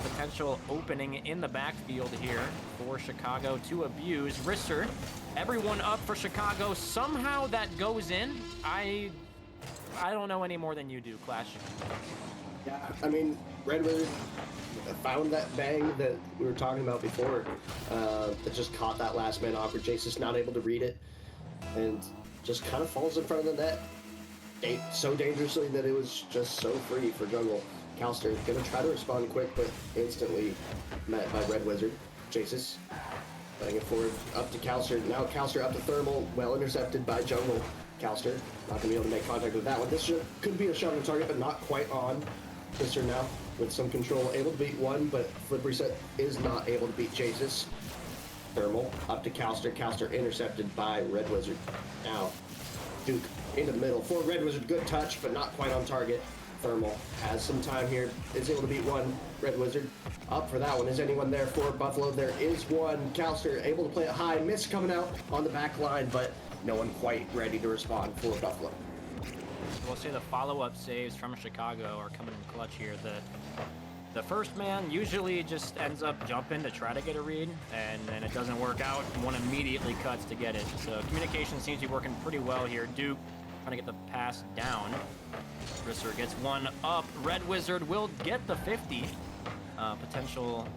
S3: Potential opening in the backfield here for Chicago to abuse. Risser, everyone up for Chicago. Somehow that goes in. I don't know any more than you do, Clash.
S4: Yeah, I mean, Red Wizard found that bang that we were talking about before. That just caught that last man awkward. Jasis not able to read it, and just kind of falls in front of the net so dangerously that it was just so free for Jungle. Calster gonna try to respond quick, but instantly met by Red Wizard. Jasis putting it forward up to Calster. Now Calster up to Thermal, well intercepted by Jungle. Calster not gonna be able to make contact with that one. This could be a shot on target, but not quite on. Risser now with some control, able to beat one, but flip reset is not able to beat Jasis. Thermal up to Calster. Calster intercepted by Red Wizard. Now Duke into the middle for Red Wizard. Good touch, but not quite on target. Thermal has some time here, is able to beat one. Red Wizard up for that one. Is anyone there for Buffalo? There is one. Calster able to play it high. Miss coming out on the back line, but no one quite ready to respond for Buffalo.
S3: We'll say the follow-up saves from Chicago are coming in clutch here. The first man usually just ends up jumping to try to get a read, and then it doesn't work out. One immediately cuts to get it. So communication seems to be working pretty well here. Duke trying to get the pass down. Risser gets one up. Red Wizard will get the 50. Potential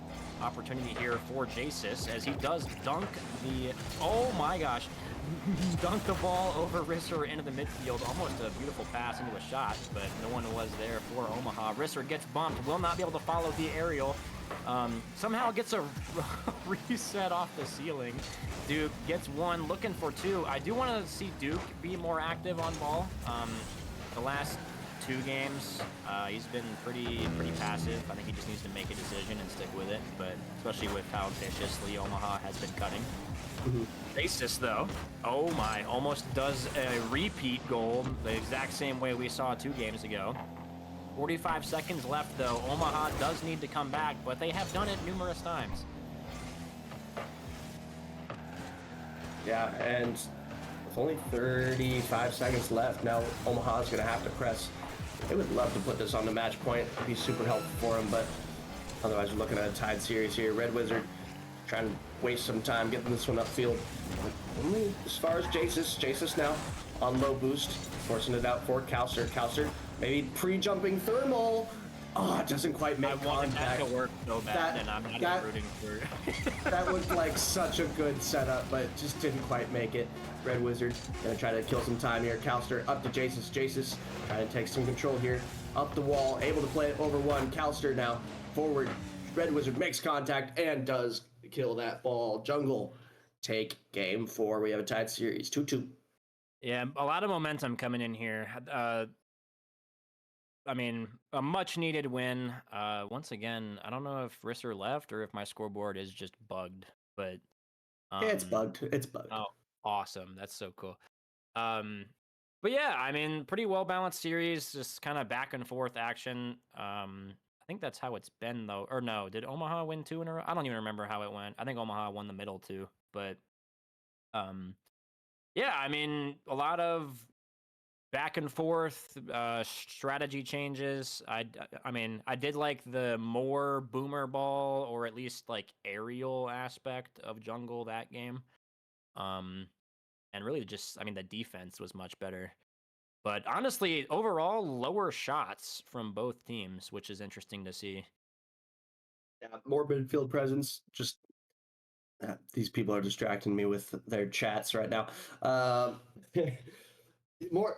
S3: opportunity here for Jasis as he does dunk the... Oh my gosh. Dunk the ball over Risser into the midfield. Almost a beautiful pass into a shot, but no one was there for Omaha. Risser gets bumped. Will not be able to follow the aerial. Somehow gets a reset off the ceiling. Duke gets one, looking for two. I do want to see Duke be more active on ball. The last two games, he's been pretty passive. I think he just needs to make a decision and stick with it, but especially with how viciously Omaha has been cutting. Basis, though, oh my, almost does a repeat goal the exact same way we saw 2 games ago. 45 seconds left, though. Omaha does need to come back, but they have done it numerous times.
S1: Yeah, and with only 35 seconds left, now Omaha's going to have to press. They would love to put this on the match point. It'd be super helpful for them, but otherwise we're looking at a tied series here. Red Wizard trying to waste some time getting this one upfield. Only as far as Jasus now on low boost, forcing it out for Kalster. Kalster maybe pre-jumping thermal. Oh, it doesn't quite make
S3: I wanted that
S1: contact.
S3: to work so bad, and I'm not even rooting for.
S1: That looked like such a good setup, but it just didn't quite make it. Red Wizard gonna try to kill some time here. Kalster up to Jasus. Jasus trying to take some control here. Up the wall, able to play it over one. Kalster now forward. Red Wizard makes contact and does kill that ball. Jungle take game 4. We have a tied series, 2-2.
S3: Yeah, a lot of momentum coming in here. I mean, a much needed win. Once again, I don't know if Risser left or if my scoreboard is just bugged, but
S1: It's bugged. It's bugged.
S3: Oh, awesome. That's so cool. But yeah, I mean, pretty well balanced series, just kind of back and forth action. I think that's how it's been though. Or no, did Omaha win 2 in a row? I don't even remember how it went. I think Omaha won the middle too, but yeah, I mean, a lot of back and forth strategy changes. I mean, I did like the more boomer ball or at least like aerial aspect of jungle that game. And really just, I mean, the defense was much better. But honestly, overall, lower shots from both teams, which is interesting to see.
S1: Yeah, more midfield presence. Just these people are distracting me with their chats right now. More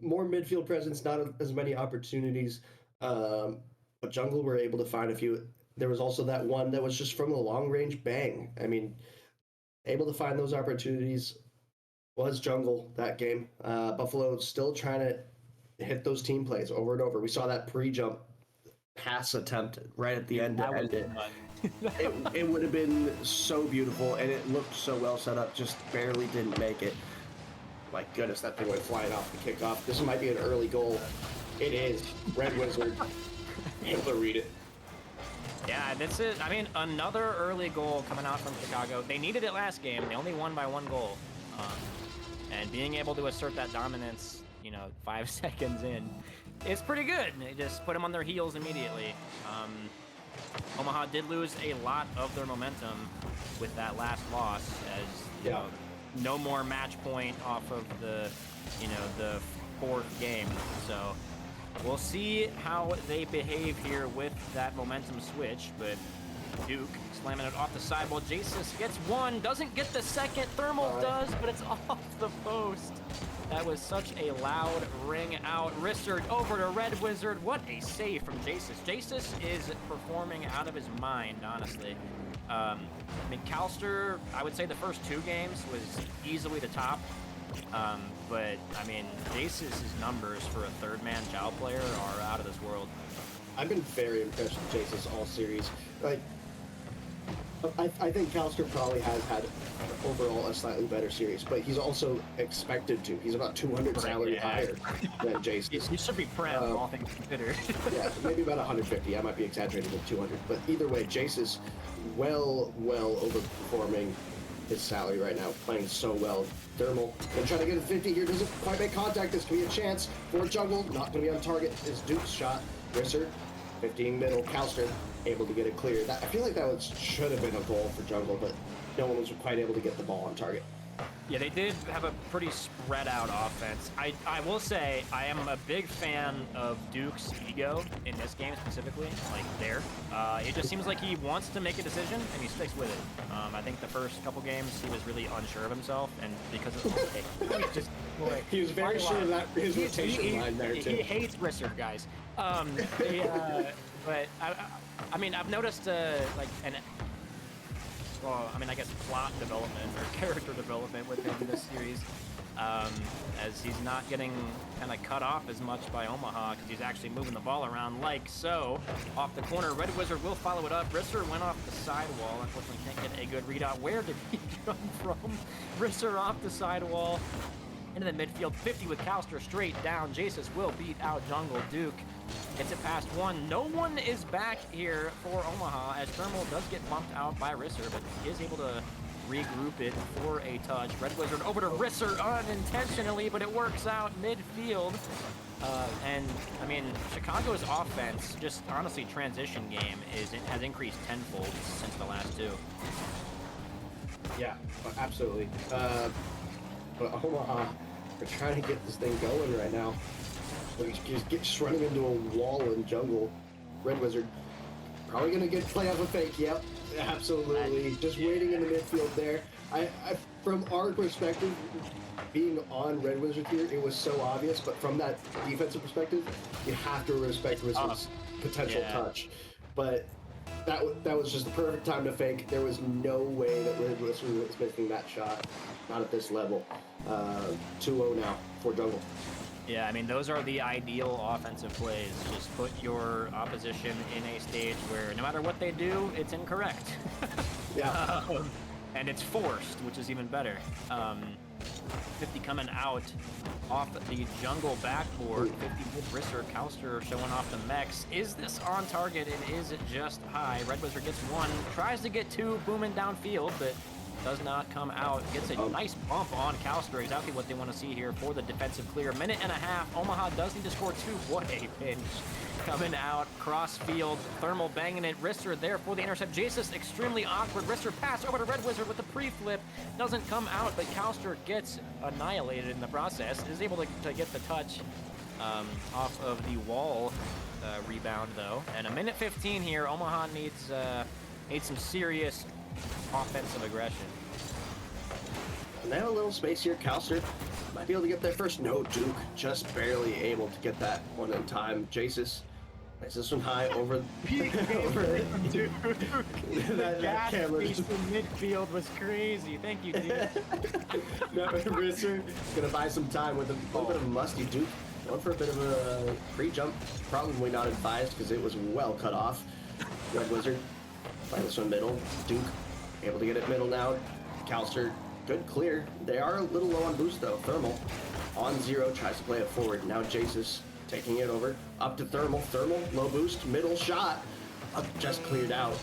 S1: midfield presence, not as many opportunities. But Jungle were able to find a few. There was also that one that was just from a long range bang. I mean, able to find those opportunities was Jungle that game. Buffalo still trying to hit those team plays over and over. We saw that pre-jump pass attempt right at the end to end it. It would have been so beautiful, and it looked so well set up, just barely didn't make it. My goodness, that thing went flying off the kickoff. This might be an early goal. It is. Red Wizard able to read it.
S3: Yeah, this is, I mean, another early goal coming out from Chicago. They needed it last game. They only won by 1 goal. And being able to assert that dominance, 5 seconds in, is pretty good. They just put them on their heels immediately. Omaha did lose a lot of their momentum with that last loss, as you know, no more match point off of the 4th game. So we'll see how they behave here with that momentum switch. But Duke slamming it off the sidewall. Jasus gets 1, doesn't get the second. Thermal does, but it's off the post. That was such a loud ring out. Risser over to Red Wizard. What a save from Jasus. Jasus is performing out of his mind, honestly. I mean, Kalster, I would say the first 2 games was easily the top. But, I mean, Jasus's numbers for a third-man Chow player are out of this world.
S1: I've been very impressed with Jasus all series. Like, I think Kalster probably has had overall a slightly better series, but he's also expected to. He's about 200 salary higher than Jasus.
S3: He should be proud, all things considered.
S1: Yeah, maybe about 150. I might be exaggerating with 200. But either way, Jasus well overperforming his salary right now, playing so well. Thermal gonna try to get a 50 here, doesn't quite make contact. This could be a chance for Jungle. Not gonna be on target. Is Duke's shot. Risser, 15 middle. Kalster able to get it clear. I feel like that should have been a goal for Jungle, but no one was quite able to get the ball on target.
S3: Yeah, they did have a pretty spread out offense. I will say I am a big fan of Duke's ego in this game specifically. Like it just seems like he wants to make a decision and he sticks with it. I think the first couple games he was really unsure of himself, and because of
S1: he was very sure of that his rotation line there too.
S3: He hates Risser, guys. But I mean, I've noticed I guess plot development or character development with him in this series, as he's not getting kind of cut off as much by Omaha because he's actually moving the ball around like so. Off the corner, Red Wizard will follow it up. Risser went off the sidewall. Unfortunately, can't get a good read out. Where did he come from? Risser off the sidewall into the midfield. 50 with Kalster straight down. Jasus will beat out Jungle. Duke Gets it past one. No one is back here for Omaha as Thermal does get bumped out by Risser, but he is able to regroup it for a touch. Red Wizard over to Risser unintentionally, but it works out midfield. And I mean, Chicago's offense, just honestly, transition game has increased tenfold since the last two.
S4: Yeah, absolutely. But Omaha, they're trying to get this thing going right now. They're just running into a wall in jungle. Red Wizard probably gonna play off a fake. Yep, absolutely. Just waiting in the midfield there. From our perspective, being on Red Wizard here, it was so obvious. But from that defensive perspective, you have to respect Wizard's potential touch. But that was just the perfect time to fake. There was no way that Red Wizard was making that shot. Not at this level. 2-0 now for jungle.
S3: Yeah, I mean, those are the ideal offensive plays. Just put your opposition in a stage where no matter what they do, it's incorrect.
S4: Yeah.
S3: And it's forced, which is even better. 50 coming out off the jungle backboard. 50 with Risser, Kauster showing off the mechs. Is this on target? It is just high. Red Wizard gets one, tries to get two, booming downfield, but does not come out. Gets a nice bump on Kauster. Exactly what they want to see here for the defensive clear. Minute and a half. Omaha does need to score two. What a pinch. Coming out, cross field. Thermal banging it. Risser there for the intercept. Jasus extremely awkward. Risser pass over to Red Wizard with the pre-flip. Doesn't come out, but Kauster gets annihilated in the process. Is able to get the touch off of the wall rebound, though. And a minute 15 here. Omaha needs some serious offensive aggression.
S1: And they have a little space here. Kauster might be able to get there first. No, Duke just barely able to get that one in time. Jasus makes this one high over
S3: Duke. The gas piece in midfield was crazy. Thank you, dude.
S1: No, Risser gonna buy some time with a little bit of a musty. Duke going for a bit of a pre-jump. Probably not advised because it was well cut off. Red Wizard find this one middle. Duke able to get it middle now. Kauster, good clear. They are a little low on boost though. Thermal on 0, tries to play it forward. Now Jasus taking it over. Up to Thermal. Thermal, low boost, middle shot. Just cleared out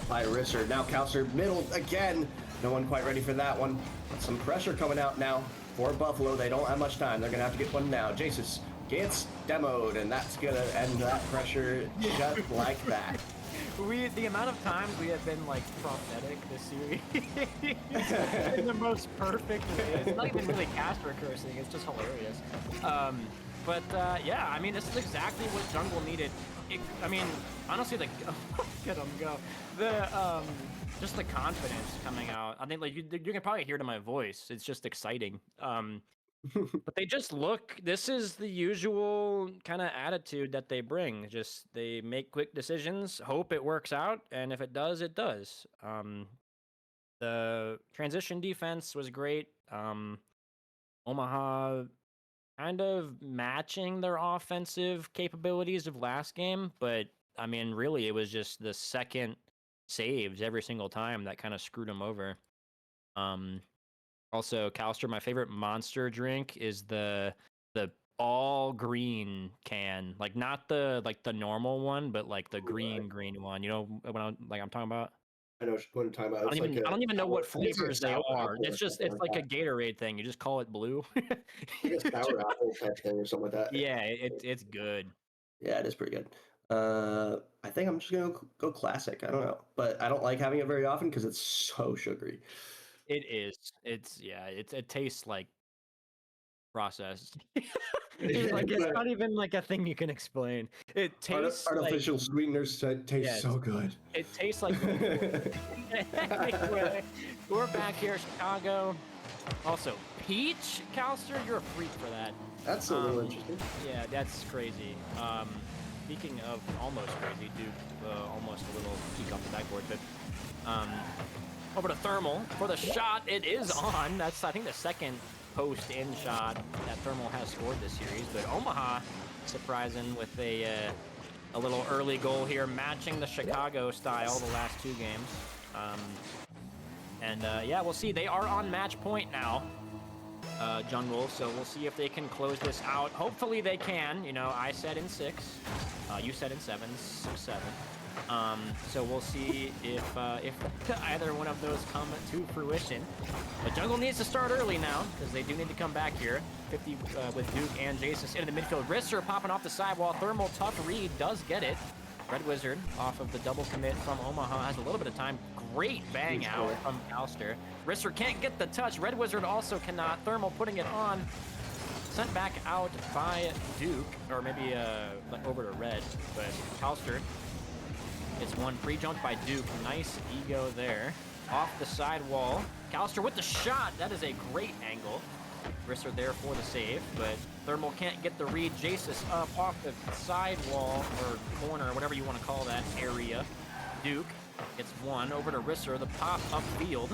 S1: by Risser. Now Kauster, middle again. No one quite ready for that one. Some pressure coming out now for Buffalo. They don't have much time. They're gonna have to get one now. Jasus gets demoed, and that's gonna end that pressure just like that.
S3: The amount of times we have been like prophetic this series in the most perfect way. It's not even really caster cursing, it's just hilarious. Yeah, I mean, this is exactly what jungle needed. I mean, honestly, like, get them go. Just the confidence coming out. I think like you can probably hear it in my voice. It's just exciting. But they just look, this is the usual kind of attitude that they bring. Just they make quick decisions, hope it works out, and if it does, it does. The transition defense was great. Omaha kind of matching their offensive capabilities of last game, but I mean, really, it was just the second saves every single time that kind of screwed them over. Also, Kauster, my favorite monster drink is the all green can, like not the normal one, but like the green one. You know what I'm talking about?
S4: I know what you're talking about.
S3: I don't even know what flavors they are. It's like a Gatorade thing. You just call it blue.
S4: Like a sour apple type thing or something like that.
S3: Yeah, it's good.
S1: Yeah, it is pretty good. I think I'm just gonna go classic. I don't know, but I don't like having it very often because it's so sugary.
S3: It is. It tastes like processed. It's not even like a thing you can explain. It tastes
S1: artificial sweeteners taste so good.
S3: It tastes like. Anyway, we're back here, Chicago. Also, Peach Kauster, you're a freak for that.
S1: That's a little interesting.
S3: Yeah, that's crazy. Speaking of almost crazy, Duke, almost a little peek off the backboard, but over to Thermal for the shot. It is on. That's, I think, the second post-in shot that Thermal has scored this series. But Omaha surprising with a little early goal here, matching the Chicago style the last two games. Yeah, we'll see. They are on match point now, Jungle. So we'll see if they can close this out. Hopefully they can. You know, I said in 6. You said in 7s, 7. So we'll see if either one of those come to fruition. But Jungle needs to start early now because they do need to come back here. 50 with Duke and Jason into the midfield. Risser popping off the sidewall. Thermal tough read does get it. Red Wizard off of the double commit from Omaha has a little bit of time. Great bang out from Calster. Risser can't get the touch. Red Wizard also cannot. Thermal putting it on. Sent back out by Duke, or maybe over to Red, but Calster gets one pre-jumped by Duke. Nice ego there. Off the side wall. Calster with the shot. That is a great angle. Risser there for the save, but Thermal can't get the read. Jasus up off the side wall, or corner, whatever you want to call that area. Duke gets one over to Risser. The pop upfield.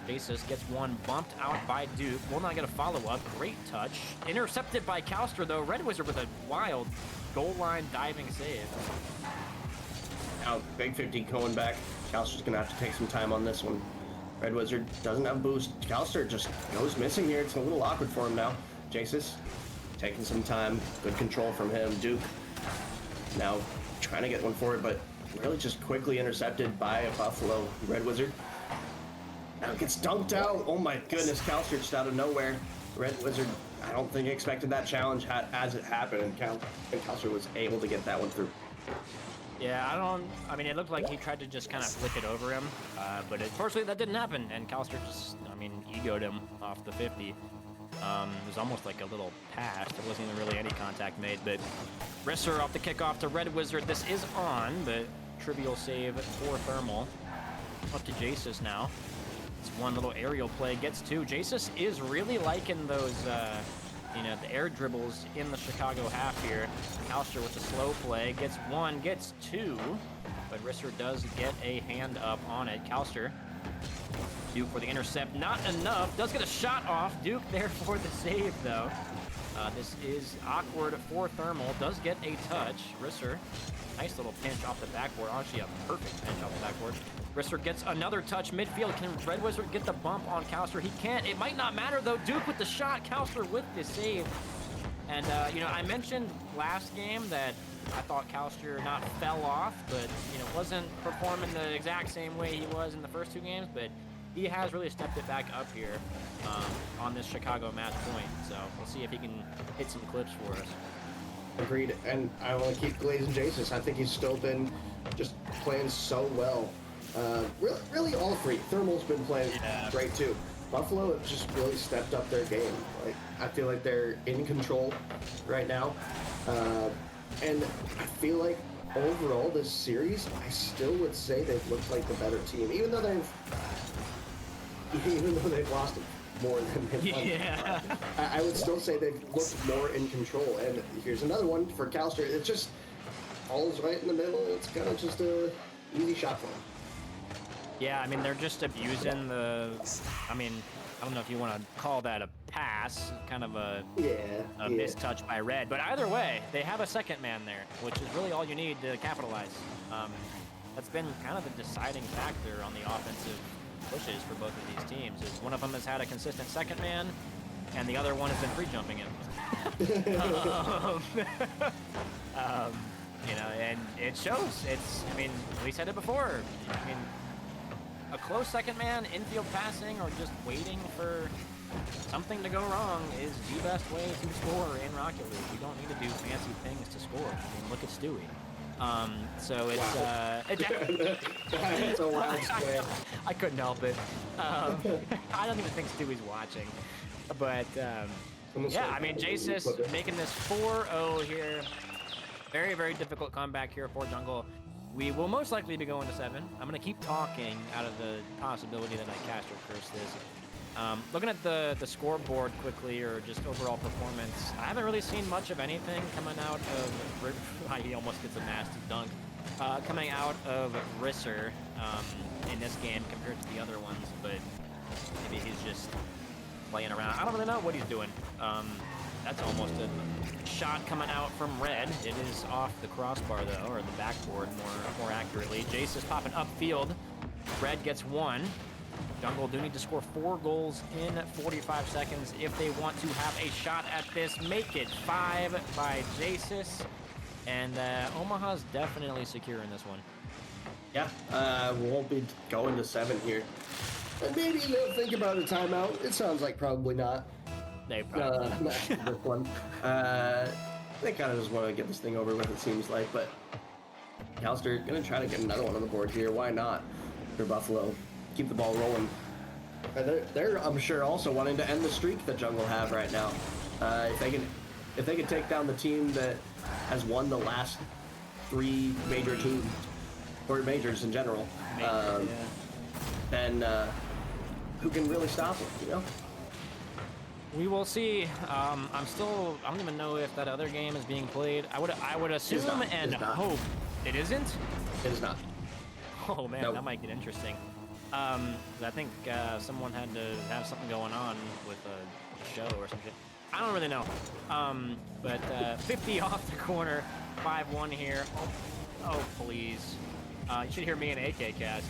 S3: Jasus gets one bumped out by Duke. Will not get a follow-up. Great touch. Intercepted by Calster, though. Red Wizard with a wild goal line diving save.
S1: Now, Big 50 going back. Calster's going to have to take some time on this one. Red Wizard doesn't have boost. Calster just goes missing here. It's a little awkward for him now. Jasus taking some time. Good control from him. Duke now trying to get one for it, but really just quickly intercepted by a Buffalo. Red Wizard now gets dunked out. Oh my goodness, Calster just out of nowhere. Red Wizard, I don't think expected that challenge as it happened, and Calster was able to get that one through.
S3: Yeah, I mean, it looked like he tried to just kind of flick it over him, but unfortunately that didn't happen, and Calster just, I mean, egoed him off the 50. It was almost like a little pass. There wasn't even really any contact made, but Risser off the kickoff to Red Wizard. This is on, but trivial save for Thermal. Up to Jasus now. It's one little aerial play, gets two. Jasus is really liking those, the air dribbles in the Chicago half here. Calster with the slow play, gets one, gets two, but Risser does get a hand up on it. Calster, Duke for the intercept, not enough, does get a shot off. Duke there for the save, though. This is awkward for Thermal, does get a touch. Risser, nice little pinch off the backboard, actually a perfect pinch off the backboard. Risser gets another touch midfield. Can Red Wizard get the bump on Calster? He can't. It might not matter, though. Duke with the shot. Calster with the save. And, I mentioned last game that I thought Calster not fell off, but, wasn't performing the exact same way he was in the first two games. But he has really stepped it back up here on this Chicago match point. So we'll see if he can hit some clips for us.
S4: Agreed, and I want to keep glazing Jasus. I think he's still been just playing so well. Really all three. Thermal's been playing great too. Buffalo have just really stepped up their game. Like, I feel like they're in control right now. And I feel like overall this series, I still would say they've looked like the better team, even though they've lost more than they've won.
S3: Yeah.
S4: I would still say they've looked more in control. And here's another one for Calster. It's just all's right in the middle. It's kind of just a easy shot for him.
S3: Yeah, I mean, they're just abusing the, I don't know if you want to call that a pass, kind of a mistouch by Red, but either way, they have a second man there, which is really all you need to capitalize. That's been kind of the deciding factor on the offensive pushes for both of these teams, is one of them has had a consistent second man, and the other one has been free jumping him. And it shows. We said it before. A close second man, infield passing, or just waiting for something to go wrong is the best way to score in Rocket League. You don't need to do fancy things to score. Look at Stewie. So it's
S4: That's a wild play.
S3: I couldn't help it. I don't even think Stewie's watching. But Jasus making this 4-0 here. Very, very difficult comeback here for Jungle. We will most likely be going to 7. I'm going to keep talking out of the possibility that I cast or curse this. Looking at the scoreboard quickly, or just overall performance, I haven't really seen much of anything coming out of... He almost gets a nasty dunk. Coming out of Risser in this game compared to the other ones, but maybe he's just playing around. I don't really know what he's doing. That's almost a shot coming out from Red. It is off the crossbar, though, or the backboard, more accurately. Jace is popping upfield. Red gets one. Jungle do need to score 4 goals in 45 seconds if they want to have a shot at this. Make it 5 by Jasus. And Omaha's definitely secure in this one.
S1: Yeah, we won't be going to 7 here. And maybe they'll think about a timeout. It sounds like probably not.
S3: They probably
S1: Not this one. They kind of just want to get this thing over with, it seems like. But Calster gonna try to get another one on the board here. Why not? For Buffalo, keep the ball rolling. And they're I'm sure also wanting to end the streak that Jungle have right now. If they can take down the team that has won the last 3 major teams or majors in general, then who can really stop them? You know.
S3: We will see. I don't even know if that other game is being played. I would assume
S1: not.
S3: and
S1: It's not.
S3: hope it isn't.
S1: It is not.
S3: Oh man,
S1: Nope.
S3: that might get interesting. I think someone had to have something going on with a show or something. I don't really know. But 50 off the corner, 5-1 here. Oh please. You should hear me in AK cast.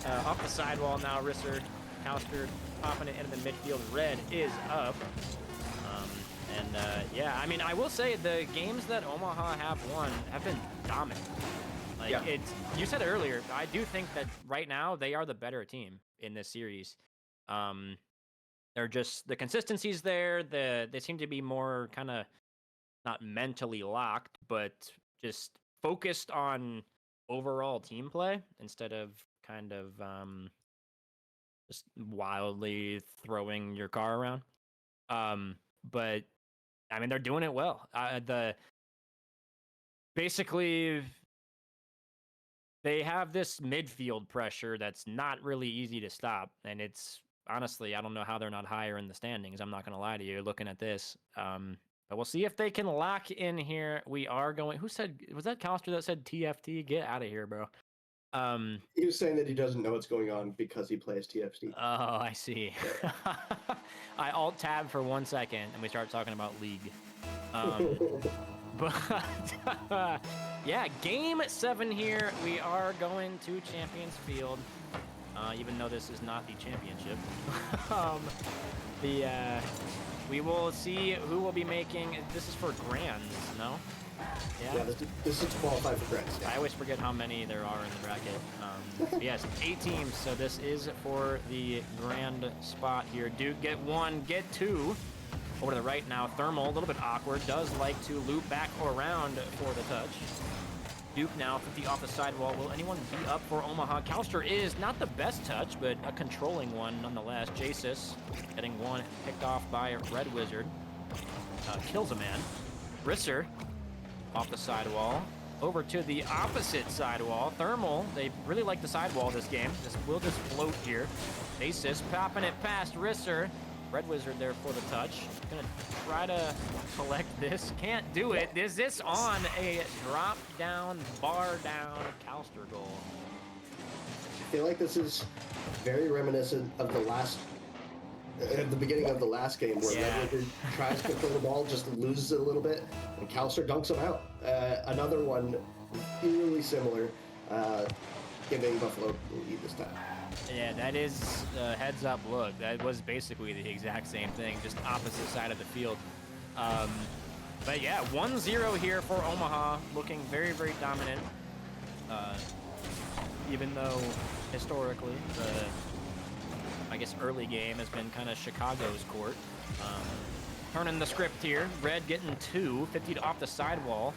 S3: Off the sidewall now, Risser. Calster popping it into the midfield. Red is up. Yeah, I mean, I will say the games that Omaha have won have been dominant. Like,
S1: Yeah.
S3: you said it earlier, I do think that right now they are the better team in this series. They're just, the consistency's there. They seem to be more kind of not mentally locked, but just focused on overall team play instead of kind of just wildly throwing your car around. But I mean, they're doing it well. Basically, they have this midfield pressure that's not really easy to stop, and it's honestly, I don't know how they're not higher in the standings. I'm not going to lie to you looking at this. But we'll see if they can lock in here. We are going. Who said, was that Calster that said TFT? Get out of here, bro.
S4: He was saying that he doesn't know what's going on because he plays TFT.
S3: Oh, I see. I alt tab for 1 second and we start talking about League. But yeah, game 7 here. We are going to Champions Field, even though this is not the championship. We will see who will be making. This is for grands, no?
S4: Yeah, this is qualified for grants.
S3: I always forget how many there are in the bracket. Yes, 8 teams, so this is for the grand spot here. Duke get 1, get 2. Over to the right now, Thermal, a little bit awkward, does like to loop back around for the touch. Duke now 50 off the sidewall. Will anyone be up for Omaha? Calster is not the best touch, but a controlling one nonetheless. Jasis getting 1 picked off by Red Wizard. Kills a man. Risser off the sidewall. Over to the opposite sidewall. Thermal, they really like the sidewall this game. We'll just float here. Jasis popping it past Risser. Red Wizard there for the touch. Gonna try to collect this. Can't do it. Is this on a drop down, bar down Calster goal?
S4: I feel like this is very reminiscent of the beginning of the last game where Red Wizard tries to control the ball, just loses it a little bit, and Calster dunks him out. Another one eerily similar, giving Buffalo the lead this time.
S3: Yeah, that is a heads up look. That was basically the exact same thing, just opposite side of the field. But yeah, 1-0 here for Omaha, looking very, very dominant. Even though historically I guess early game has been kind of Chicago's court. Turning the script here. Red getting 2, 50 off the sidewall.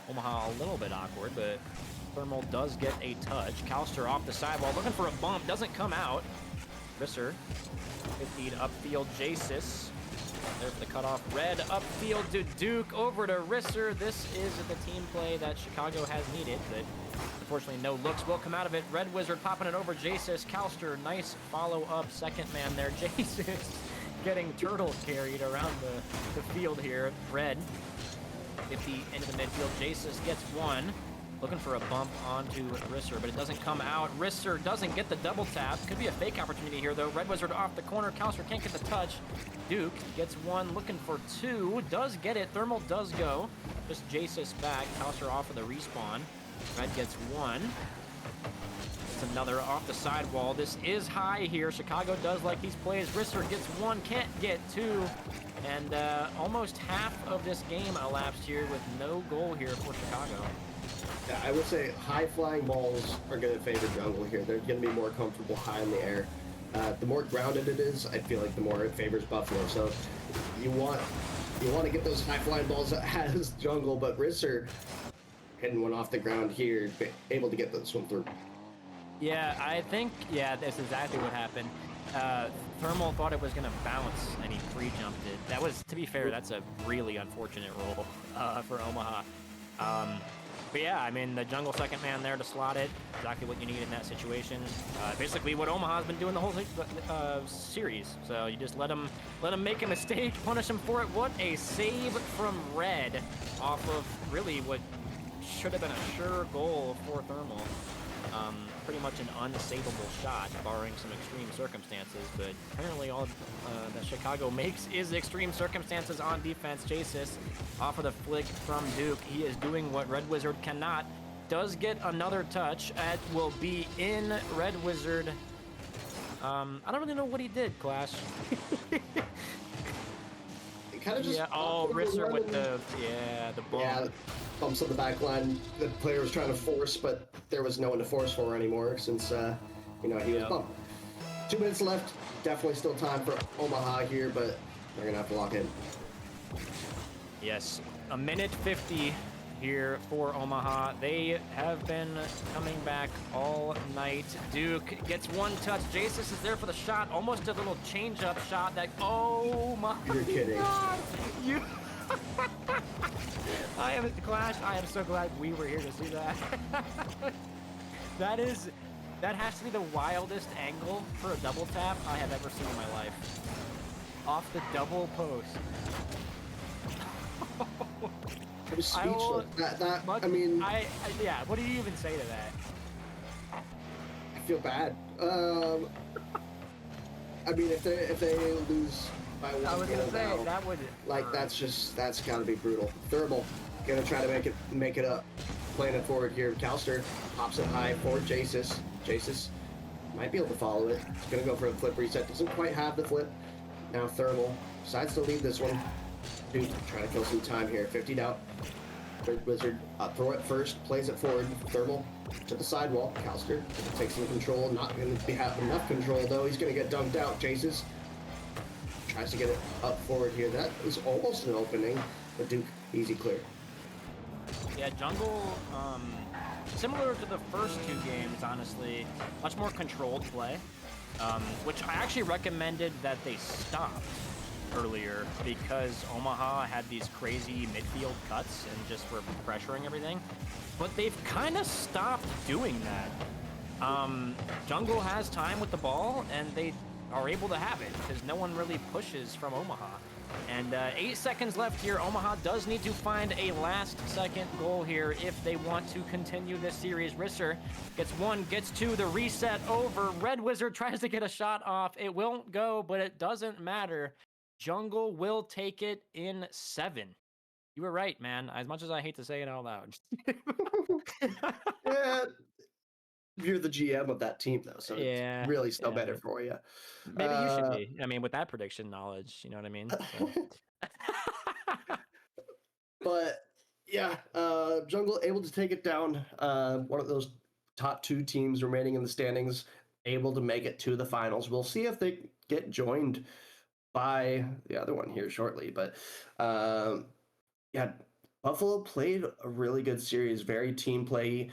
S3: Omaha a little bit awkward, but Thermal does get a touch. Calster off the sidewall, looking for a bump, doesn't come out. Risser, 50 to upfield, Jasis. There's the cutoff. Red upfield to Duke, over to Risser. This is the team play that Chicago has needed, but unfortunately no looks will come out of it. Red Wizard popping it over Jasis. Calster, nice follow-up second man there. Jasis getting turtle carried around the field here. Red, 50 into the midfield. Jasis gets 1. Looking for a bump onto Risser, but it doesn't come out. Risser doesn't get the double tap. Could be a fake opportunity here, though. Red Wizard off the corner. Calster can't get the touch. Duke gets 1, looking for 2. Does get it. Thermal does go. Just Jasis back. Calster off of the respawn. Red gets 1. It's another off the sidewall. This is high here. Chicago does like these plays. Risser gets one, can't get two. And almost half of this game elapsed here with no goal here for Chicago.
S4: Yeah, I would say high-flying balls are going to favor Jungle here. They're going to be more comfortable high in the air. The more grounded it is, I feel like the more it favors Buffalo. So you want to get those high-flying balls as Jungle, but Risser hitting one off the ground here, able to get this one through.
S3: Yeah, I think, that's exactly what happened. Thermal thought it was going to bounce, and he pre-jumped it. That was, to be fair, that's a really unfortunate roll for Omaha. But yeah, I mean, the Jungle second man there to slot it, exactly what you need in that situation. Basically what Omaha's been doing the whole series. So you just let him make a mistake, punish him for it. What a save from Red off of really what should have been a sure goal for Thermal. Pretty much an unsavable shot, barring some extreme circumstances, but apparently all that Chicago makes is extreme circumstances on defense. Jasis off of the flick from Duke. He is doing what Red Wizard cannot. Does get another touch. It will be in Red Wizard. I don't really know what he did, Clash.
S4: Kind of just
S3: Risser with the ball.
S4: Yeah, bumps on the back line. The player was trying to force, but there was no one to force for anymore since he was bumped. 2 minutes left. Definitely still time for Omaha here, but they're gonna have to lock in.
S3: Yes, a minute 50 here for Omaha. They have been coming back all night. Duke gets one touch. Jasis is there for the shot. Almost a little change-up shot that, oh my
S4: You're kidding.
S3: God. You... I am so glad we were here to see that. That has to be the wildest angle for a double tap I have ever seen in my life. Off the double post.
S4: I was speechless.
S3: What do you even say to that?
S4: I feel bad. I mean, if they lose by one,
S3: I was gonna say
S4: now,
S3: that would
S4: that's got to be brutal. Thermal gonna try to make it up. Playing it forward here. Calster pops it high for Jasis. Jasis might be able to follow it. He's gonna go for a flip reset. Doesn't quite have the flip. Now Thermal decides to lead this one. Dude, trying to kill some time here. 50 out. Red Wizard throw it first, plays it forward. Thermal to the sidewall. Calster takes some control. Not going to have enough control though. He's going to get dunked out. Chases. Tries to get it up forward here. That is almost an opening, but Duke easy clear.
S3: Yeah, Jungle, similar to the first two games, honestly, much more controlled play, which I actually recommended that they stopped earlier because Omaha had these crazy midfield cuts and just were pressuring everything. But they've kind of stopped doing that. Jungle has time with the ball and they are able to have it because no one really pushes from Omaha. And 8 seconds left here. Omaha does need to find a last-second goal here if they want to continue this series. Risser gets one, gets two, the reset over. Red Wizard tries to get a shot off. It won't go, but it doesn't matter. Jungle will take it in 7. You were right, man. As much as I hate to say it out loud.
S1: Yeah, you're the GM of that team, though, so it's really still better for you.
S3: Maybe you should be. I mean, with that prediction knowledge, you know what I mean? So.
S1: But yeah, Jungle able to take it down. One of those top 2 teams remaining in the standings, able to make it to the finals. We'll see if they get joined by the other one here shortly. But yeah, Buffalo played a really good series, very team play.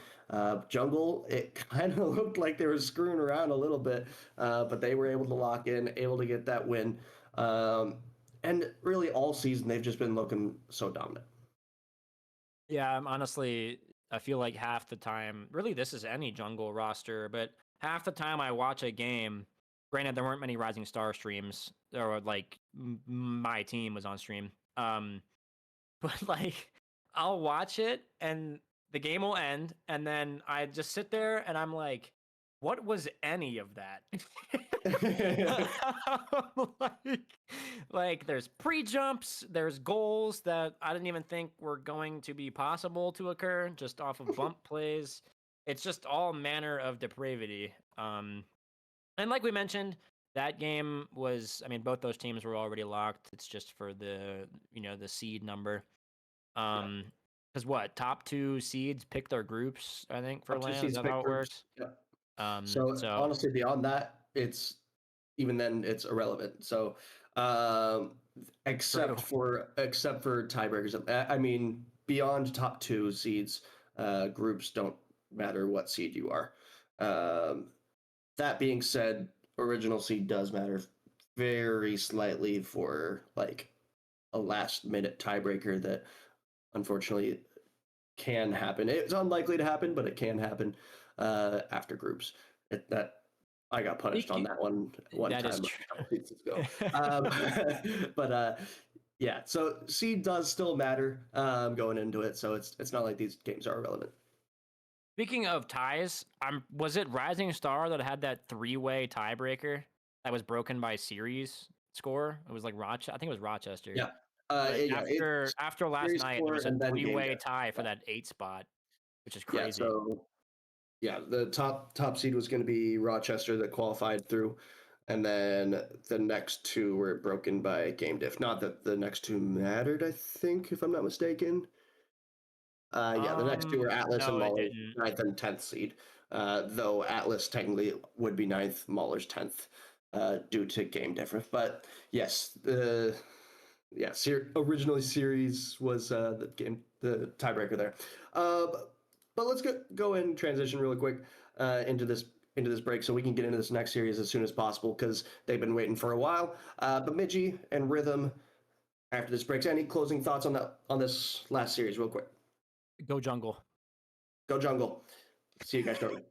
S1: Jungle, it kind of looked like they were screwing around a little bit, but they were able to lock in, able to get that win. And really all season, they've just been looking so dominant.
S3: Yeah, honestly, I feel like half the time, really this is any Jungle roster, but half the time I watch a game, granted there weren't many Rising Star streams, or like my team was on stream, but like I'll watch it and the game will end, and then I just sit there and I'm like, what was any of that? like there's pre-jumps, there's goals that I didn't even think were going to be possible to occur just off of bump plays. it's just all manner of depravity. And like we mentioned, that game was, I mean, both those teams were already locked. It's just for the, the seed number. Because what, top 2 seeds pick their groups, I think, for
S1: Up to
S3: LAN. Is
S1: seeds
S3: that how
S1: pick
S3: it
S1: groups.
S3: works?
S1: Yeah. So
S3: So
S1: honestly, beyond that, it's even then it's irrelevant. So except for tiebreakers, I mean, beyond top 2 seeds, groups don't matter what seed you are. That being said, original seed does matter very slightly for like a last minute tiebreaker that unfortunately can happen. It's unlikely to happen, but it can happen after groups. That I got punished on that one
S3: that is
S1: time
S3: true.
S1: a couple seasons ago. But yeah, so seed does still matter going into it. So it's not like these games are irrelevant.
S3: Speaking of ties, was it Rising Star that had that 3-way tiebreaker that was broken by series score? It was like I think it was Rochester.
S1: Yeah.
S3: But
S1: Yeah.
S3: after last
S1: Series
S3: night, there
S1: score
S3: was a
S1: and then game
S3: 3-way
S1: day.
S3: tie for
S1: Yeah.
S3: that 8 spot, which is
S1: Yeah.
S3: crazy.
S1: So yeah, the top seed was going to be Rochester that qualified through, and then the next 2 were broken by game diff. Not that the next 2 mattered, I think, if I'm not mistaken. Yeah, the next 2 were Atlas and
S3: No, it
S1: Mahler,
S3: didn't.
S1: 9th and 10th seed. Though Atlas technically would be 9th, Mahler's 10th, due to game difference. But yes, originally series was the tiebreaker there. But let's go and transition really quick into this break so we can get into this next series as soon as possible because they've been waiting for a while. But Midgie and Rhythm, after this break, any closing thoughts on this last series, real quick?
S3: Go Jungle.
S1: Go Jungle. See you guys shortly.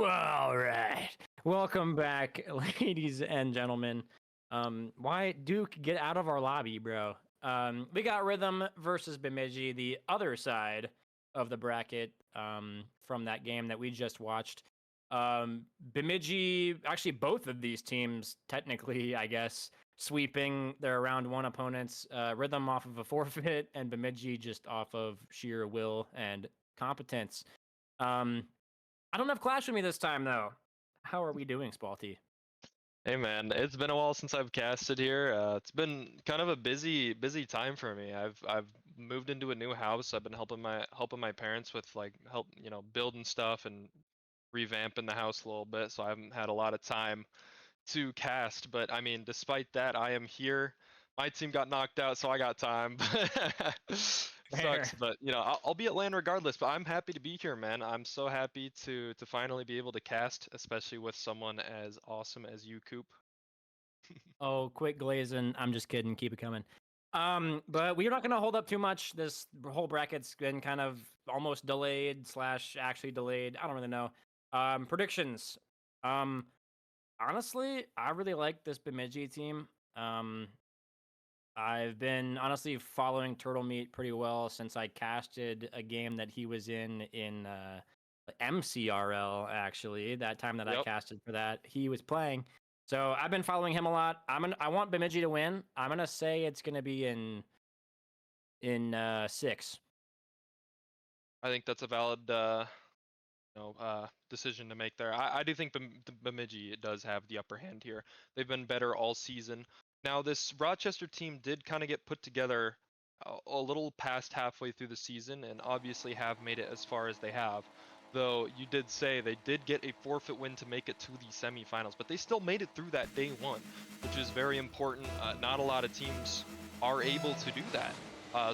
S3: All right. Welcome back, ladies and gentlemen. Why Duke, get out of our lobby, bro? We got Rhythm versus Bemidji, the other side of the bracket from that game that we just watched. Bemidji, actually, both of these teams, technically, I guess, sweeping their round one opponents. Rhythm off of a forfeit, and Bemidji just off of sheer will and competence. I don't have Clash with me this time, though. How are we doing, Spalty?
S5: Hey man, it's been a while since I've casted here. It's been kind of a busy time for me. I've moved into a new house. I've been helping my parents with like building stuff and revamping the house a little bit. So I haven't had a lot of time to cast. But I mean, despite that, I am here. My team got knocked out, so I got time.
S3: Fair.
S5: Sucks, but I'll be at LAN regardless. But I'm happy to be here, man. I'm so happy to finally be able to cast, especially with someone as awesome as you, Coop.
S3: Oh, quick glazing. I'm just kidding. Keep it coming. But we're not going to hold up too much. This whole bracket's been kind of almost delayed / actually delayed. I don't really know. Predictions. Honestly, I really like this Bemidji team. I've been honestly following Turtle Meat pretty well since I casted a game that he was in MCRL, actually. That time that I
S5: Yep.
S3: casted for that, he was playing. So I've been following him a lot. I want Bemidji to win. I'm gonna say it's gonna be in 6.
S5: I think that's a valid decision to make there. I do think Bemidji does have the upper hand here. They've been better all season. Now this Rochester team did kind of get put together a little past halfway through the season, and obviously have made it as far as they have. Though you did say they did get a forfeit win to make it to the semifinals, but they still made it through that day one, which is very important. Not a lot of teams are able to do that.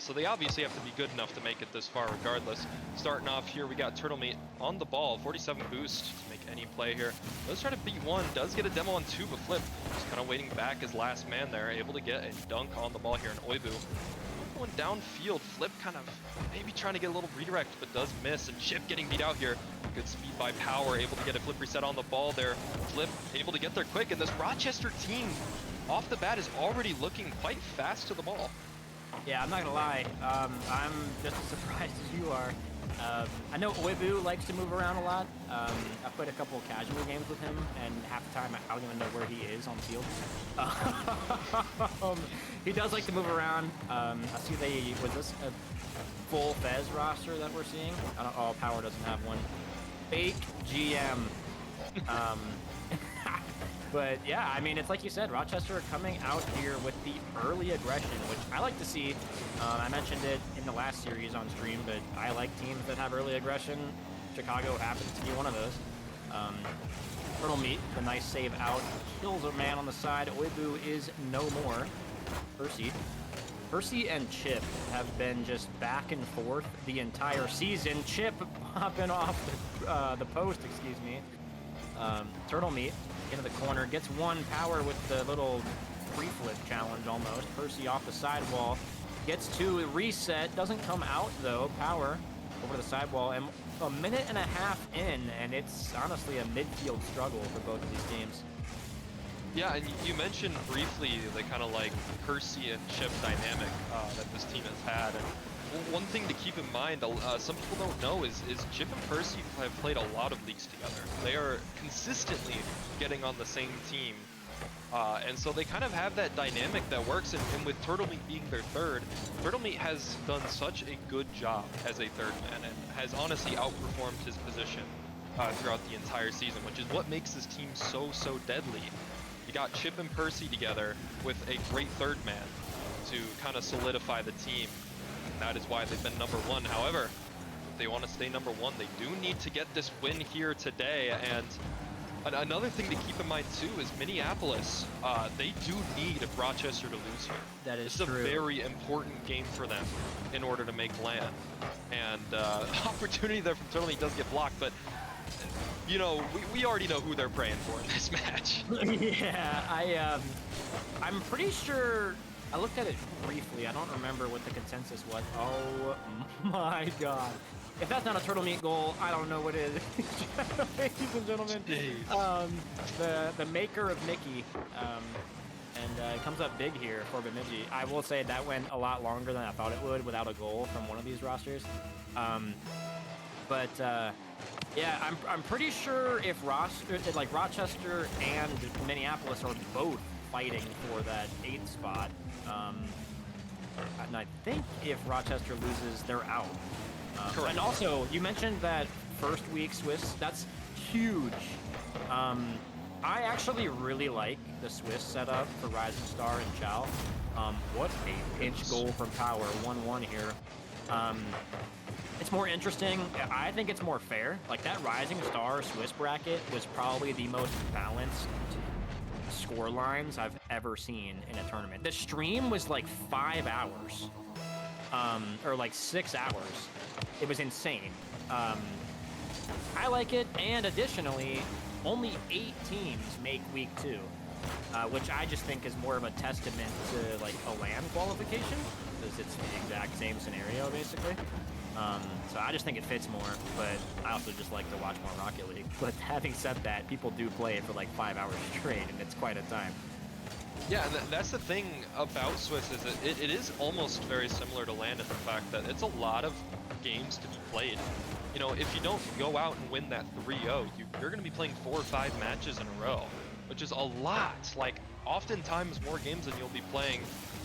S5: So they obviously have to be good enough to make it this far regardless. Starting off here, we got Turtle Meat on the ball, 47 boost to make any play here. Does try to beat one, does get a demo on two, but Flip just kind of waiting back as last man there, able to get a dunk on the ball here in Oibu. Going downfield, Flip kind of maybe trying to get a little redirect, but does miss, and Chip getting beat out here. Good speed by Power, able to get a Flip reset on the ball there. Flip able to get there quick, and this Rochester team off the bat is already looking quite fast to the ball.
S3: Yeah, I'm not gonna lie. I'm just as surprised as you are. I know Oibu likes to move around a lot. I've played a couple of casual games with him, and half the time I don't even know where he is on the field. He does like to move around. I see was this a full Fez roster that we're seeing? Oh, Power doesn't have one. Fake GM. But yeah, I mean, it's like you said, Rochester coming out here with the early aggression, which I like to see. I mentioned it in the last series on stream, but I like teams that have early aggression. Chicago happens to be one of those. Turtle Meat, the nice save out, kills a man on the side. Oibu is no more. Percy and Chip have been just back and forth the entire season. Chip popping off the post, excuse me. Turtle Meat into the corner, gets one. Power with the little free-flip challenge almost. Percy off the sidewall, gets two, reset, doesn't come out though. Power over to the sidewall, and a minute and a half in, and it's honestly a midfield struggle for both of these teams.
S5: Yeah, and you mentioned briefly the kind of like Percy and Chip dynamic that this team has had. And one thing to keep in mind, some people don't know, is Chip and Percy have played a lot of leagues together. They are consistently getting on the same team. And so they kind of have that dynamic that works, and with Turtle Meat being their third, Turtle Meat has done such a good job as a third man and has honestly outperformed his position throughout the entire season, which is what makes this team so deadly. You got Chip and Percy together with a great third man to kind of solidify the team, and that is why they've been number one. However, if they want to stay number one, they do need to get this win here today. And another thing to keep in mind too is Minneapolis. They do need Rochester to lose here.
S3: That is
S5: true. This is a
S3: true.
S5: very important game for them in order to make land. And opportunity there from Turtle Meat does get blocked, but you know, we already know who they're praying for in this match.
S3: Yeah, I'm pretty sure I looked at it briefly. I don't remember what the consensus was. Oh my god. If that's not a turtle meat goal, I don't know what is. Ladies and gentlemen, the maker of Mickey, and it comes up big here for Bemidji. I will say that went a lot longer than I thought it would without a goal from one of these rosters. Yeah, I'm pretty sure if Rochester and Minneapolis are both fighting for that 8th spot, and I think if Rochester loses, they're out.
S5: Correct.
S3: And also, you mentioned that first week Swiss. That's huge. I actually really like the Swiss setup for Rising Star and Chow. What a pinch goal from Power, 1-1 here. It's more interesting. I think it's more fair. Like, that Rising Star Swiss bracket was probably the most balanced score lines I've ever seen in a tournament. The stream was like 5 hours, or like 6 hours. It was insane. I like it, and additionally, only 8 teams make week 2, which I just think is more of a testament to like a LAN qualification, because it's the exact same scenario basically. So I just think it fits more, but I also just like to watch more Rocket League. But having said that, people do play it for like 5 hours straight, and it's quite a time.
S5: Yeah, and that's the thing about Swiss, is that it is almost very similar to LAN in the fact that it's a lot of games to be played. You know, if you don't go out and win that 3-0, you're going to be playing 4 or 5 matches in a row, which is a lot. Like, oftentimes more games than you'll be playing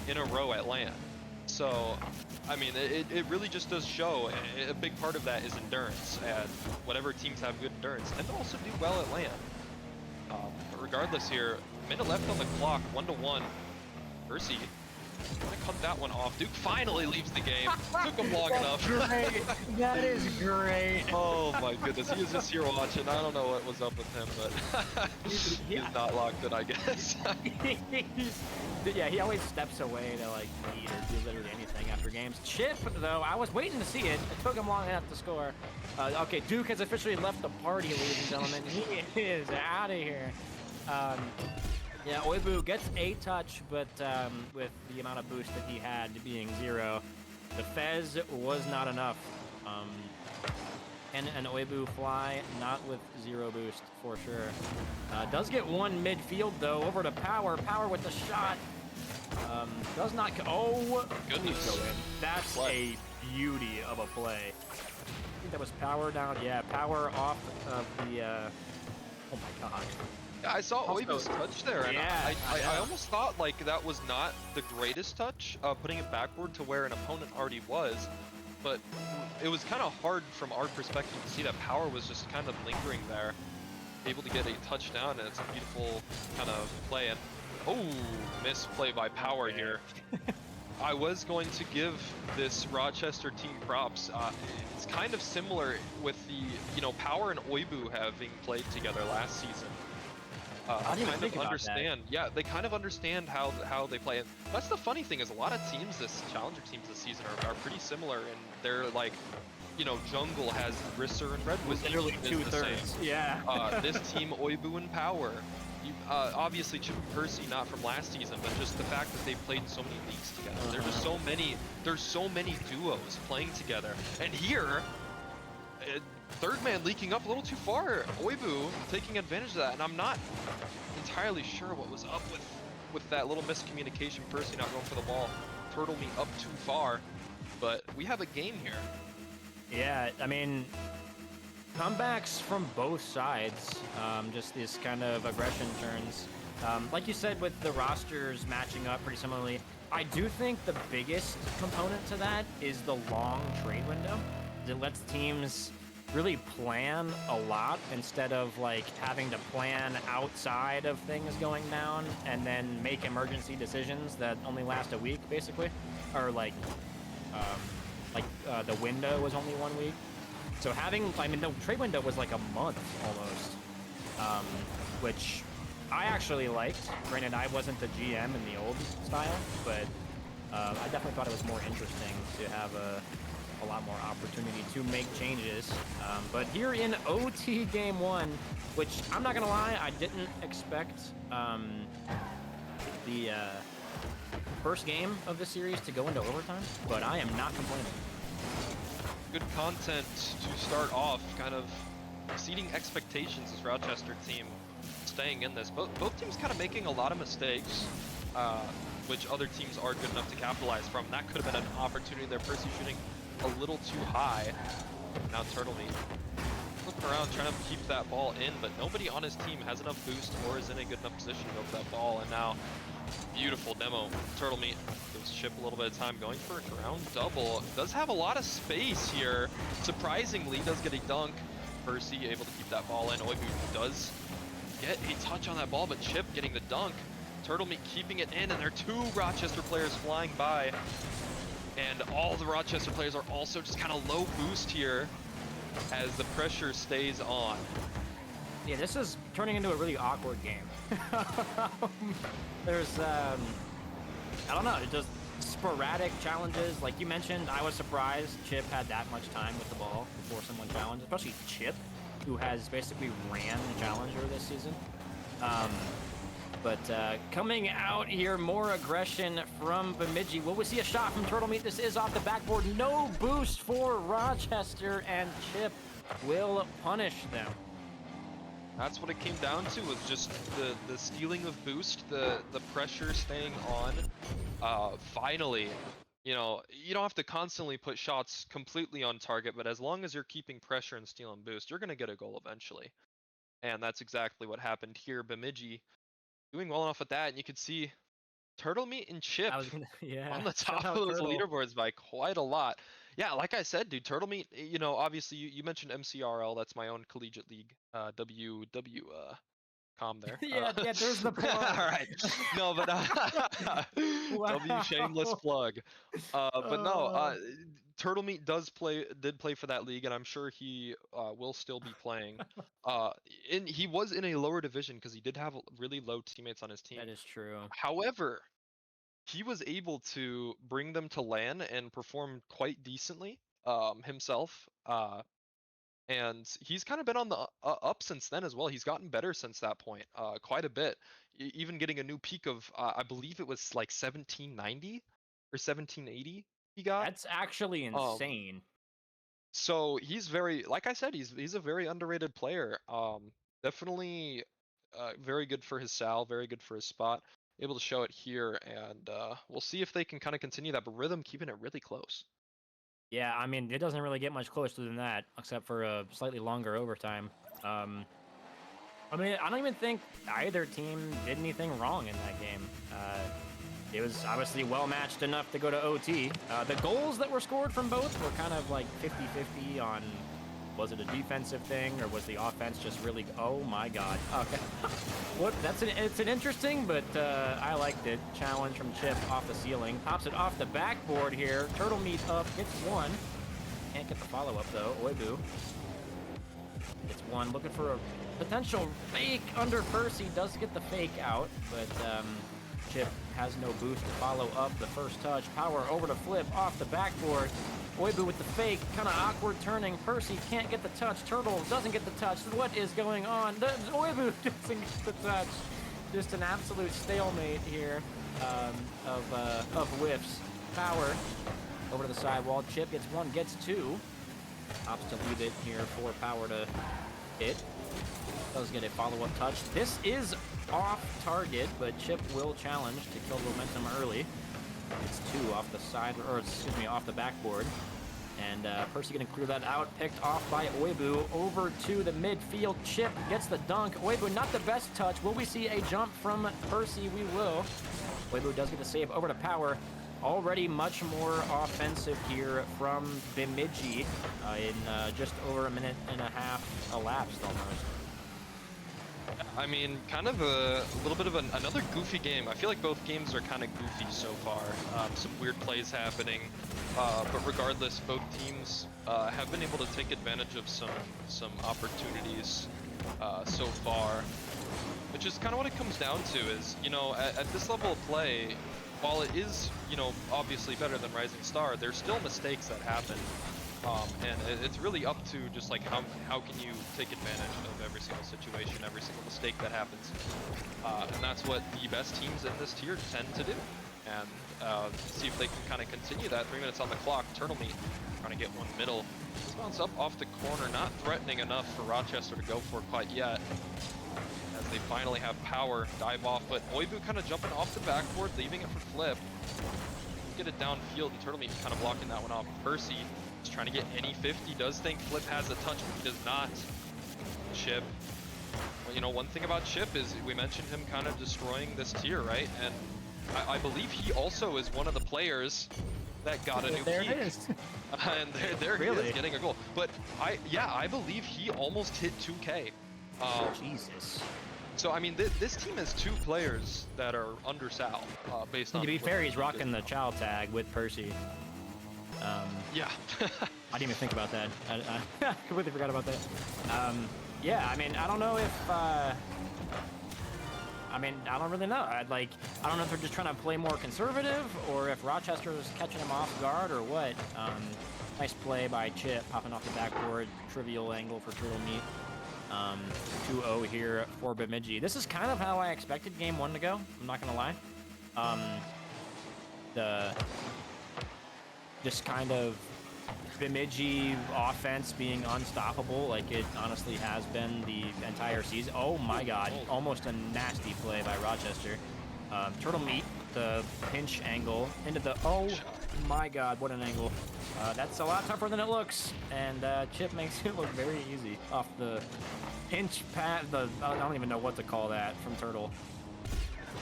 S5: in a row at LAN. So, I mean, it really just does show a big part of that is endurance, and whatever teams have good endurance tend to also do well at LAN. But regardless here, minute left on the clock, 1-1. Percy gonna cut that one off. Duke finally leaves the game. Took him long enough.
S3: Great. That is great.
S5: Oh my goodness, he was just here watching. I don't know what was up with him, but he's not locked in, I guess.
S3: Yeah, he always steps away to like eat or do literally anything after games. Chip, though, I was waiting to see it. It took him long enough to score. Okay, Duke has officially left the party, ladies and gentlemen. He is out of here. Yeah, Oibu gets a touch, but with the amount of boost that he had being 0, the Fez was not enough. And an Oibu fly, not with 0 boost for sure. Does get one midfield though, over to Power. Power with the shot. Does not. Oh
S5: Goodness.
S3: Go in. That's a beauty of a play. I think that was Power down. Yeah, Power off of the. Oh my god.
S5: Yeah, I saw Oibu's touch there, and
S3: Yeah,
S5: I almost thought like that was not the greatest touch, putting it backward to where an opponent already was, but it was kind of hard from our perspective to see that Power was just kind of lingering there, able to get a touchdown, and it's a beautiful kind of play. And oh, misplay by Power here. I was going to give this Rochester team props. It's kind of similar with the, Power and Oibu having played together last season.
S3: I didn't even think about
S5: understand. That. Yeah, they kind of understand how they play. And that's the funny thing, is a lot of teams, challenger teams this season are pretty similar, and they're like, Jungle has Risser and Red Wizard.
S3: Literally 2/3. Yeah.
S5: This team, Oibu and Power. Obviously Chip and Percy not from last season, but just the fact that they played so many leagues together. There's so many duos playing together. And here, third man leaking up a little too far. Oibu taking advantage of that, and I'm not entirely sure what was up with that little miscommunication. Percy not going for the ball, turtle me up too far, but we have a game here.
S3: Yeah, I mean, comebacks from both sides, just this kind of aggression turns. Like you said, with the rosters matching up pretty similarly, I do think the biggest component to that is the long trade window. It lets teams really plan a lot instead of like having to plan outside of things going down and then make emergency decisions that only last a week, basically, or like the window was only 1 week. So the trade window was like a month almost, which I actually liked. Granted, I wasn't the GM in the old style, but I definitely thought it was more interesting to have a lot more opportunity to make changes. But here in OT Game 1, which I'm not gonna lie, I didn't expect the first game of the series to go into overtime, but I am not complaining.
S5: good content to start off, kind of exceeding expectations as Rochester team staying in this. Both teams kind of making a lot of mistakes, which other teams are good enough to capitalize from. That could have been an opportunity there. Percy shooting a little too high. Now Turtle Meat looking around trying to keep that ball in, but nobody on his team has enough boost or is in a good enough position to go for that ball. And now, beautiful demo. Turtle Meat gives Chip a little bit of time going for a ground double. Does have a lot of space here. Surprisingly, does get a dunk. Percy able to keep that ball in. Oibu does get a touch on that ball, but Chip getting the dunk. Turtle Meat keeping it in, and there are 2 Rochester players flying by. And all the Rochester players are also just kind of low boost here as the pressure stays on.
S3: Yeah, this is turning into a really awkward game. There's, I don't know, just sporadic challenges. Like you mentioned, I was surprised Chip had that much time with the ball before someone challenged, especially Chip, who has basically ran the Challenger this season. But coming out here, more aggression from Bemidji. Will we see a shot from Turtle Meat? This is off the backboard. No boost for Rochester, and Chip will punish them.
S5: That's what it came down to, was just the stealing of boost, the pressure staying on. Finally, you know, you don't have to constantly put shots completely on target, but as long as you're keeping pressure and stealing boost, you're going to get a goal eventually. And that's exactly what happened here. Bemidji doing well enough at that, and you could see Turtle Meat and Chip on the top of those leaderboards by quite a lot. Yeah, like I said, dude, Turtle Meat, you know, obviously you mentioned MCRL, that's my own collegiate league, com there.
S3: Yeah, there's the plug.
S5: All right. No, but
S3: Wow.
S5: W shameless plug. But no, Turtle Meat did play for that league, and I'm sure he will still be playing. He was in a lower division because he did have really low teammates on his team.
S3: That is true.
S5: However, he was able to bring them to LAN and perform quite decently himself. And he's kind of been on the up since then as well. He's gotten better since that point, quite a bit. Even getting a new peak of, I believe it was like 1790 or 1780 he got.
S3: That's actually insane.
S5: So he's very, like I said, he's a very underrated player. Definitely very good for his sal, very good for his spot. Able to show it here, and we'll see if they can kind of continue that. But Rhythm keeping it really close.
S3: Yeah, I mean, it doesn't really get much closer than that, except for a slightly longer overtime. I mean, I don't even think either team did anything wrong in that game. It was obviously well-matched enough to go to OT. The goals that were scored from both were kind of like 50-50 on, was it a defensive thing, or was the offense just really, oh my god. Okay. It's an interesting, but I liked it. Challenge from Chip off the ceiling. Pops it off the backboard here. Turtle Meat up, gets one. Can't get the follow-up though, Oibu. Gets one, looking for a potential fake under Percy. Does get the fake out, but Chip has no boost to follow up the first touch. Power over to Flip off the backboard. Oibu with the fake, kind of awkward turning. Percy can't get the touch. Turtle doesn't get the touch. What is going on? Oibu doesn't get the touch. Just an absolute stalemate here of whiffs. Power over to the sidewall. Chip gets one, gets two. Opts to leave it here for Power to hit. Does get a follow-up touch. This is off target, but Chip will challenge to kill the momentum early. It's two off the side, or excuse me, off the backboard. And Percy gonna clear that out, picked off by Oibu. Over to the midfield, Chip gets the dunk. Oibu, not the best touch. Will we see a jump from Percy? We will. Oibu does get the save over to Power. Already much more offensive here from Bemidji in just over a minute and a half elapsed almost.
S5: I mean, kind of a little bit of another goofy game. I feel like both games are kind of goofy so far. Some weird plays happening, but regardless, both teams have been able to take advantage of some opportunities so far, which is kind of what it comes down to. Is, you know, at this level of play, while it is, you know, obviously better than Rising Star, there's still mistakes that happen. And it's really up to just like how can you take advantage of every single situation, every single mistake that happens, and that's what the best teams in this tier tend to do. And see if they can kind of continue that. 3 minutes on the clock. Turtle Meat trying to get one middle. This bounce up off the corner, not threatening enough for Rochester to go for quite yet. As they finally have power, dive off, but Oibu kind of jumping off the backboard, leaving it for Flip. Get it downfield, and Turtle Meat kind of blocking that one off. Percy is trying to get any 50, does think Flip has a touch, but he does not. Chip. Well, you know, one thing about Chip is we mentioned him kind of destroying this tier, right? And I believe he also is one of the players that got a new
S3: There
S5: peak.
S3: it is.
S5: And there he
S3: Really?
S5: is getting a goal. But I believe he almost hit 2K.
S3: Jesus.
S5: So I mean, this team has 2 players that are under Sal, based on.
S3: To be
S5: what
S3: fair,
S5: they
S3: he's
S5: did
S3: rocking the
S5: now.
S3: child tag with Percy.
S5: Yeah.
S3: I didn't even think about that. I completely forgot about that. Yeah, I mean, I don't know if. I mean, I don't really know. I don't know if they're just trying to play more conservative, or if Rochester is catching him off guard, or what. Nice play by Chip, popping off the backboard. Trivial angle for Turtle Meat. 2-0 here for Bemidji. This is kind of how I expected game 1 to go. I'm not gonna lie. Just kind of Bemidji offense being unstoppable, like it honestly has been the entire season. Oh my God! Almost a nasty play by Rochester. Turtle Meat, the pinch angle into the. Oh my God! What an angle! That's a lot tougher than it looks, and Chip makes it look very easy off the pinch pad. I don't even know what to call that from Turtle.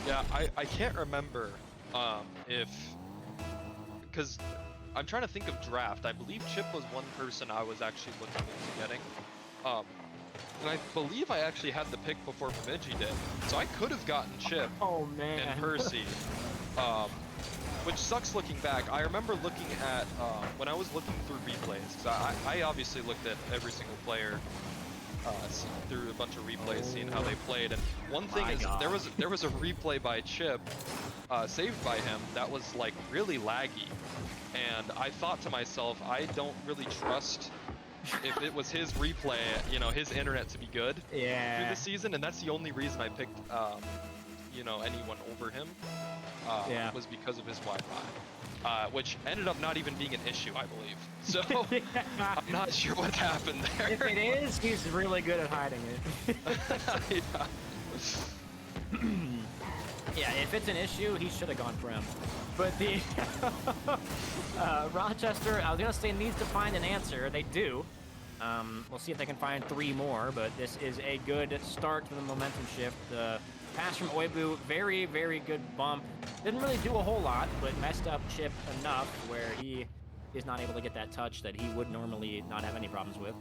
S5: Yeah, I can't remember if, because I'm trying to think of draft. I believe Chip was one person I was actually looking into getting. And I believe I actually had the pick before Bemidji did. So I could have gotten Chip
S3: Oh man!
S5: and Percy. Which sucks looking back. I remember looking at, when I was looking through replays, because I obviously looked at every single player through a bunch of replays, seeing how they played. And one thing
S3: My
S5: is,
S3: God.
S5: there was a replay by Chip, saved by him, that was like really laggy. And I thought to myself, I don't really trust if it was his replay, you know, his internet to be good through
S3: Yeah.
S5: the season, and that's the only reason I picked, you know, anyone over him.
S3: Yeah.
S5: Was because of his Wi-Fi, which ended up not even being an issue, I believe. So I'm not sure what happened there.
S3: If it is, he's really good at hiding it.
S5: Yeah.
S3: Yeah, if it's an issue, he should have gone Prem. But the Rochester, I was gonna say needs to find an answer. They do. We'll see if they can find 3 more, but this is a good start to the momentum shift. The pass from Oibu, very, very good bump. Didn't really do a whole lot, but messed up Chip enough where he is not able to get that touch that he would normally not have any problems with.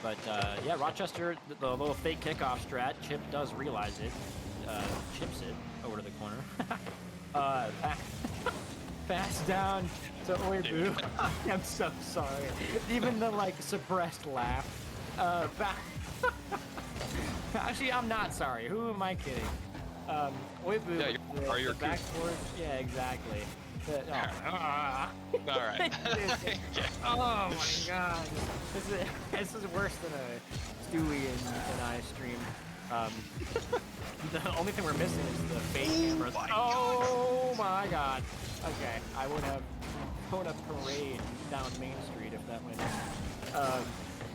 S3: But yeah, Rochester, the little fake kickoff strat, Chip does realize it. Chips it over to the corner. Pass down to Oibu. I'm so sorry. Even the like suppressed laugh. Actually, I'm not sorry. Who am I kidding? Oibu.
S5: Yeah, you're
S3: the backboard. Yeah, exactly.
S5: All right.
S3: Oh my God. This is worse than a Stewie and I stream. The only thing we're missing is the fake cameras. Oh my God. Okay, I would have parade down Main Street if that went.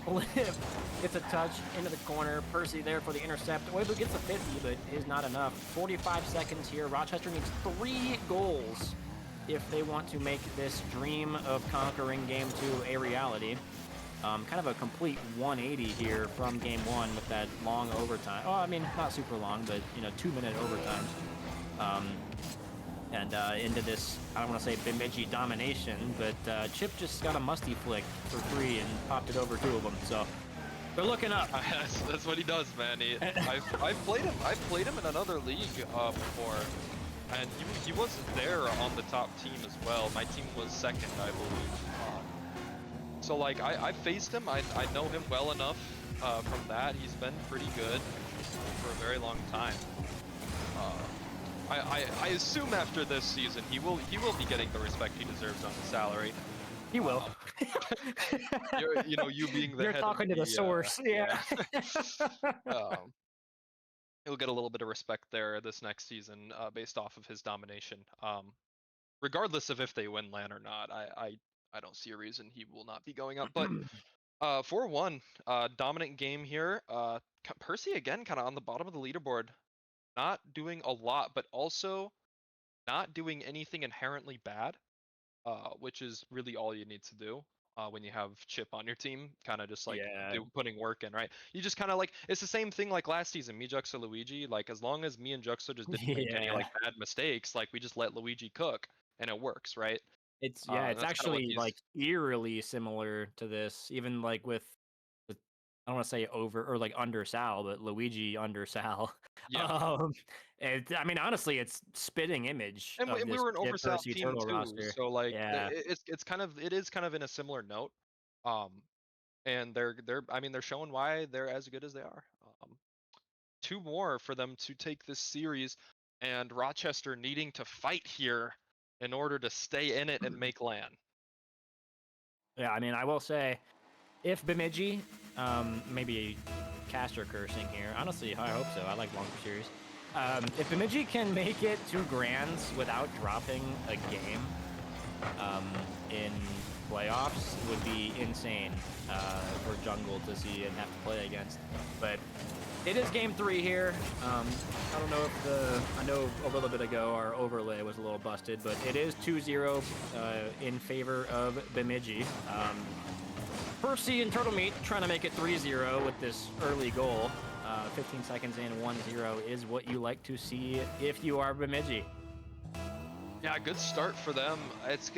S3: Flip gets a touch into the corner. Percy there for the intercept. Oibu gets a 50, but is not enough. 45 seconds here. Rochester needs 3 goals if they want to make this dream of conquering Game 2 a reality. Kind of a complete 180 here from Game 1 with that long overtime. Oh, I mean, not super long, but, you know, 2-minute overtimes. And into this, I don't want to say Bemidji domination, but Chip just got a musty flick for 3 and popped it over 2 of them. So they're looking up.
S5: That's what he does, man. I've played him in another league before, and he wasn't there on the top team as well. My team was second, I believe. So like I faced him. I know him well enough from that. He's been pretty good for a very long time. I assume after this season he will be getting the respect he deserves on the salary.
S3: He will.
S5: You being the
S3: You're
S5: head
S3: talking
S5: of
S3: to the source. Yeah.
S5: He'll get a little bit of respect there this next season based off of his domination. Regardless of if they win LAN or not, I don't see a reason he will not be going up. But 4-1, dominant game here. Percy again, kind of on the bottom of the leaderboard, not doing a lot, but also not doing anything inherently bad, which is really all you need to do. When you have Chip on your team, kind of just like
S3: Yeah.
S5: putting work in, right? You just kind of like, it's the same thing like last season, me, Juxta, Luigi. Like, as long as me and Juxta just didn't make any like bad mistakes, like we just let Luigi cook and it works, right?
S3: It's
S5: And
S3: it's
S5: that's kinda what
S3: actually
S5: these-
S3: like eerily similar to this, even like with I don't want to say over or like under Sal, but Luigi under Sal.
S5: Yeah.
S3: I mean, honestly, it's spitting image
S5: And
S3: of
S5: we
S3: this
S5: were an
S3: Chip
S5: oversell
S3: Percy
S5: team
S3: Turtle
S5: too,
S3: roster.
S5: so like
S3: Yeah.
S5: it is kind of in a similar note. And they're showing why they're as good as they are. 2 more for them to take this series, and Rochester needing to fight here in order to stay in it and make LAN.
S3: Yeah, I mean, I will say, if Bemidji, maybe caster cursing here. Honestly, I hope so. I like longer series. If Bemidji can make it 2 grands without dropping a game in playoffs, it would be insane for Jungle to see and have to play against. But it is game 3 here. I don't know if I know a little bit ago our overlay was a little busted, but it is 2-0 in favor of Bemidji. Percy and Turtle Meat trying to make it 3-0 with this early goal. 15 seconds in, 1-0 is what you like to see if you are Bemidji.
S5: Yeah, good start for them. It's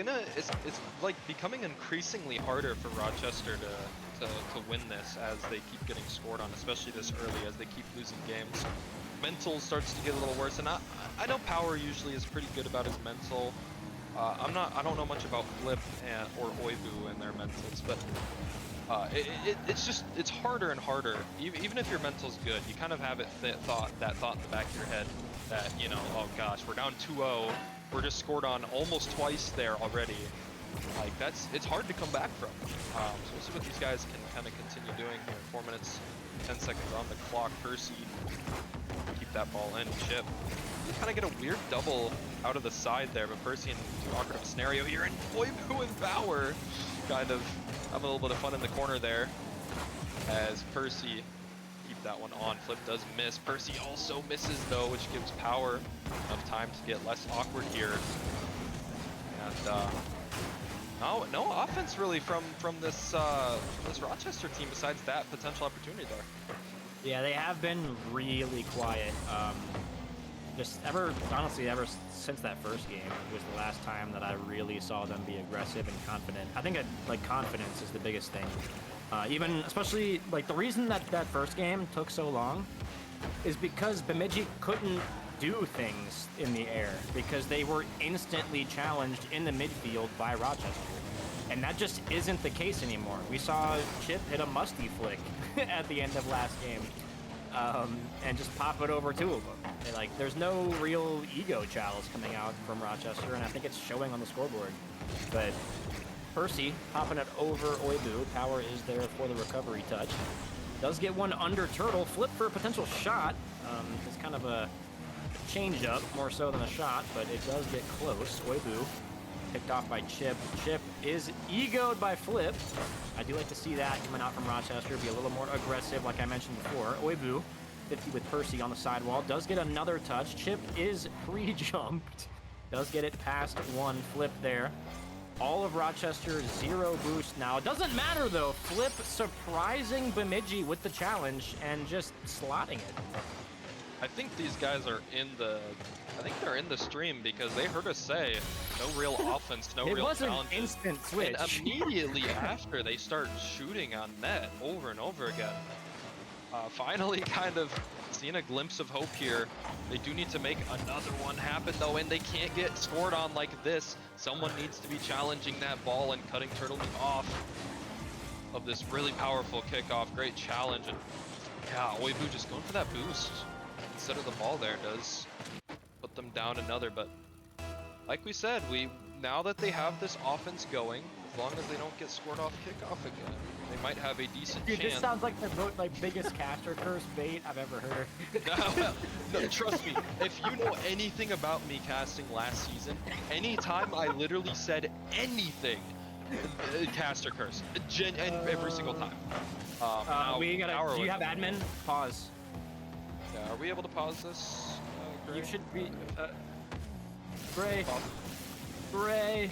S5: like becoming increasingly harder for Rochester to win this as they keep getting scored on, especially this early as they keep losing games. Mental starts to get a little worse, and I know Power usually is pretty good about his mental. I don't know much about Flip or Oibu and their mentals, but it's harder and harder. Even if your mental's good, you kind of have that thought in the back of your head that, you know, oh gosh, we're down 2-0. We're just scored on almost twice there already. Like, it's hard to come back from. So we'll see what these guys can kind of continue doing here. 4 minutes, 10 seconds on the clock. Percy, keep that ball in. Chip, you kind of get a weird double out of the side there, but Percy in too awkward of a scenario here. And Oibu and Bauer kind of have a little bit of fun in the corner there as Percy keep that one on. Flip does miss. Percy also misses though, which gives Power enough time to get less awkward here. And no offense really from this Rochester team besides that potential opportunity there.
S3: Yeah, they have been really quiet. Honestly, ever since that first game was the last time that I really saw them be aggressive and confident. I think confidence is the biggest thing. Especially like the reason that first game took so long is because Bemidji couldn't do things in the air because they were instantly challenged in the midfield by Rochester. And that just isn't the case anymore. We saw Chip hit a musty flick at the end of last game and just pop it over 2 of them. And, like, there's no real ego chows coming out from Rochester, and I think it's showing on the scoreboard. But Percy popping it over Oibu. Power is there for the recovery touch. Does get one under Turtle. Flip for a potential shot. It's kind of a change up more so than a shot, but it does get close. Oibu picked off by Chip. Chip is egoed by Flip. I do like to see that coming out from Rochester, be a little more aggressive like I mentioned before. Oibu, 50 with Percy on the sidewall, does get another touch. Chip is pre-jumped. Does get it past one. Flip there. All of Rochester 0 boost now. Doesn't matter though. Flip surprising Bemidji with the challenge and just slotting it.
S5: I think these guys are they're in the stream because they heard us say no real offense, no real challenges.
S3: It was an instant switch.
S5: And immediately after, they start shooting on net over and over again. Finally kind of seeing a glimpse of hope here. They do need to make another one happen though, and they can't get scored on like this. Someone needs to be challenging that ball and cutting Turtle off of this really powerful kickoff. Great challenge, and yeah, Oibu just going for that boost instead of the ball there does put them down another. But like we said, now that they have this offense going, as long as they don't get scored off kickoff again, they might have a decent
S3: Dude,
S5: chance.
S3: this sounds like the biggest caster curse bait I've ever heard.
S5: No, trust me, if you know anything about me casting last season, anytime I literally said anything Caster curse. And every single time. Now,
S3: we gotta.
S5: power
S3: Do you
S5: with-
S3: have admin? Pause.
S5: Yeah, are we able to pause this?
S3: You
S5: Gray?
S3: should be. Gray.
S5: Pause.
S3: Gray.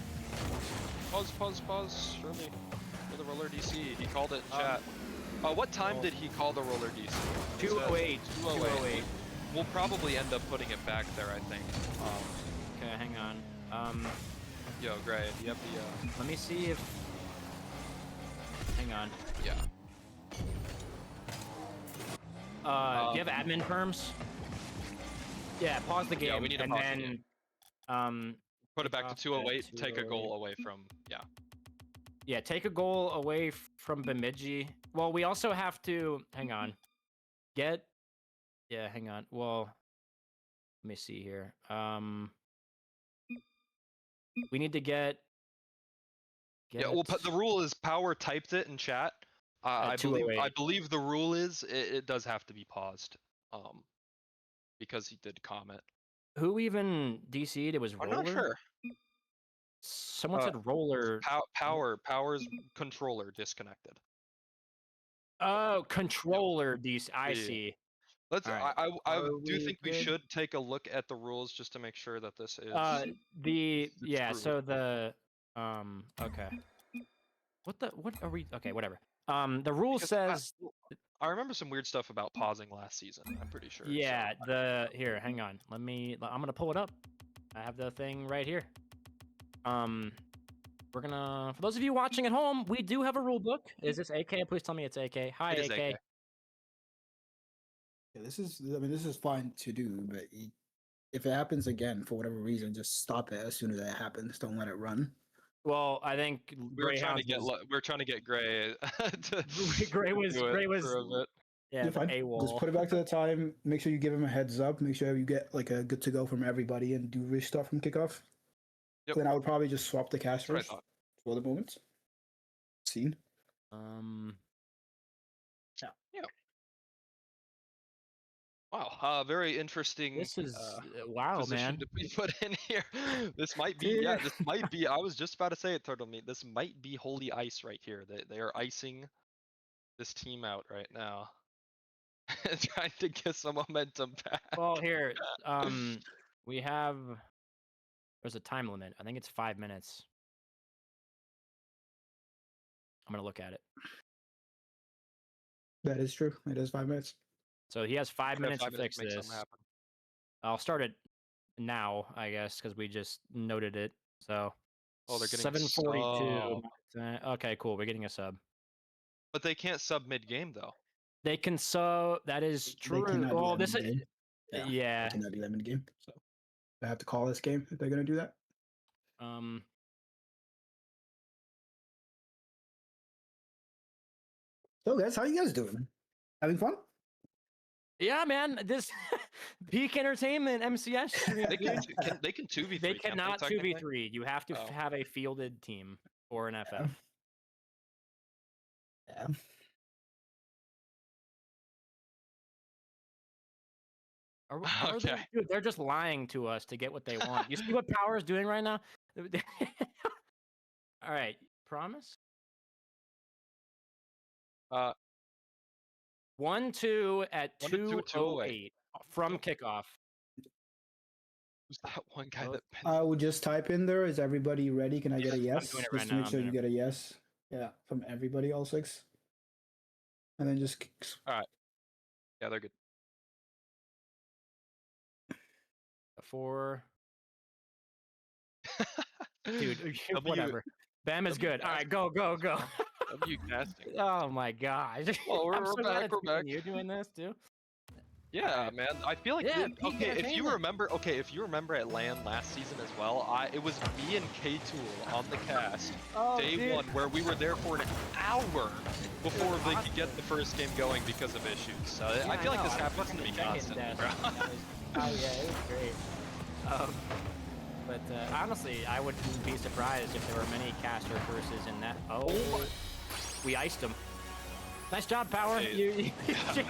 S5: Pause. Surely. For the roller DC. He called it in chat. What time did he call the roller DC?
S3: 208.
S5: 208.
S3: 208.
S5: We'll probably end up putting it back there, I think.
S3: Okay, hang on.
S5: Yo, Gray, do you have the,
S3: Let me see if. Hang on.
S5: yeah.
S3: Do you have admin perms? Yeah, pause the game.
S5: Yeah, we need to
S3: and
S5: pause the
S3: then,
S5: game. Put it back to
S3: off at
S5: 208, take a goal
S3: 208.
S5: away from, yeah.
S3: Yeah, take a goal away from Bemidji. Well, we also have to. Hang on. Get. Yeah, hang on. Well, let me see here. We need to get.
S5: Yeah, well, the rule is Power typed it in chat. I believe
S3: 208.
S5: the rule is it does have to be paused, because he did comment.
S3: Who even DC'd? It was
S5: I'm
S3: Roller?
S5: not sure.
S3: Someone said Roller.
S5: Power's controller disconnected.
S3: Oh, controller DC. I
S5: Yeah.
S3: see.
S5: Let's.
S3: Alright,
S5: I
S3: are
S5: do
S3: we
S5: think we
S3: good?
S5: should take a look at the rules just to make sure that this is.
S3: Yeah.
S5: true.
S3: So the Okay. What are we? Okay, whatever. The rule
S5: Because
S3: says.
S5: I remember some weird stuff about pausing last season. I'm pretty sure.
S3: Yeah.
S5: So.
S3: Here, hang on. I'm gonna pull it up. I have the thing right here. We're gonna. For those of you watching at home, we do have a rule book. Is this AK? Please tell me it's AK. Hi,
S5: It is
S3: AK.
S5: AK.
S6: Yeah, this is fine to do, but if it happens again for whatever reason, just stop it as soon as it happens. Don't let it run.
S3: Well, I think
S5: We're trying to
S3: Greyhound was-
S5: we're trying to get Gray. To
S3: Gray was
S5: do it for a bit.
S3: yeah,
S6: You're fine.
S3: AWOL.
S6: Just put it back to the time. Make sure you give him a heads up. Make sure you get like a good to go from everybody and do restart from kickoff.
S5: Yep.
S6: Then I would probably just swap the
S5: That's what I
S6: casters
S5: thought.
S6: for the moment. Scene.
S5: Wow, very interesting.
S3: This is wow,
S5: position
S3: man.
S5: to be put in here. This might be, yeah, this might be. I was just about to say it, Turtle Meat. This might be holy ice right here. They are icing this team out right now, trying to get some momentum back.
S3: Well, here, we have. There's a time limit. I think it's 5 minutes. I'm gonna look at it.
S6: That is true. It is 5 minutes.
S3: So he has 5
S5: Yeah,
S3: minutes
S5: 5
S3: to
S5: minutes
S3: fix
S5: make
S3: this.
S5: something happen.
S3: I'll start it now, I guess, because we just noted it. So.
S5: Oh, they're getting
S3: 7:42.
S5: sub.
S3: Okay, cool. We're getting a sub.
S5: But they can't sub mid game though.
S3: They can sub. That is true.
S6: They cannot do
S3: Well,
S6: that
S3: this is.
S6: mid-game.
S3: Yeah.
S6: They cannot do that in the game. So I have to call this game if they're gonna do that. So guys, how you guys doing? Having fun?
S3: Yeah, man. This peak entertainment MCS.
S5: They can 2v3.
S3: They
S5: can't
S3: cannot
S5: technically?
S3: 2v3. You have to
S5: Oh.
S3: have a fielded team or an FF.
S6: Yeah.
S3: Are
S5: Okay.
S3: dude, they're just lying to us to get what they want. You see what Power is doing right now? All right, promise. 1-2 at
S5: 1-2 at
S3: 2:08 from kickoff.
S5: Who's that one guy
S3: Oh,
S5: that?
S6: I would just type in there. Is everybody ready? Can I get a
S3: Yeah, I'm
S6: yes?
S3: doing it
S6: Just
S3: right
S6: to
S3: now,
S6: make
S3: I'm
S6: sure
S3: doing
S6: you
S3: it.
S6: get a yes. Yeah, from everybody, all 6. And then just
S5: Yeah, they're good.
S3: 4. Dude,
S5: W-
S3: whatever. Bam is good. All right, go.
S5: W casting.
S3: Oh my gosh.
S5: Well,
S3: I'm
S5: we're
S3: so glad
S5: back,
S3: it's
S5: we're
S3: you and
S5: back.
S3: You're doing this too.
S5: Yeah, man. I feel like
S3: Yeah,
S5: we-
S3: peak
S5: okay. If you
S3: entertainment.
S5: remember at LAN last season as well, it was me and K Tool on the cast
S3: Oh,
S5: day
S3: dude.
S5: 1, where we were there for an hour before they could get the first game going because of issues. So
S3: Yeah,
S5: I feel like
S3: know,
S5: this
S3: I was
S5: happens to
S3: working
S5: me
S3: the check-in
S5: constantly,
S3: desk.
S5: bro.
S3: Oh yeah, it was great. But honestly, I wouldn't be surprised if there were many caster versus in that. Oh, we iced them. Nice job, Power.
S5: Hey,
S3: You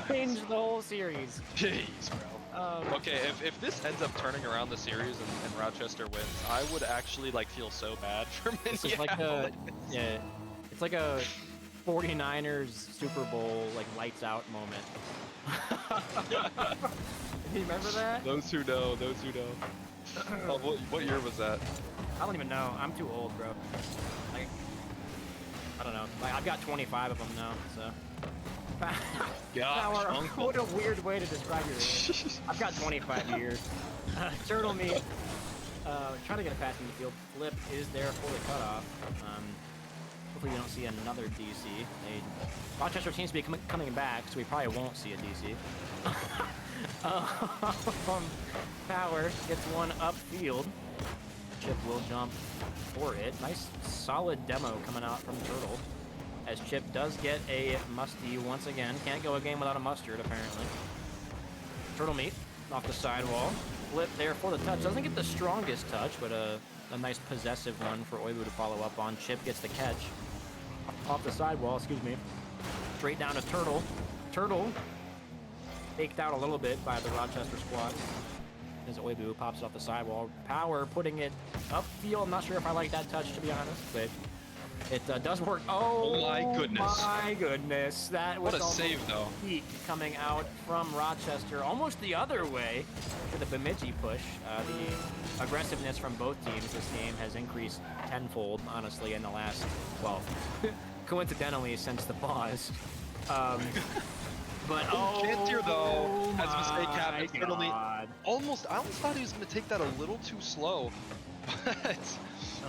S3: changed the whole series.
S5: Jeez, bro. Okay, if this ends up turning around the series and Rochester wins, I would actually like feel so bad for
S3: This is like
S5: Minneapolis.
S3: yeah, it's like a 49ers Super Bowl like lights out moment. You remember that?
S5: Those who know, those who know. What year was that?
S3: I don't even know. I'm too old, bro. Like, I don't know. Like, I've got 25 of them now, so.
S5: Gosh,
S3: Power,
S5: uncle.
S3: what a weird way to describe your age. I've got 25 years. Turtle meat. Trying to get a pass in the field. Flip is there for the cutoff. Hopefully we don't see another DC. Rochester seems to be coming back, so we probably won't see a DC. Power gets one upfield. Chip will jump for it. Nice solid demo coming out from Turtle. As Chip does get a musty once again. Can't go a game without a mustard, apparently. Turtle meat off the sidewall. Flip there for the touch. Doesn't get the strongest touch, but a nice possessive one for Oibu to follow up on. Chip gets the catch. Off the sidewall, excuse me. Straight down to Turtle. Turtle faked out a little bit by the Rochester squad. As Oibu pops off the sidewall. Power putting it upfield. I'm not sure if I like that touch, to be honest, but it does work. Oh
S5: my goodness.
S3: My goodness. That was
S5: What a save, though.
S3: heat coming out from Rochester. Almost the other way for the Bemidji push. The aggressiveness from both teams this game has increased tenfold, honestly, in the last, well, coincidentally, since the pause. But
S5: Cantier, though, has a mistake
S3: my
S5: happen. Certainly,
S3: God.
S5: I almost thought he was going to take that a little too slow, but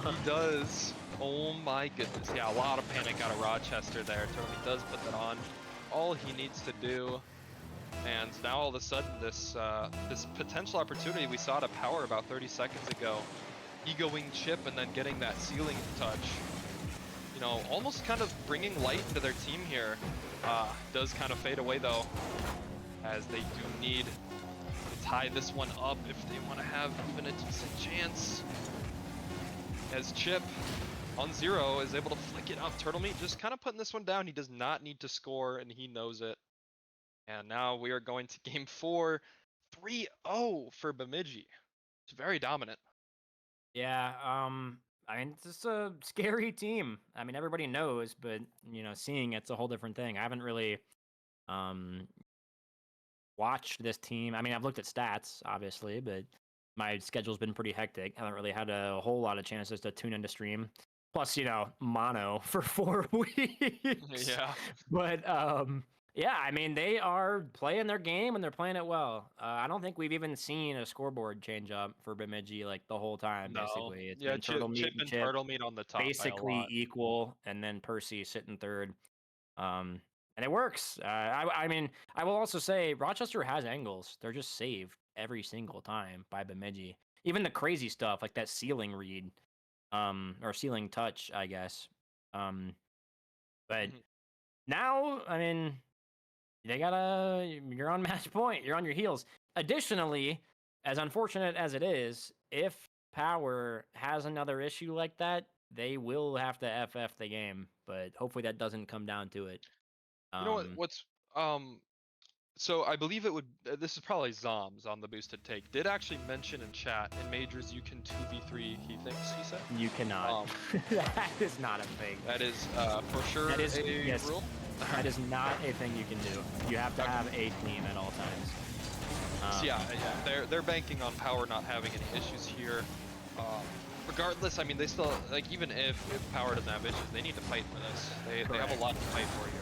S5: he does. Oh my goodness. Yeah, a lot of panic out of Rochester there. Totally does put that on. All he needs to do. And now all of a sudden, this potential opportunity we saw to Power about 30 seconds ago, egoing Chip and then getting that ceiling touch, you know, almost kind of bringing light into their team here, does kind of fade away though, as they do need to tie this one up if they want to have even a decent chance. As Chip on 0 is able to flick it up. Turtle Meat just kind of putting this one down. He does not need to score, and he knows it. And now we are going to game 4, 3-0 for Bemidji. It's very dominant.
S3: Yeah, I mean, it's just a scary team. I mean, everybody knows, but, you know, seeing it's a whole different thing. I haven't really watched this team. I mean, I've looked at stats, obviously, but my schedule's been pretty hectic. I haven't really had a whole lot of chances to tune into stream. Plus, you know, mono for 4 weeks.
S5: Yeah.
S3: But, yeah, I mean, they are playing their game and they're playing it well. I don't think we've even seen a scoreboard change up for Bemidji like the whole time,
S5: No.
S3: basically. It's
S5: Yeah,
S3: been Turtle Meat
S5: Chip and Turtle Meat on the top. by a
S3: basically
S5: lot.
S3: equal, and then Percy sitting third. And it works. I mean, I will also say Rochester has angles. They're just saved every single time by Bemidji. Even the crazy stuff like that ceiling read, or ceiling touch, I guess. But now, I mean, you're on match point. You're on your heels. Additionally, as unfortunate as it is, if Power has another issue like that, they will have to FF the game. But hopefully that doesn't come down to it.
S5: You know what's so I believe it would. This is probably Zoms on the boosted take. Did actually mention in chat in majors you can 2v3. He thinks he said
S3: You cannot. That is not a thing.
S5: that is for sure
S3: That is
S5: a
S3: yes,
S5: rule.
S3: That is not a thing you can do. You have to have a team at all times.
S5: So yeah, they're banking on Power not having any issues here. Regardless, I mean, they still like even if Power doesn't have issues, they need to fight for this. They have a lot to fight for here.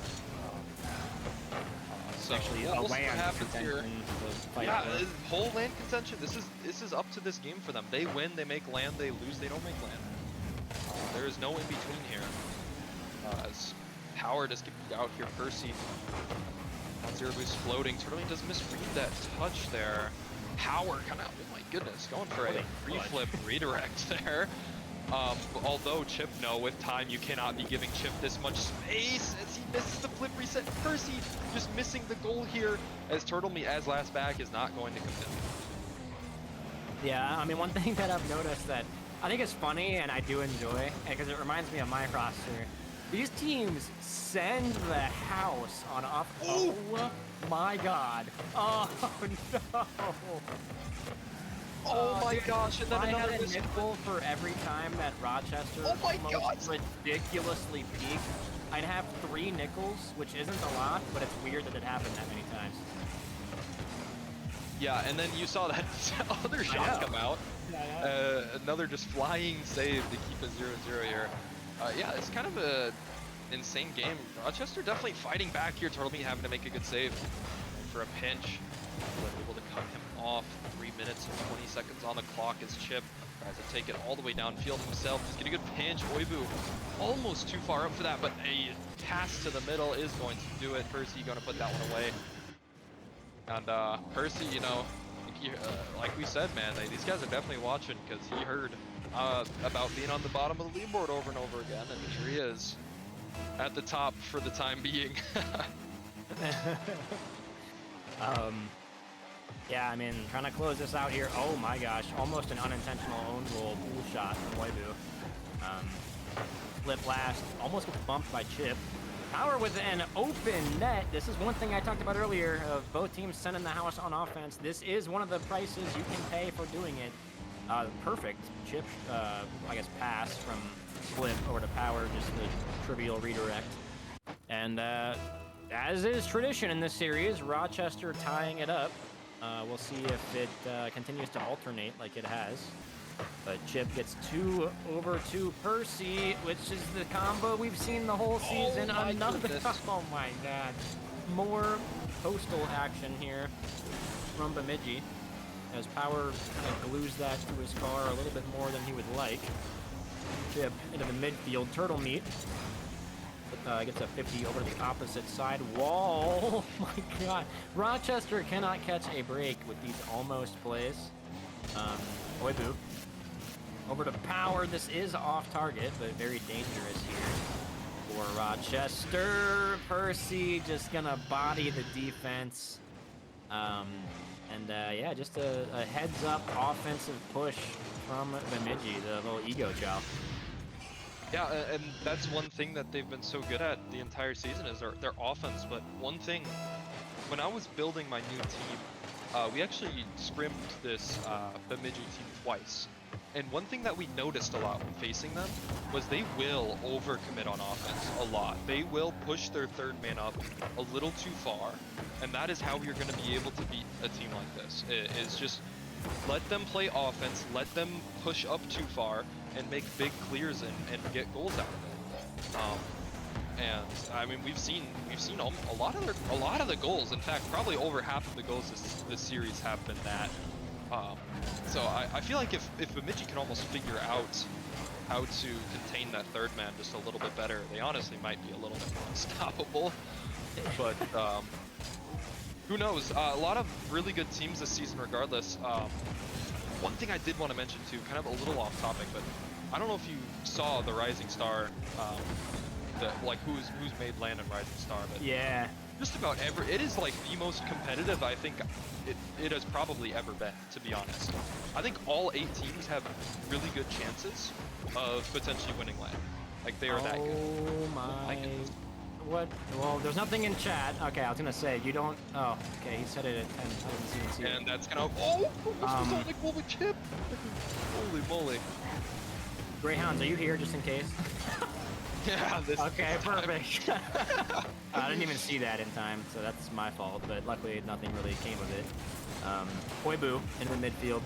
S5: So
S3: Actually,
S5: we'll see what
S3: land
S5: happens here.
S3: contention was fight
S5: Yeah,
S3: for.
S5: whole land contention. This is up to this game for them. They win, they make land. They lose, they don't make land. There is no in between here. As Power does get beat out here. Percy on 0 boost floating. Totally does misread that touch there. Power kind of, oh my goodness, going for a free flip redirect there. Although Chip, no, with time you cannot be giving Chip this much space as he misses the flip reset. Percy just missing the goal here as Turtle Meat as last back is not going to come down.
S3: Yeah, I mean, one thing that I've noticed that I think is funny and I do enjoy, because it reminds me of my roster, These teams send the house on off. Oh my god. Oh no.
S5: Oh my
S3: Dude,
S5: gosh, and then
S3: I
S5: another
S3: had a
S5: missed.
S3: nickel for every time that Rochester
S5: Oh my
S3: almost
S5: God.
S3: ridiculously peaked. I'd have 3 nickels, which isn't a lot, but it's weird that it happened that many times.
S5: Yeah, and then you saw that other shot come out. Another just flying save to keep it 0-0 here. Yeah, it's kind of a insane game. Rochester definitely fighting back here. Turtle Meat having to make a good save for a pinch. But able to cut him off. 3 minutes and 20 seconds on the clock as Chip tries to take it all the way downfield himself. Just get a good pinch. Oibu almost too far up for that, but a pass to the middle is going to do it. Percy going to put that one away. And Percy, you know, like we said, man, these guys are definitely watching because he heard about being on the bottom of the leaderboard over and over again, and here he is at the top for the time being.
S3: Yeah, I mean, trying to close this out here. Oh my gosh, almost an unintentional own goal pool shot from Oibu. Flip last, almost gets bumped by Chip. Power with an open net. This is one thing I talked about earlier of both teams sending the house on offense. This is one of the prices you can pay for doing it. Perfect Chip, I guess, pass from Flip over to Power, just the trivial redirect. And as is tradition in this series, Rochester tying it up. We'll see if it continues to alternate like it has. But Chip gets 2 over to Percy, which is the combo we've seen the whole season.
S5: my
S3: Another,
S5: goodness.
S3: oh my god. More postal action here from Bemidji, as Power kind of glues that to his car a little bit more than he would like. Chip into the midfield, Turtle Meat. Gets a 50 over to the opposite side wall. Oh my god. Rochester cannot catch a break with these almost plays. Oibu. Over to Power. This is off target, but very dangerous here for Rochester. Percy just gonna body the defense. Yeah, just a heads up offensive push from Bemidji, the little ego chow.
S5: Yeah, and that's one thing that they've been so good at the entire season is their offense. But one thing, when I was building my new team, we actually scrimped this Bemidji team twice. And one thing that we noticed a lot when facing them was they will overcommit on offense a lot. They will push their third man up a little too far, and that is how you're going to be able to beat a team like this. Is just let them play offense, let them push up too far, and make big clears and get goals out of it. And I mean, we've seen a lot of the goals. In fact, probably over half of the goals this series have been that. So I feel like if Bemidji can almost figure out how to contain that third man just a little bit better, they honestly might be a little bit more unstoppable. But who knows? A lot of really good teams this season, regardless. One thing I did want to mention too, kind of a little off topic, but I don't know if you saw the Rising Star, who's made land in Rising Star, but
S3: Yeah.
S5: just about it is like the most competitive I think it has probably ever been, to be honest. I think all 8 teams have really good chances of potentially winning land. Like they are that good.
S3: Oh my.
S5: goodness.
S3: What? Well, there's nothing in chat. Okay, I was gonna say you don't. Oh, okay. He said it at 10. I didn't see it.
S5: And that's kind of this was only cool with Chip. Holy moly.
S3: Greyhounds, are you here just in case?
S5: Yeah. This
S3: Okay,
S5: time.
S3: perfect. I didn't even see that in time, so that's my fault. But luckily, nothing really came of it. Oibu in the midfield.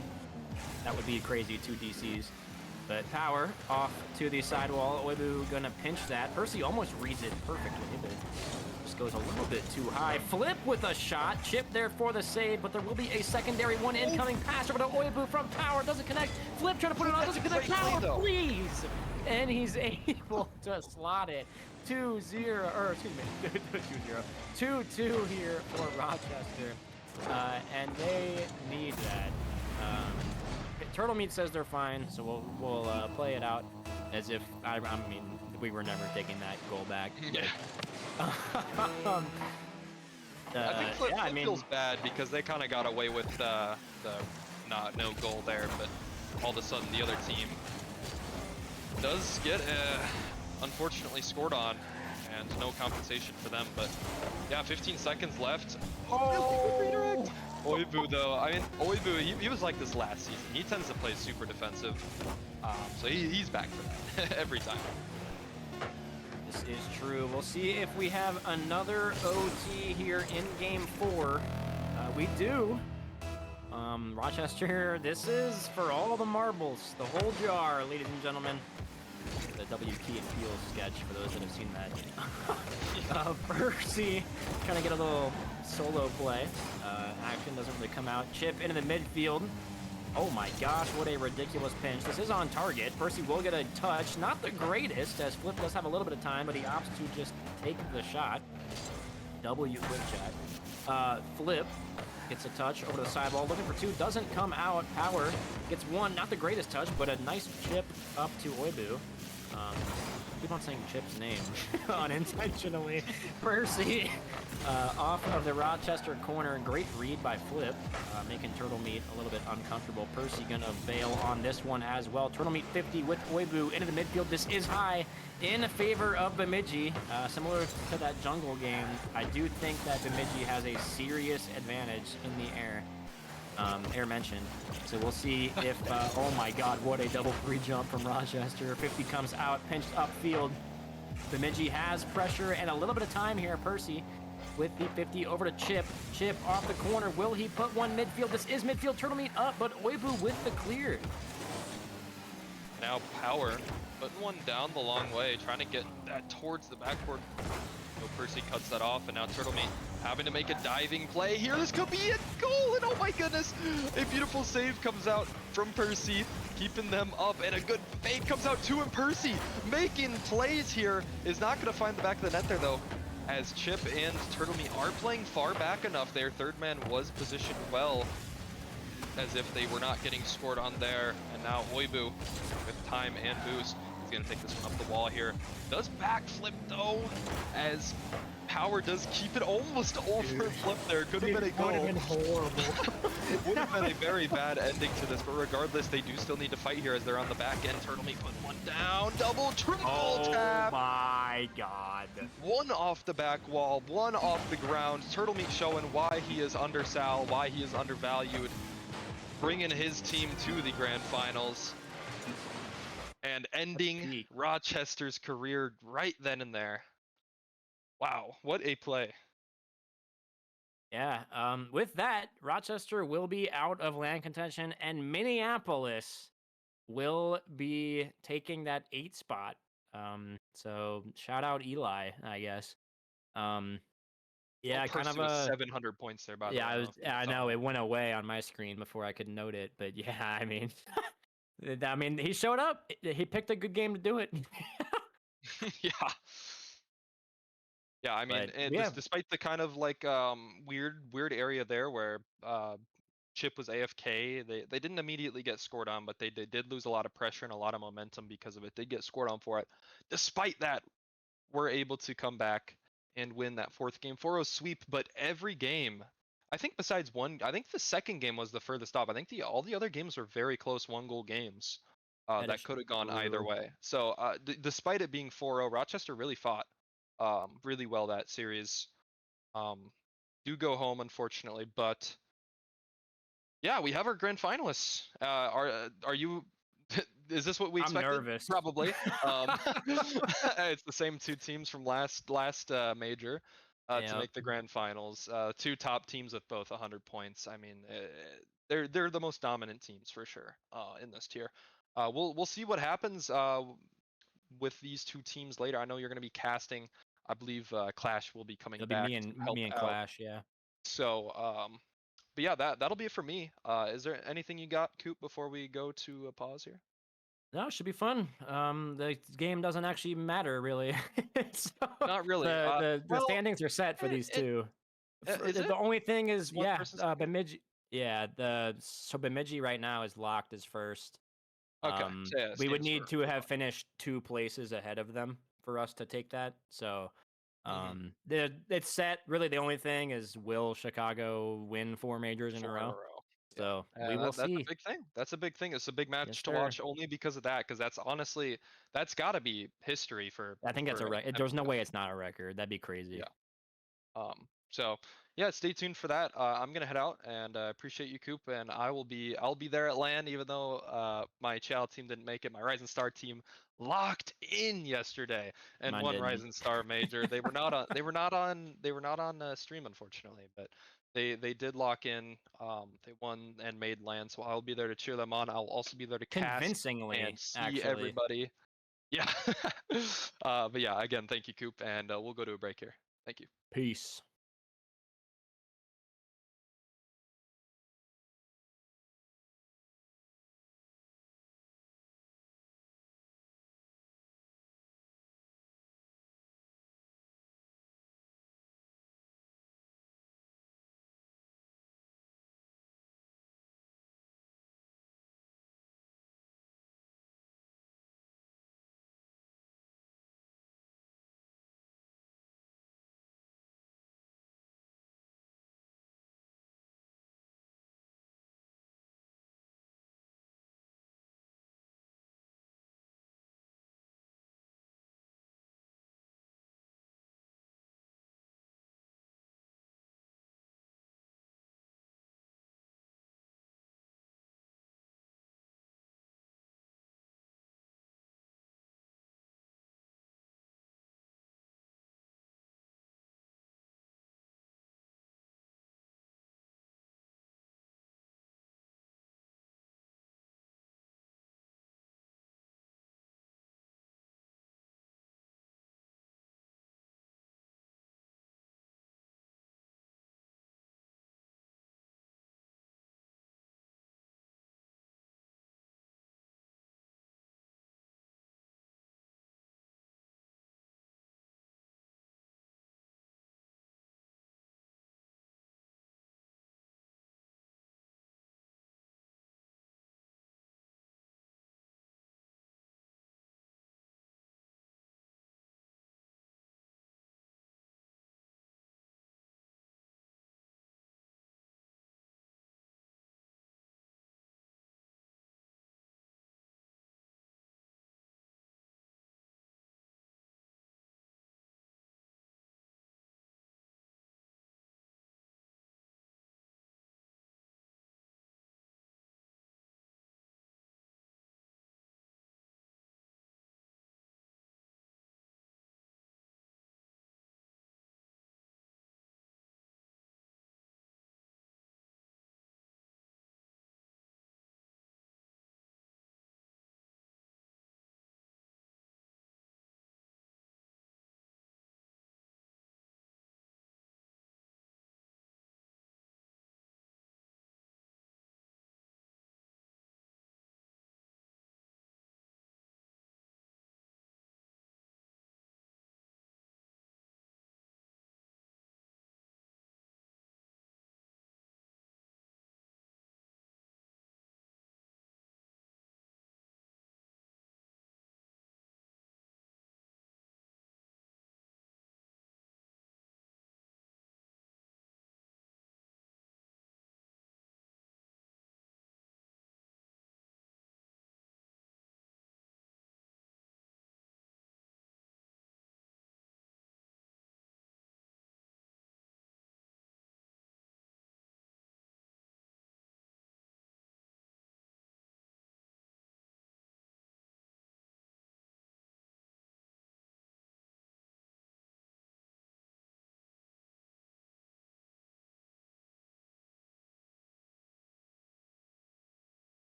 S3: That would be crazy. 2 DCs. But Power off to the sidewall. Oibu gonna pinch that. Percy almost reads it perfectly, but just goes a little bit too high. Flip with a shot. Chip there for the save, but there will be a secondary one incoming pass over to Oibu from Power. Doesn't connect. Flip trying to put it on. Doesn't connect.
S5: Great play,
S3: Power,
S5: though.
S3: please. And he's able to slot it. 2-0, or excuse me, 2-0. 2-2 here for Rochester. And they need that. Turtle Meat says they're fine, so we'll play it out as if I mean we were never taking that goal back.
S5: Yeah.
S3: But,
S5: I think Flip
S3: yeah, I mean,
S5: feels bad because they kind of got away with the no goal there, but all of a sudden the other team does get unfortunately scored on, and no compensation for them. But yeah, 15 seconds left. Oh, good redirect. Oibu though, I mean, Oibu, he was like this last season. He tends to play super defensive, so he's back for that every time.
S3: This is true. We'll see if we have another OT here in game 4. We do. Rochester, this is for all the marbles, the whole jar, ladies and gentlemen. The W Key and Peel sketch, for those that have seen that. Percy trying to get a little solo play. Action doesn't really come out. Chip into the midfield. Oh my gosh, what a ridiculous pinch. This is on target. Percy will get a touch. Not the greatest, as Flip does have a little bit of time, but he opts to just take the shot. W quick chat. Flip gets a touch over to the sidewall. Looking for 2. Doesn't come out. Power gets 1. Not the greatest touch, but a nice chip up to Oibu. Keep on saying Chip's name unintentionally. Percy off of the Rochester corner. Great read by Flip, making Turtle Meat a little bit uncomfortable. Percy gonna bail on this one as well. Turtle Meat 50 with Oibu into the midfield. This is high in favor of Bemidji. Similar to that jungle game, I do think that Bemidji has a serious advantage in the air. Air mentioned. So we'll see if, oh my god, what a double free jump from Rochester. 50 comes out, pinched upfield. Bemidji has pressure and a little bit of time here. Percy with the 50 over to Chip. Chip off the corner. Will he put one midfield? This is midfield. Turtle Meat up, but Oibu with the clear.
S5: Now Power putting one down the long way, trying to get that towards the backboard. No, Percy cuts that off, and now Turtle Meat having to make a diving play here. This could be a goal, and oh my goodness, a beautiful save comes out from Percy, keeping them up, and a good fake comes out too, and Percy making plays here is not going to find the back of the net there though, as Chip and Turtle Meat are playing far back enough. Their third man was positioned well, as if they were not getting scored on there, and now Oibu with time and boost. He's gonna take this one up the wall here. Does backflip though, as Power does keep it almost over flip there. Could have been a goal.
S3: Would have been horrible.
S5: Would have been a very bad ending to this, but regardless, they do still need to fight here as they're on the back end. Turtle Meat put one down, double, triple tap.
S3: Oh my god.
S5: One off the back wall, one off the ground. Turtle Meat showing why he is undersal, why he is undervalued, bringing his team to the grand finals. And ending Rochester's career right then and there. Wow, what a play.
S3: Yeah, with that, Rochester will be out of land contention, and Minneapolis will be taking that 8 spot. So shout out Eli, I guess. Yeah, kind of a
S5: 700 points there, by the way.
S3: I know it went away on my screen before I could note it, but yeah, I mean, he showed up. He picked a good game to do it.
S5: Yeah. Yeah, I mean, despite the kind of like weird area there where Chip was AFK, they didn't immediately get scored on, but they did lose a lot of pressure and a lot of momentum because of it. They get scored on for it. Despite that, we're able to come back and win that 4th game 4-0 sweep. But every game, I think besides one, I think the second game was the furthest off. I think all the other games were very close 1-goal games that could have gone either way. So despite it being 4-0, Rochester really fought really well that series. Do go home, unfortunately, but yeah, we have our grand finalists. Are you? Is this what we expected?
S3: I'm nervous.
S5: Probably. It's the same 2 teams from last major to make the grand finals. 2 top teams with both 100 points. I mean, they're the most dominant teams for sure in this tier. We'll see what happens with these 2 teams later. I know you're going to be casting. I believe Clash will be coming back.
S3: It'll be me and Clash, yeah.
S5: So, but yeah, that'll be it for me. Is there anything you got, Coop, before we go to a pause here?
S3: No, it should be fun. The game doesn't actually matter, really. So,
S5: not really.
S3: The standings are set for these 2. The only thing is, Bemidji. Yeah, so Bemidji right now is locked as first.
S5: Okay.
S3: We would need to have finished 2 places ahead of them for us to take that. So, it's set. Really, the only thing is, will Chicago win 4 majors in a row? So we will
S5: that's
S3: see.
S5: a big thing. That's a big thing. It's a big match
S3: Yes,
S5: to
S3: sir.
S5: watch only because of that. Because that's honestly, that's got to be history for.
S3: I think that's a record. There's no way it's not a record. That'd be crazy.
S5: Yeah. So yeah, stay tuned for that. I'm gonna head out and appreciate you, Coop, and I'll be there at LAN, even though my Chow team didn't make it. My Rising Star team locked in yesterday and
S3: Mine
S5: won
S3: didn't.
S5: Rising Star Major. They were not on. They were not on stream, unfortunately, but they did lock in. They won and made LAN, so I'll be there to cheer them on. I'll also be there to cast
S3: Convincingly,
S5: and see
S3: actually.
S5: everybody. Yeah. But yeah, again, thank you, Coop, and we'll go to a break here. Thank you.
S3: Peace.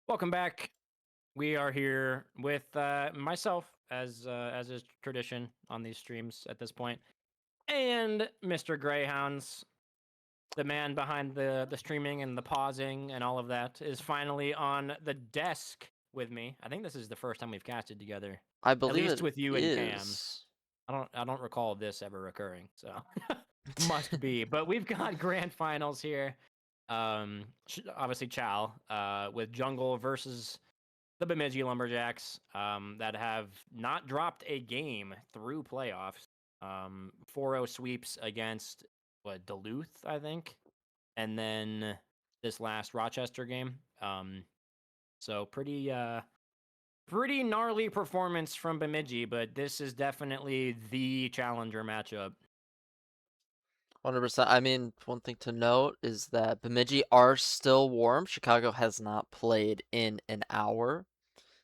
S3: Welcome back. We are here with myself, as is tradition on these streams at this point, and Mr. Greyhounds, the man behind the streaming and the pausing and all of that, is finally on the desk with me. I think this is the first time we've casted together,
S7: I
S3: at
S7: believe
S3: least
S7: it
S3: with you and Cam.
S7: is.
S3: I don't recall this ever occurring, so must be. But we've got grand finals here. Obviously Chow, with Jungle versus the Bemidji Lumberjacks, that have not dropped a game through playoffs. 4-0 sweeps against Duluth, I think, and then this last Rochester game. So pretty gnarly performance from Bemidji, but this is definitely the challenger matchup.
S7: 100%. I mean, one thing to note is that Bemidji are still warm. Chicago has not played in an hour.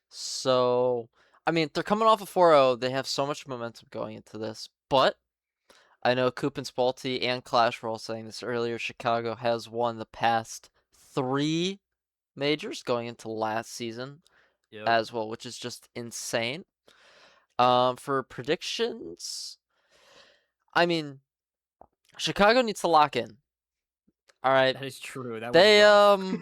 S7: So, I mean, they're coming off a 4-0. They have so much momentum going into this. But I know Coop and Spalty and Clash were all saying this earlier. Chicago has won the past 3 majors going into last season as well, which is just insane. For predictions, I mean, Chicago needs to lock in. All right.
S3: That is true. That
S7: They
S3: was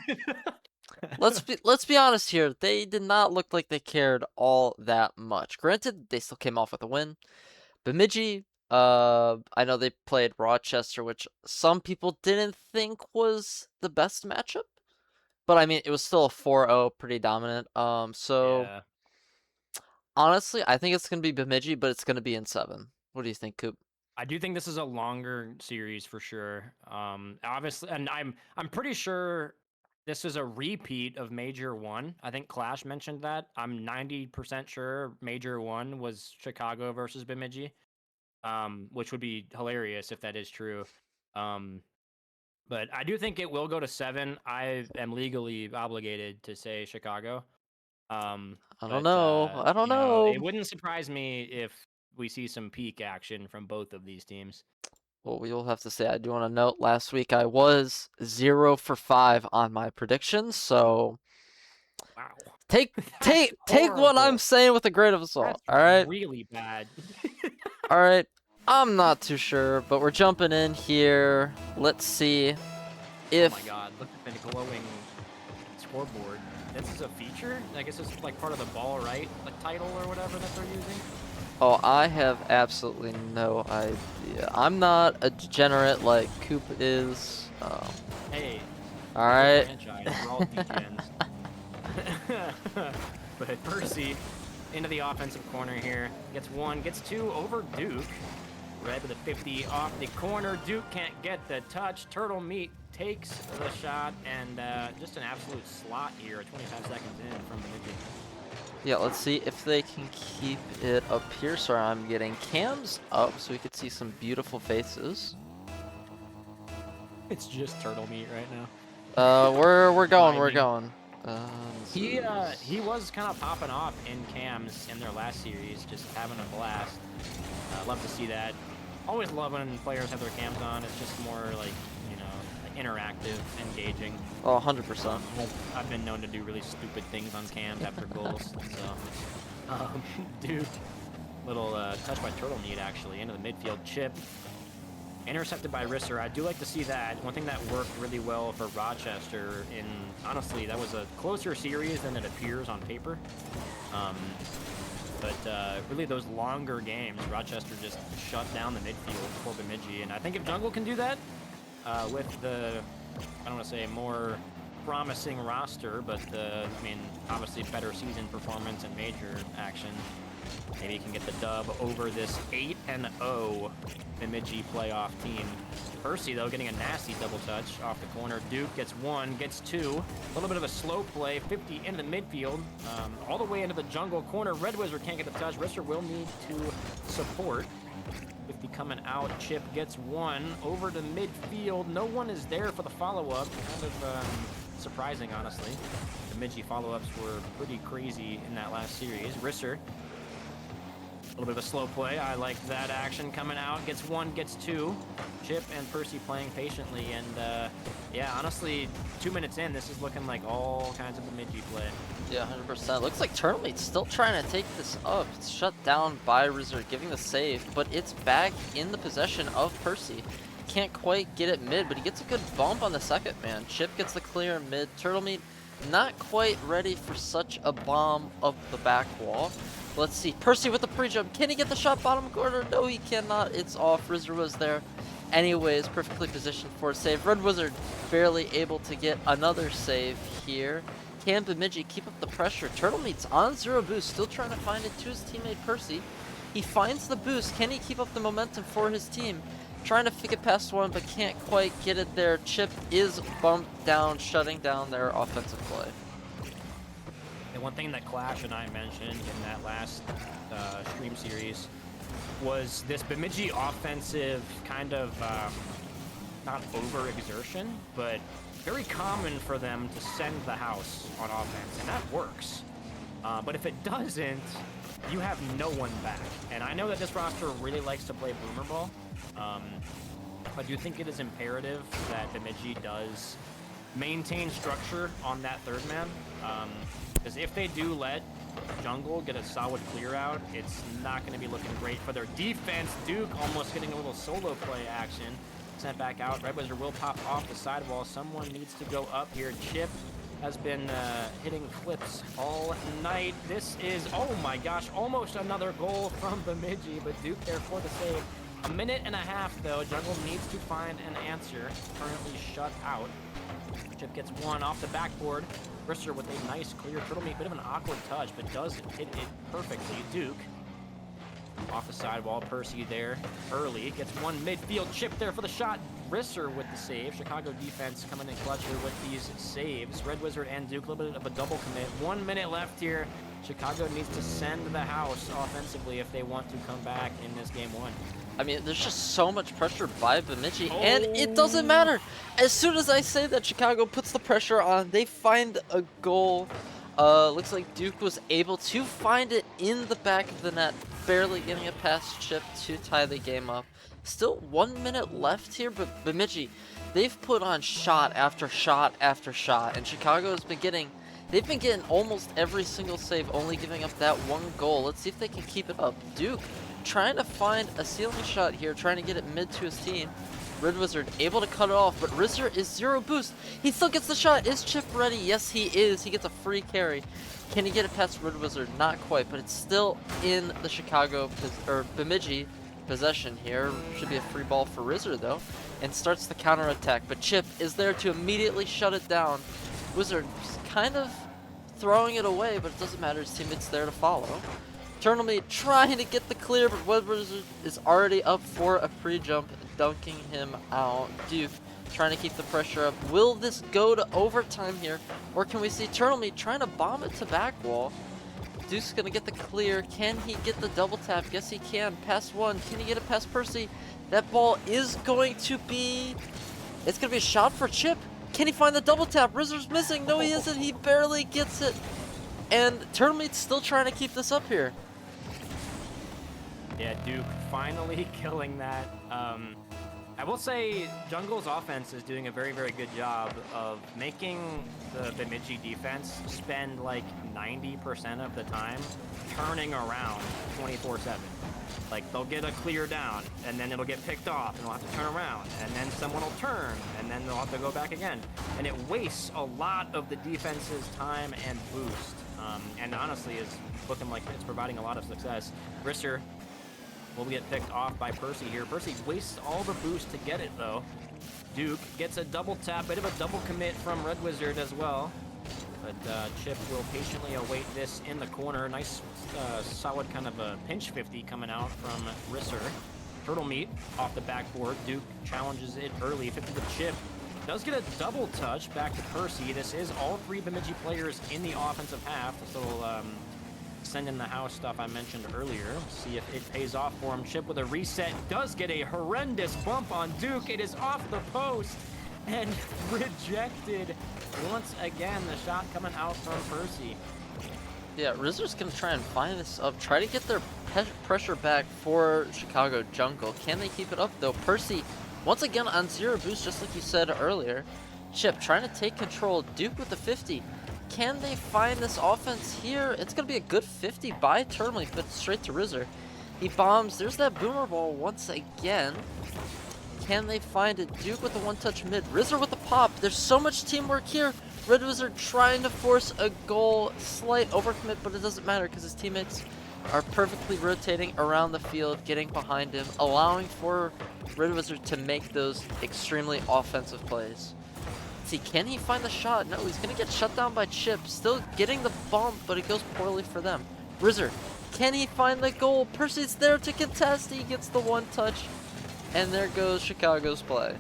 S3: rough.
S7: let's be honest here. They did not look like they cared all that much. Granted, they still came off with a win. Bemidji, I know they played Rochester, which some people didn't think was the best matchup. But I mean, it was still a 4-0, pretty dominant. So
S3: Yeah.
S7: honestly, I think it's gonna be Bemidji, but it's gonna be in 7. What do you think, Coop?
S3: I do think this is a longer series for sure. Obviously, and I'm pretty sure this is a repeat of Major 1. I think Clash mentioned that. I'm 90% sure Major 1 was Chicago versus Bemidji, which would be hilarious if that is true. But I do think it will go to 7. I am legally obligated to say Chicago.
S7: I don't know. I don't know.
S3: It wouldn't surprise me if we see some peak action from both of these teams.
S7: Well, we will have to say, I do want to note, last week I was 0 for 5 on my predictions, so
S3: Wow.
S7: take what I'm saying with a grain of salt. All right.
S3: Really bad.
S7: All right. I'm not too sure, but we're jumping in here. Let's see if.
S3: Oh my God! Look at the glowing scoreboard. This is a feature. I guess it's like part of the ball right, like title or whatever that they're using.
S7: Oh, I have absolutely no idea. I'm not a degenerate like Coop is.
S3: Hey.
S7: All right.
S3: We're all degens. But Percy into the offensive corner here. Gets 1, gets 2 over Duke. Red with a 50 off the corner. Duke can't get the touch. Turtle Meat takes the shot, and just an absolute slot here. 25 seconds in from Bemidji.
S7: Yeah, let's see if they can keep it up here. Sorry, I'm getting cams up so we could see some beautiful faces.
S3: It's just Turtle Meat right now.
S7: We're going.
S3: He was kind of popping off in cams in their last series, just having a blast. Love to see that. Always love when players have their cams on. It's just more like, interactive, engaging.
S7: Oh, 100%.
S3: I've been known to do really stupid things on cams after goals. So, Duke, little touch by Turtle Meat actually into the midfield chip. Intercepted by Risser. I do like to see that. One thing that worked really well for Rochester, honestly, that was a closer series than it appears on paper. But really those longer games, Rochester just shut down the midfield for Bemidji. And I think if Jungle can do that, with the, I don't want to say more promising roster, but obviously better season performance and major action, maybe he can get the dub over this 8-0 Bemidji playoff team. Percy, though, getting a nasty double touch off the corner. Duke gets 1, gets 2. A little bit of a slow play, 50 into the midfield, all the way into the jungle corner. Red Wizard can't get the touch. Risser will need to support. 50 coming out. Chip gets 1 over to midfield. No one is there for the follow-up. Kind of surprising, honestly. The Bemidji follow-ups were pretty crazy in that last series. Risser A little bit of a slow play. I like that action coming out. Gets one, gets two. Chip and Percy playing patiently. And yeah, honestly, 2 minutes in, this is looking like all kinds of Bemidji play.
S7: Yeah, 100%. Looks like Turtlemeat's still trying to take this up. It's shut down by Rizzer, giving the save, but it's back in the possession of Percy. Can't quite get it mid, but he gets a good bump on the second man. Chip gets the clear in mid. Turtlemeat not quite ready for such a bomb up the back wall. Let's see. Percy with the pre-jump. Can he get the shot bottom corner? No, he cannot. It's off. Rizzer was there. Anyways, perfectly positioned for a save. Red Wizard barely able to get another save here. Can Bemidji keep up the pressure? Turtlemeat's on 0 boost, still trying to find it to his teammate Percy. He finds the boost. Can he keep up the momentum for his team? Trying to pick it past one, but can't quite get it there. Chip is bumped down, shutting down their offensive play.
S3: And one thing that Clash and I mentioned in that last stream series was this Bemidji offensive kind of, not overexertion, but very common for them to send the house on offense, and that works. But if it doesn't, you have no one back. And I know that this roster really likes to play boomer ball, but do you think it is imperative that Bemidji does maintain structure on that third man? Because if they do let Jungle get a solid clear out, it's not going to be looking great for their defense. Duke almost getting a little solo play action. Sent back out. Red Wizard will pop off the sidewall. Someone needs to go up here. Chip has been hitting clips all night. This is, oh my gosh, almost another goal from Bemidji, but Duke there for the save. 1.5 minutes though. Jungle needs to find an answer. Currently shut out. Chip gets one off the backboard. Risser with a nice clear Turtlemeat. Bit of an awkward touch, but does hit it perfectly. Duke off the sidewall. Percy there early. Gets one midfield. Chip there for the shot. Risser with the save. Chicago defense coming in clutch here with these saves. Red Wizard and Duke, a little bit of a double commit. 1 minute left here. Chicago needs to send the house offensively if they want to come back in this game one.
S7: I mean, there's just so much pressure by Bemidji, and it doesn't matter. As soon as I say that Chicago puts the pressure on, they find a goal. Looks like Duke was able to find it in the back of the net, barely getting it past Chip to tie the game up. Still 1 minute left here, but Bemidji, they've put on shot after shot after shot, and Chicago has been getting, they've been getting almost every single save, only giving up that one goal. Let's see if they can keep it up. Duke trying to find a ceiling shot here, trying to get it mid to his team. Red Wizard able to cut it off, but Rizzer is 0 boost. He still gets the shot. Is Chip ready? Yes, he is. He gets a free carry. Can he get it past Red Wizard? Not quite, but it's still in the Chicago or Bemidji possession here. Should be a free ball for Rizzer though, and starts the counter attack. But Chip is there to immediately shut it down. Wizard kind of throwing it away, but it doesn't matter. His teammate's there to follow. Turtlemeat trying to get the clear, but Red Wizard is already up for a pre-jump, dunking him out. Duke trying to keep the pressure up. Will this go to overtime here, or can we see Turtlemeat trying to bomb it to back wall? Duke's gonna get the clear. Can he get the double tap? Yes, he can. Pass one. Can he get it past Percy? That ball is going to be... It's gonna be a shot for Chip. Can he find the double tap? Rizzer's missing. No, he isn't. He barely gets it. And Turtlemeat's still trying to keep this up here.
S3: Yeah, Duke finally killing that. I will say Jungle's offense is doing a very, very good job of making the Bemidji defense spend like 90% of the time turning around 24/7. Like they'll get a clear down and then it'll get picked off and they'll have to turn around and then someone will turn and then they'll have to go back again. And it wastes a lot of the defense's time and boost. And honestly is looking like it's providing a lot of success. Risser will get picked off by Percy here. Percy wastes all the boost to get it though. Duke gets a double tap, bit of a double commit from Red Wizard as well. But Chip will patiently await this in the corner. Nice, solid kind of a pinch 50 coming out from Risser. Turtlemeat off the backboard. Duke challenges it early. 50 with Chip. Does get a double touch back to Percy. This is all three Bemidji players in the offensive half. So send in the house stuff I mentioned earlier. See if it pays off for him. Chip with a reset. Does get a horrendous bump on Duke. It is off the post and rejected once again. The shot coming out from Percy.
S7: Yeah, Rizzer's gonna try and find this up, try to get their pressure back for Chicago Jungle. Can they keep it up though? Percy, once again on 0 boost, just like you said earlier. Chip trying to take control. Duke with the 50. Can they find this offense here? It's gonna be a good 50 by Turtley, but straight to Rizzer. He bombs. There's that boomer ball once again. Can they find it? Duke with the one-touch mid. Rizzer with the pop. There's so much teamwork here. Red Wizard trying to force a goal. Slight overcommit, but it doesn't matter because his teammates are perfectly rotating around the field, getting behind him, allowing for Red Wizard to make those extremely offensive plays. See, can he find the shot? No, he's going to get shut down by Chip. Still getting the bump, but it goes poorly for them. Rizzer, can he find the goal? Percy's there to contest. He gets the one touch. And there goes Chicago's play.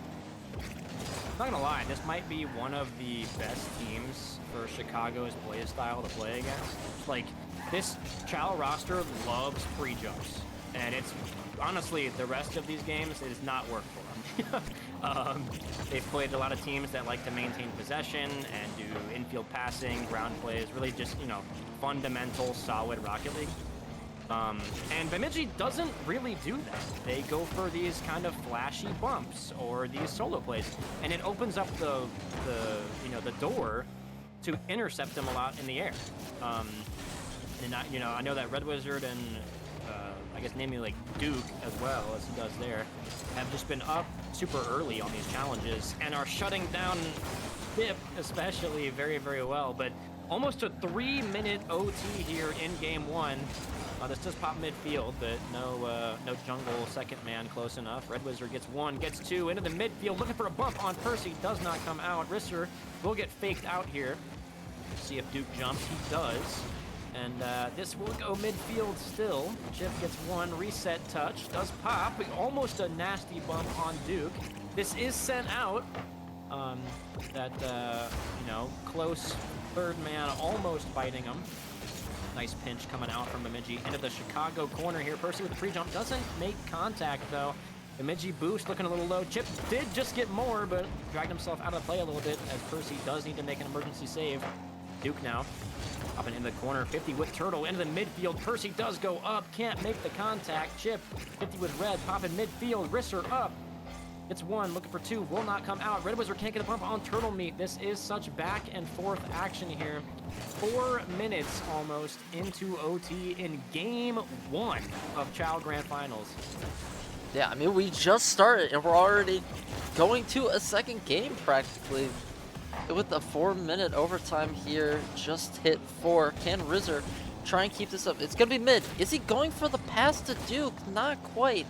S3: Not gonna lie, this might be one of the best teams for Chicago's play style to play against. Like, this Chow roster loves free jumps. And it's, honestly, the rest of these games, it has not worked for them. They've played a lot of teams that like to maintain possession and do infield passing, ground plays, really just, you know, fundamental, solid Rocket League. And Bemidji doesn't really do that. They go for these kind of flashy bumps or these solo plays, and it opens up the door to intercept them a lot in the air. And I know that Red Wizard and I guess namely like Duke as well as he does there have just been up super early on these challenges and are shutting down BIP especially very, very well. But almost a 3-minute OT here in game 1. This does pop midfield, but no jungle second man close enough. Red Wizard gets 1, gets 2 into the midfield, looking for a bump on Percy. Does not come out. Risser will get faked out here. See if Duke jumps. He does. And this will go midfield still. Chip gets 1 reset touch. Does pop. Almost a nasty bump on Duke. This is sent out. Close third man almost biting him. Nice pinch coming out from Bemidji into the Chicago corner here. Percy with the pre-jump doesn't make contact though. Bemidji boost looking a little low. Chip did just get more, but dragged himself out of play a little bit as Percy does need to make an emergency save. Duke now popping in the corner. 50 with Turtle into the midfield. Percy does go up, can't make the contact. Chip 50 with Red popping midfield. Risser up. It's 1, looking for 2, will not come out. Red Wizard can't get a bump on Turtle Meat. This is such back and forth action here. 4 minutes almost into OT in game 1 of Chow Grand Finals.
S7: Yeah, I mean, we just started and we're already going to a second game practically. With the 4-minute overtime here, just hit 4. Can Rizzer try and keep this up? It's going to be mid. Is he going for the pass to Duke? Not quite.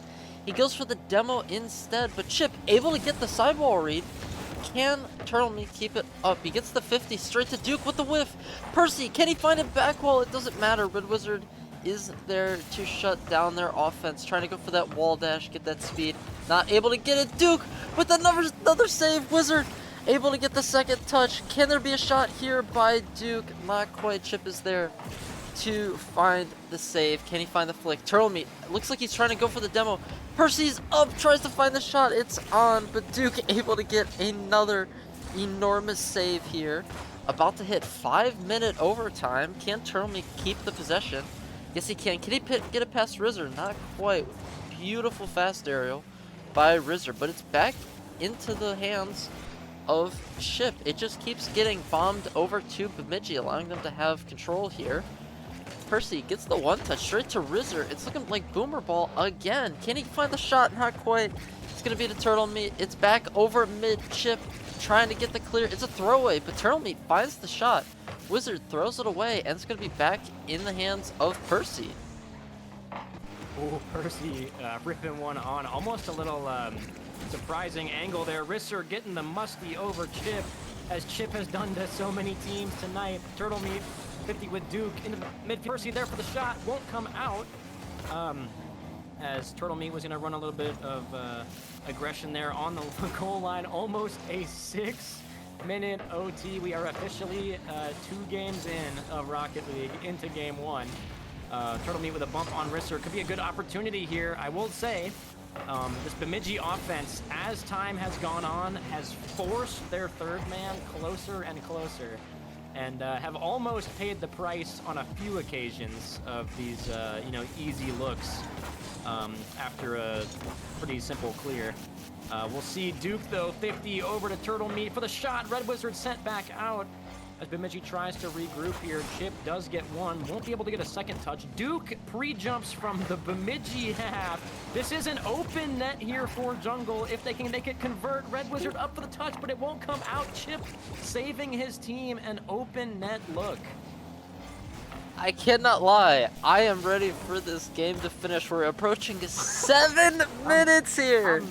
S7: He goes for the demo instead, but Chip able to get the sidewall read. Can Turtle Meat keep it up? He gets the 50 straight to Duke with the whiff. Percy, can he find it back wall? It doesn't matter. Red Wizard is there to shut down their offense, trying to go for that wall dash, get that speed. Not able to get it. Duke with another save. Wizard able to get the second touch. Can there be a shot here by Duke? Not quite. Chip is there to find the save. Can he find the flick? Turtle Meat looks like he's trying to go for the demo. Percy's up, tries to find the shot. It's on, but Duke able to get another enormous save here. About to hit 5-minute overtime. Can Turtle Meat keep the possession? Yes, he can. Can he get it past Rizzer? Not quite. Beautiful fast aerial by Rizzer, but it's back into the hands of Chip. It just keeps getting bombed over to Bemidji, allowing them to have control here. Percy gets the one touch straight to Rizzer. It's looking like boomer ball again. Can he find the shot? Not quite. It's going to be the Turtle Meat. It's back over mid. Chip trying to get the clear. It's a throwaway, but Turtle Meat finds the shot. Wizard throws it away, and it's going to be back in the hands of Percy.
S3: Oh, Percy ripping one on. Almost a little surprising angle there. Risser getting the musty over Chip, as Chip has done to so many teams tonight. Turtle Meat 50 with Duke into the mid. Percy there for the shot, won't come out. As Turtle Meat was going to run a little bit of aggression there on the goal line. Almost a 6-minute OT. We are officially 2 games in of Rocket League into game 1. Turtle Meat with a bump on Risser. Could be a good opportunity here. I will say, this Bemidji offense, as time has gone on, has forced their third man closer and closer. and have almost paid the price on a few occasions of these, easy looks after a pretty simple clear. We'll see Duke, though, 50 over to Turtle Meat for the shot. Red Wizard sent back out as Bemidji tries to regroup here. Chip does get one, won't be able to get a second touch. Duke pre-jumps from the Bemidji half. This is an open net here for Jungle. If they can convert, Red Wizard up for the touch, but it won't come out. Chip saving his team an open net look.
S7: I cannot lie. I am ready for this game to finish. We're approaching 7 minutes here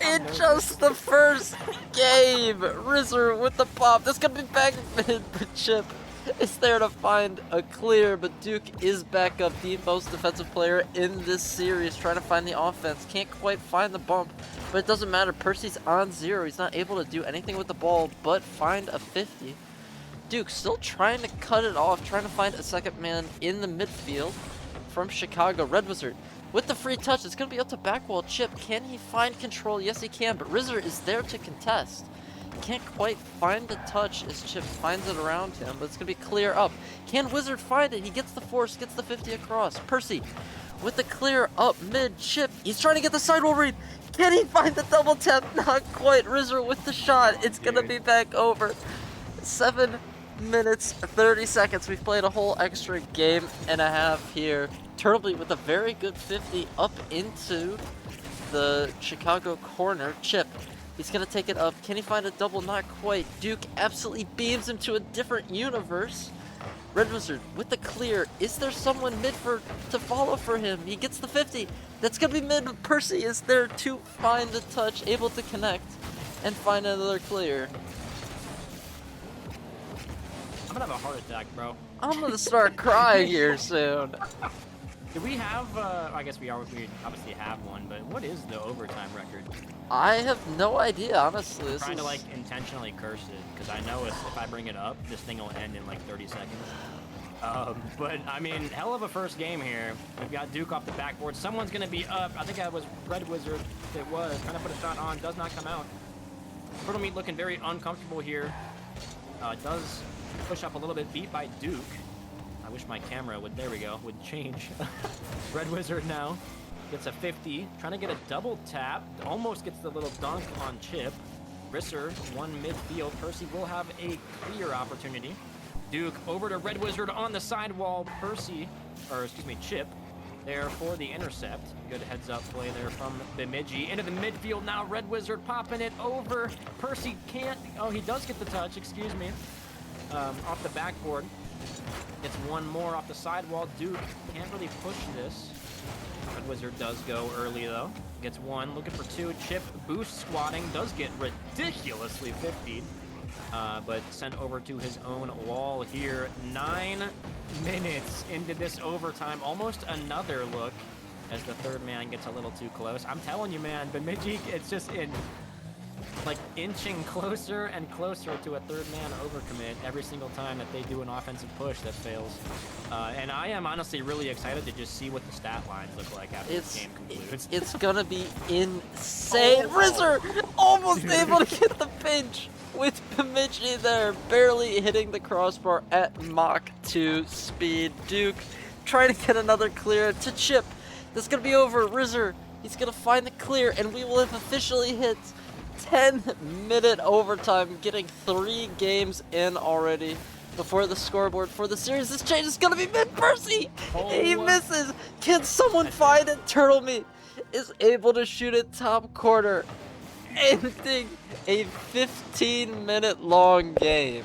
S7: in just the first game. Rizzer with the pop. This could be back mid, but Chip is there to find a clear. But Duke is back up, the most defensive player in this series, trying to find the offense. Can't quite find the bump, but it doesn't matter. Percy's on 0. He's not able to do anything with the ball but find a 50. Duke still trying to cut it off, trying to find a second man in the midfield from Chicago. Red Wizard with the free touch. It's going to be up to backwall. Chip, can he find control? Yes, he can, but Rizzer is there to contest. Can't quite find the touch as Chip finds it around him, but it's going to be clear up. Can Wizard find it? He gets the force, gets the 50 across. Percy with the clear up mid. Chip, he's trying to get the sidewall read. Can he find the double tap? Not quite. Rizzer with the shot. It's going to be back over. 7 minutes 30 seconds. We've played a whole extra game and a half here. Turtleby with a very good 50 up into the Chicago corner. Chip, he's gonna take it up. Can he find a double? Not quite. Duke absolutely beams him to a different universe. Red Wizard with the clear. Is there someone mid to follow for him? He gets the 50. That's gonna be mid. Percy is there to find the touch, able to connect and find another clear.
S3: I'm gonna have a heart attack, bro.
S7: I'm gonna start crying here soon.
S3: Do we have, I guess we obviously have one, but what is the overtime record?
S7: I have no idea, honestly.
S3: I'm trying to, like, intentionally curse it, because I know if I bring it up, this thing will end in, like, 30 seconds. But, I mean, hell of a first game here. We've got Duke off the backboard. Someone's gonna be up. I think that was Red Wizard. It was. Trying to put a shot on. Does not come out. Turtle Meat looking very uncomfortable here. Does push up a little bit, beat by Duke. I wish my camera would, there we go, would change. Red Wizard now gets a 50, trying to get a double tap, almost gets the little dunk on Chip. Risser, one midfield. Percy will have a clear opportunity. Duke over to Red Wizard on the sidewall. Chip there for the intercept. Good heads up play there from Bemidji. Into the midfield now, Red Wizard popping it over. Percy can't, oh, he does get the touch, excuse me. Off the backboard. Gets one more off the sidewall. Duke can't really push this. Red Wizard does go early, though. Gets one, looking for two. Chip boost squatting, does get ridiculously 50'd, but sent over to his own wall here. 9 minutes into this overtime. Almost another look as the third man gets a little too close. I'm telling you, man, Bemidji, it's just inching closer and closer to a third man overcommit every single time that they do an offensive push that fails. And I am honestly really excited to just see what the stat lines look like after this game concludes.
S7: It's gonna be insane. Rizzer almost able to get the pinch with Bemidji there, barely hitting the crossbar at Mach 2 speed. Duke trying to get another clear to Chip. This is gonna be over. Rizzer, he's gonna find the clear, and we will have officially hit 10-minute overtime, getting 3 games in already before the scoreboard for the series. This change is gonna be mid. Percy, he misses. Can someone find it? Turtle Meat is able to shoot it top corner, ending a 15-minute long game.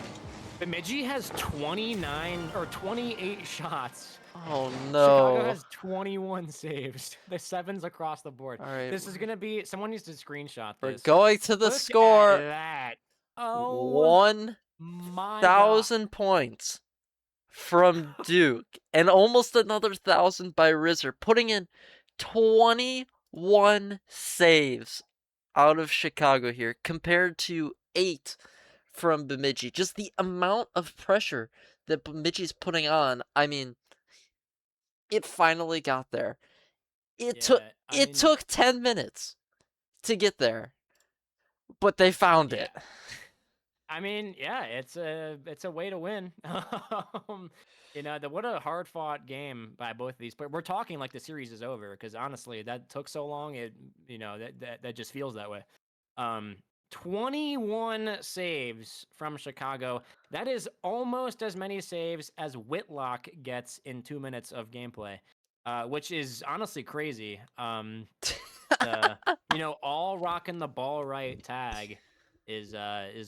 S3: Bemidji has 28 shots.
S7: Oh no.
S3: Chicago has 21 saves. The 7s across the board.
S7: All right.
S3: This is gonna be, someone needs to screenshot
S7: We're
S3: this.
S7: going to the
S3: Look
S7: score.
S3: at that. Oh
S7: 1,000 points from Duke and almost another 1,000 by Rizzer, putting in 21 saves out of Chicago here compared to 8 from Bemidji. Just the amount of pressure that Bemidji's putting on. I mean, it finally got there. It took 10 minutes to get there, but they found it.
S3: I mean, yeah, it's a way to win. What a hard fought game by both of these. But we're talking like the series is over because honestly, that took so long. That just feels that way. Um, 21 saves from Chicago. That is almost as many saves as Whitlock gets in 2 minutes of gameplay, which is honestly crazy. The all rocking the ball right tag is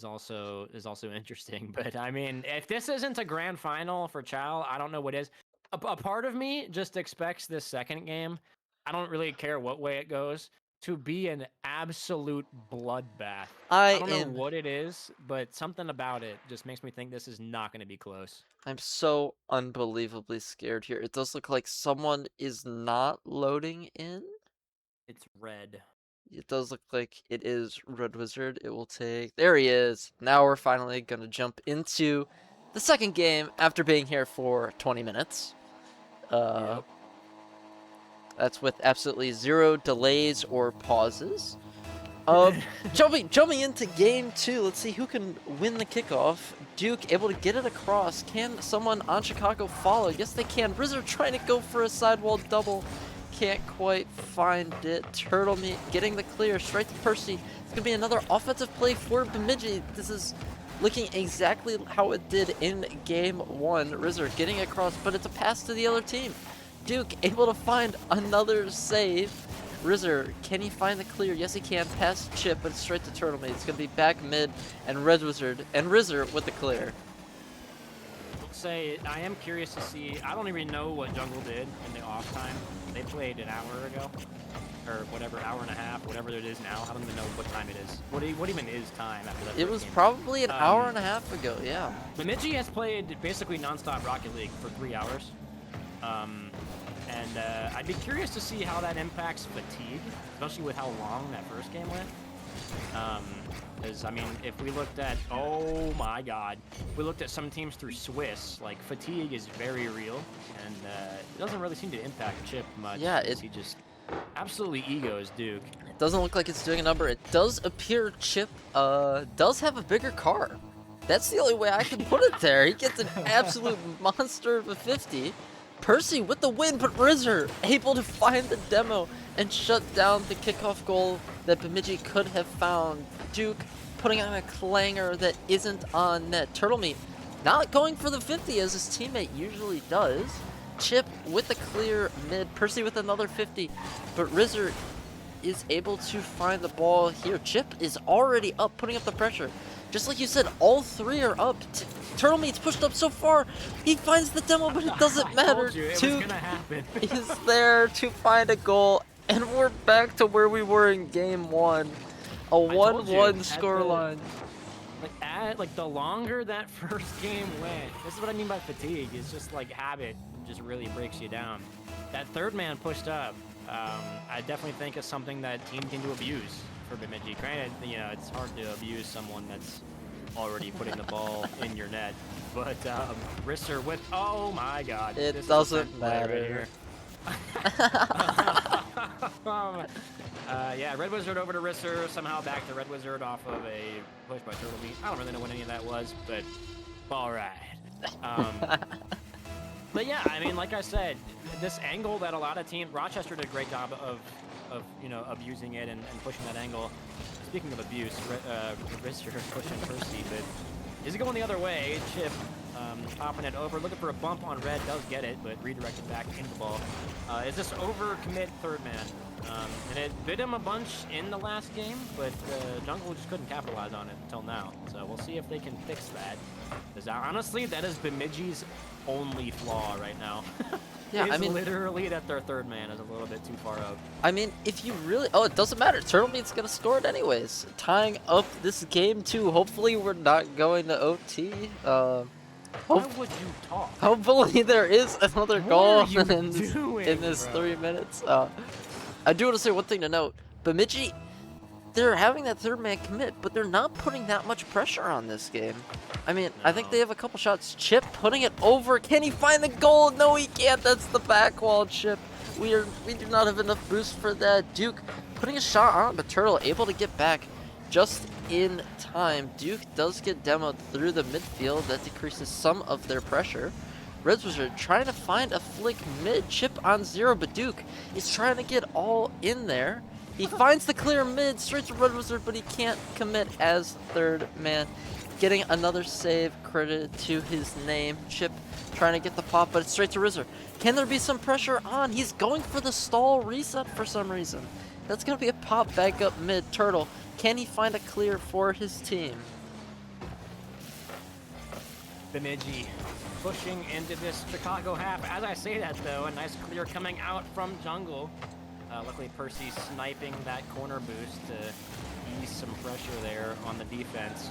S3: also interesting. But I mean, if this isn't a grand final for Chow, I don't know what is. A part of me just expects this second game. I don't really care what way it goes to be an absolute bloodbath. I don't know what it is, but something about it just makes me think this is not going to be close.
S7: I'm so unbelievably scared here. It does look like someone is not loading in.
S3: It's red.
S7: It does look like it is Red Wizard. It will take... There he is. Now we're finally going to jump into the second game after being here for 20 minutes.
S3: Yep.
S7: That's with absolutely 0 delays or pauses. Jumping into game 2, let's see who can win the kickoff. Duke able to get it across. Can someone on Chicago follow? Yes, they can. Rizzer trying to go for a sidewall double. Can't quite find it. Turtle Meat getting the clear straight to Percy. It's going to be another offensive play for Bemidji. This is looking exactly how it did in game 1. Rizzer getting across, but it's a pass to the other team. Duke able to find another save. Rizzer, can he find the clear? Yes, he can. Pass Chip, but it's straight to Turtle Meat. It's going to be back mid, and Red Wizard and Rizzer with the clear.
S3: Say I am curious to see. I don't even know what Jungle did in the off time. They played an hour ago, or whatever, hour and a half, whatever it is now. I don't even know what time it is. What even is time after that?
S7: It was probably an hour and a half ago. Yeah.
S3: Bemidji has played basically nonstop Rocket League for 3 hours, and I'd be curious to see how that impacts fatigue, especially with how long that first game went. Because, I mean, if we looked at, oh my god, if we looked at some teams through Swiss, like, fatigue is very real, and it doesn't really seem to impact Chip much.
S7: Yeah,
S3: he just absolutely egos Duke.
S7: It doesn't look like it's doing a number. It does appear Chip does have a bigger car. That's the only way I can put it there. He gets an absolute monster of a 50. Percy with the win, but Rizzer able to find the demo and shut down the kickoff goal that Bemidji could have found. Duke putting on a clanger that isn't on net. Turtle Meat not going for the 50 as his teammate usually does. Chip with the clear mid. Percy with another 50, but Rizzer is able to find the ball here. Chip is already up, putting up the pressure. Just like you said, all three are up. Turtle Meat's pushed up so far. He finds the demo, but it doesn't matter. Duke is there to find a goal, and we're back to where we were in game 1. A 1-1 scoreline.
S3: Like the longer that first game went, this is what I mean by fatigue. It's just like habit just really breaks you down. That third man pushed up. I definitely think is something that teams can do abuse for Bemidji. Granted, it's hard to abuse someone that's already putting the ball in your net. But Risser with, oh my god.
S7: It doesn't matter.
S3: Yeah, Red Wizard over to Risser, somehow back to Red Wizard off of a push by Turtle Meat. I don't really know what any of that was, but all right. But yeah, I mean, like I said, this angle that a lot of teams, Rochester did a great job of abusing it and pushing that angle. Speaking of abuse, Risser pushing Percy, but is it going the other way? Chip popping it over, looking for a bump on Red, does get it, but redirected back into the ball. Is this overcommit third man? And it bit him a bunch in the last game, but Jungle just couldn't capitalize on it until now. So we'll see if they can fix that. Because honestly, that is Bemidji's only flaw right now.
S7: Yeah, I mean,
S3: literally that their third man is a little bit too far up.
S7: I mean, if you really... Oh, it doesn't matter. Turtle Meat's going to score it anyways. Tying up this game, too. Hopefully, we're not going to OT.
S3: Why would you talk?
S7: Hopefully, there is another goal
S3: in
S7: this 3 minutes. I do want to say one thing to note. Bemidji, they're having that third man commit, but they're not putting that much pressure on this game. I mean, I think they have a couple shots. Chip putting it over. Can he find the goal? No, he can't. That's the back wall, Chip. We do not have enough boost for that. Duke putting a shot on, but Turtle able to get back. just in time. Duke does get demoed through the midfield. That decreases some of their pressure. Red Wizard trying to find a flick mid. Chip on 0, but Duke is trying to get all in there. He finds the clear mid, straight to Red Wizard, but he can't commit as third man. Getting another save, credit to his name. Chip trying to get the pop, but it's straight to Rizzer. Can there be some pressure on? He's going for the stall reset for some reason. That's going to be a pop back up mid. Turtle, can he find a clear for his team?
S3: Bemidji pushing into this Chicago half. As I say that, though, a nice clear coming out from jungle. Luckily, Percy sniping that corner boost to ease some pressure there on the defense.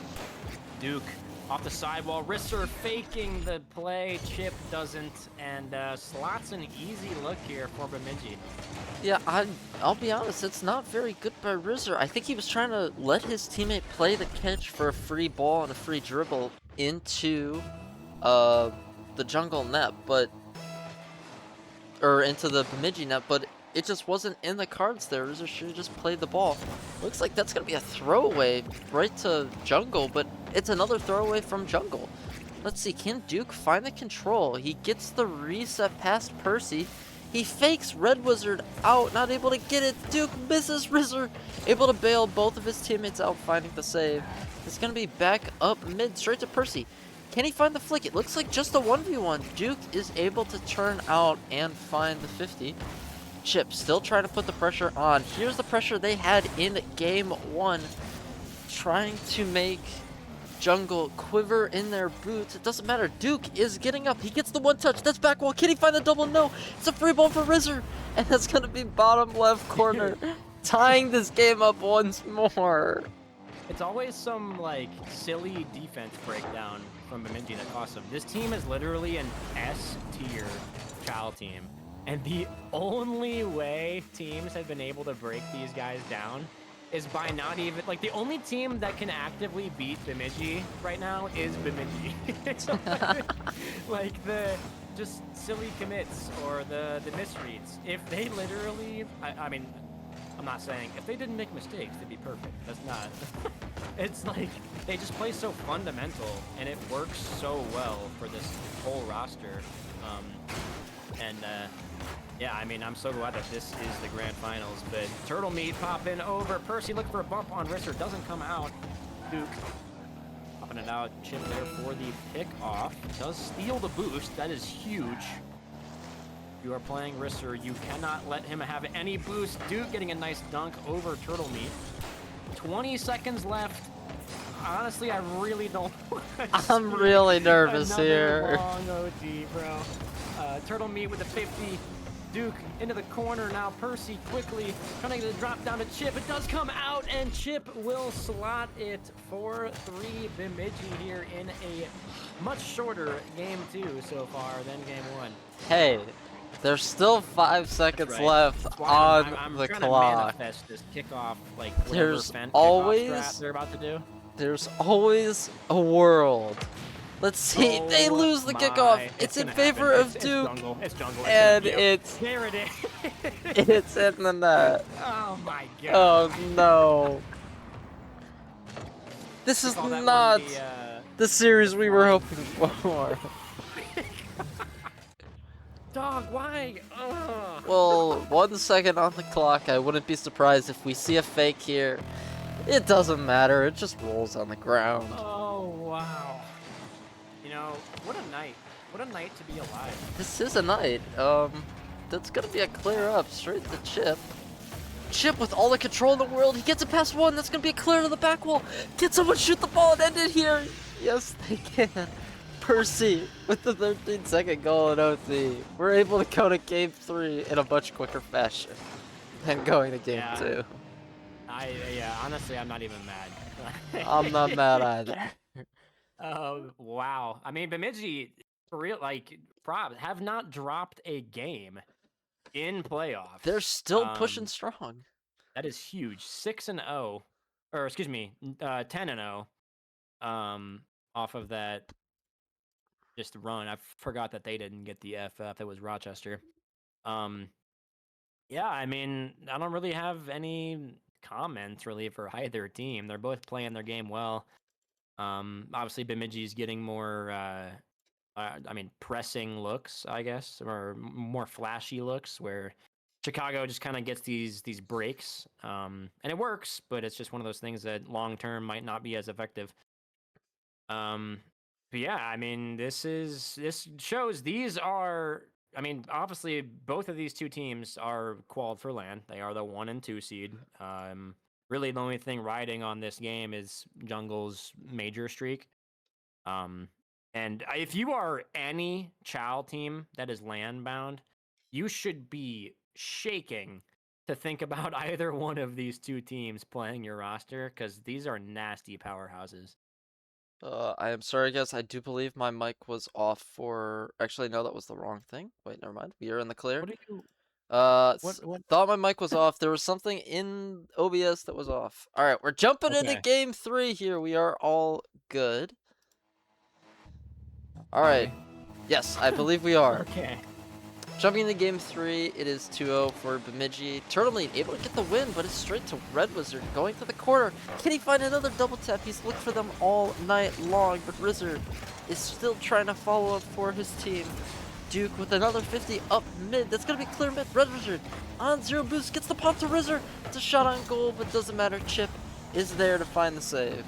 S3: Duke off the sidewall. Risser faking the play. Chip doesn't, and slots an easy look here for Bemidji.
S7: Yeah, I'll be honest, it's not very good by Rizzer. I think he was trying to let his teammate play the catch for a free ball and a free dribble into the jungle net, or into the Bemidji net, but it just wasn't in the cards there. Rizzer should have just played the ball. Looks like that's going to be a throwaway right to jungle, but it's another throwaway from jungle. Let's see, can Duke find the control? He gets the reset past Percy. He fakes Red Wizard out, not able to get it. Duke misses Rizzer, able to bail both of his teammates out, finding the save. It's going to be back up mid, straight to Percy. Can he find the flick? It looks like just a 1v1. Duke is able to turn out and find the 50. Chip still trying to put the pressure on. Here's the pressure they had in game 1. Trying to make jungle quiver in their boots. It doesn't matter. Duke is getting up. He gets the one touch. That's back wall. Can he find the double? No. It's a free ball for Rizzer. And that's going to be bottom left corner. Tying this game up once more.
S3: It's always some, like, silly defense breakdown from Bemidji that costs them. This team is literally an S-tier Chow team. And the only way teams have been able to break these guys down is by not even, like, the only team that can actively beat Bemidji right now is Bemidji. Like, the just silly commits or the misreads. If they literally, I mean, I'm not saying, if they didn't make mistakes, they'd be perfect. That's not. It's like, they just play so fundamental, and it works so well for this whole roster. Yeah, I mean, I'm so glad that this is the grand finals, but Turtle Meat popping over. Percy looking for a bump on Risser, doesn't come out. Duke popping it out. Chip there for the pick off. Does steal the boost. That is huge. You are playing Risser. You cannot let him have any boost. Duke getting a nice dunk over Turtle Meat. 20 seconds left. Honestly, I really don't want to
S7: I'm really nervous here.
S3: Long OT, bro. Turtle Meat with a 50. Duke into the corner now. Percy quickly trying to get a drop down to Chip. It does come out, and Chip will slot it 4-3 Bemidji here in a much shorter game 2 so far than game 1.
S7: Hey, there's still 5 seconds
S3: right.
S7: left
S3: I'm
S7: on the
S3: trying
S7: clock.
S3: to manifest this kickoff, like
S7: There's
S3: kickoff
S7: always
S3: strat they're about to do.
S7: There's always a world. Let's see.
S3: Oh
S7: they lose the kickoff.
S3: my,
S7: It's in
S3: gonna
S7: favor
S3: happen.
S7: of
S3: It's
S7: Duke,
S3: jungle. It's jungle.
S7: and
S3: Yep.
S7: it's
S3: There it is.
S7: it's in the net.
S3: Oh my god.
S7: Oh no! This is
S3: Call that one
S7: not the series we were hoping for.
S3: Dog, why? Ugh.
S7: Well, 1 second on the clock. I wouldn't be surprised if we see a fake here. It doesn't matter. It just rolls on the ground.
S3: Oh wow. You know, what a night. What a night to be alive.
S7: This is a night. That's gonna be a clear up straight to Chip. Chip with all the control in the world. He gets it past one. That's gonna be a clear to the back wall. Can someone shoot the ball and end it here? Yes, they can. Percy with the 13-second goal in OT. We're able to go to game 3 in a much quicker fashion than going to game 2.
S3: Yeah, honestly, I'm not even mad.
S7: I'm not mad either.
S3: Wow. I mean, Bemidji, for real, like, have not dropped a game in playoffs.
S7: They're still pushing strong.
S3: That is huge. 6-0, or excuse me, 10-0. Off of that just run. I forgot that they didn't get the FF. That was Rochester. Yeah, I mean, I don't really have any comments really for either team. They're both playing their game well. Obviously, Bemidji's getting more, pressing looks, I guess, or more flashy looks, where Chicago just kind of gets these breaks, and it works, but it's just one of those things that long term might not be as effective. But yeah, I mean, this shows these are. I mean, obviously, both of these two teams are qualified for LAN. They are the 1 and 2 seed. Really, the only thing riding on this game is Jungle's major streak. And if you are any Chow team that is LAN bound, you should be shaking to think about either one of these two teams playing your roster, because these are nasty powerhouses.
S7: I am sorry, guys. I do believe my mic was off for. Actually, no, that was the wrong thing. Wait, never mind. We are in the clear.
S3: What do you? What?
S7: Thought my mic was off. There was something in OBS that was off. All right, we're jumping into
S3: Okay.
S7: game 3 here. We are all good. All right. Yes, I believe we are.
S3: Okay.
S7: Jumping into game 3, it is 2-0 for Bemidji. Turtlemate able to get the win, but it's straight to Red Wizard going to the corner. Can he find another double tap? He's looked for them all night long, but Wizard is still trying to follow up for his team. Duke with another 50 up mid. That's going to be clear mid. Red Wizard on 0 boost. Gets the pop to Rizzer. It's a shot on goal, but doesn't matter. Chip is there to find the save.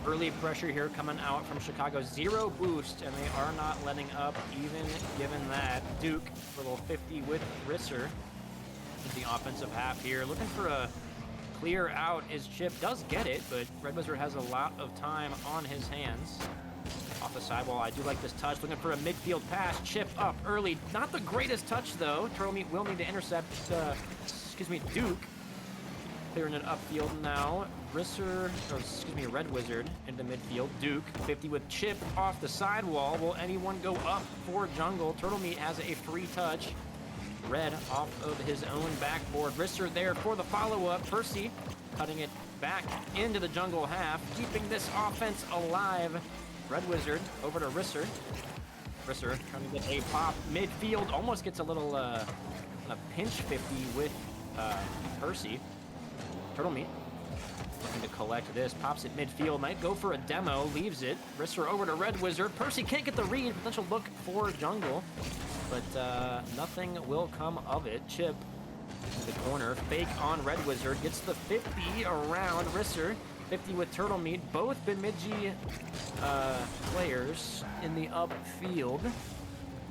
S3: Early pressure here coming out from Chicago. 0 boost, and they are not letting up, even given that. Duke, little 50 with Risser. The offensive half here. Looking for a clear out. Is Chip does get it, but Red Wizard has a lot of time on his hands. Off the sidewall, I do like this touch. Looking for a midfield pass. Chip up early. Not the greatest touch, though. Turtlemate will need to intercept, Duke. Clearing it upfield now. Red Wizard into midfield. Duke, 50 with Chip off the sidewall. Will anyone go up for Jungle? Turtlemate has a free touch. Red off of his own backboard. Risser there for the follow-up. Percy cutting it back into the Jungle half, keeping this offense alive. Red Wizard over to Risser. Risser trying to get a pop midfield. Almost gets a little a pinch 50 with Percy. Turtlemate looking to collect this. Pops it midfield. Might go for a demo. Leaves it. Risser over to Red Wizard. Percy can't get the read. Potential look for Jungle. But nothing will come of it. Chip in the corner. Fake on Red Wizard. Gets the 50 around Risser. 50 with Turtlemate. Both Bemidji players in the upfield.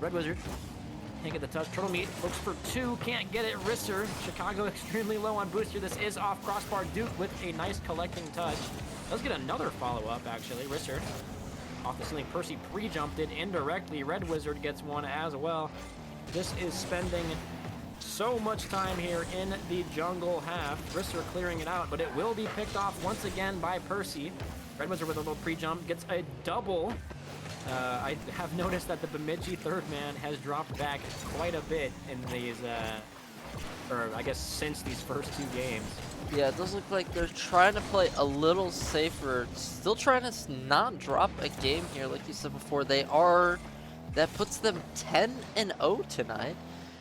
S3: Red Wizard can't get the touch. Turtlemate looks for 2. Can't get it. Risser. Chicago extremely low on booster. This is off crossbar. Duke with a nice collecting touch. Does get another follow-up, actually. Risser off the ceiling. Percy pre-jumped it indirectly. Red Wizard gets one as well. This is spending so much time here in the Jungle half. Risser clearing it out, but it will be picked off once again by Percy. Red Wizard with a little pre-jump gets a double. I have noticed that the Bemidji third man has dropped back quite a bit in these, or I guess since these first 2 games.
S7: Yeah, it does look like they're trying to play a little safer. Still trying to not drop a game here, like you said before. They are. That puts them 10-0 tonight.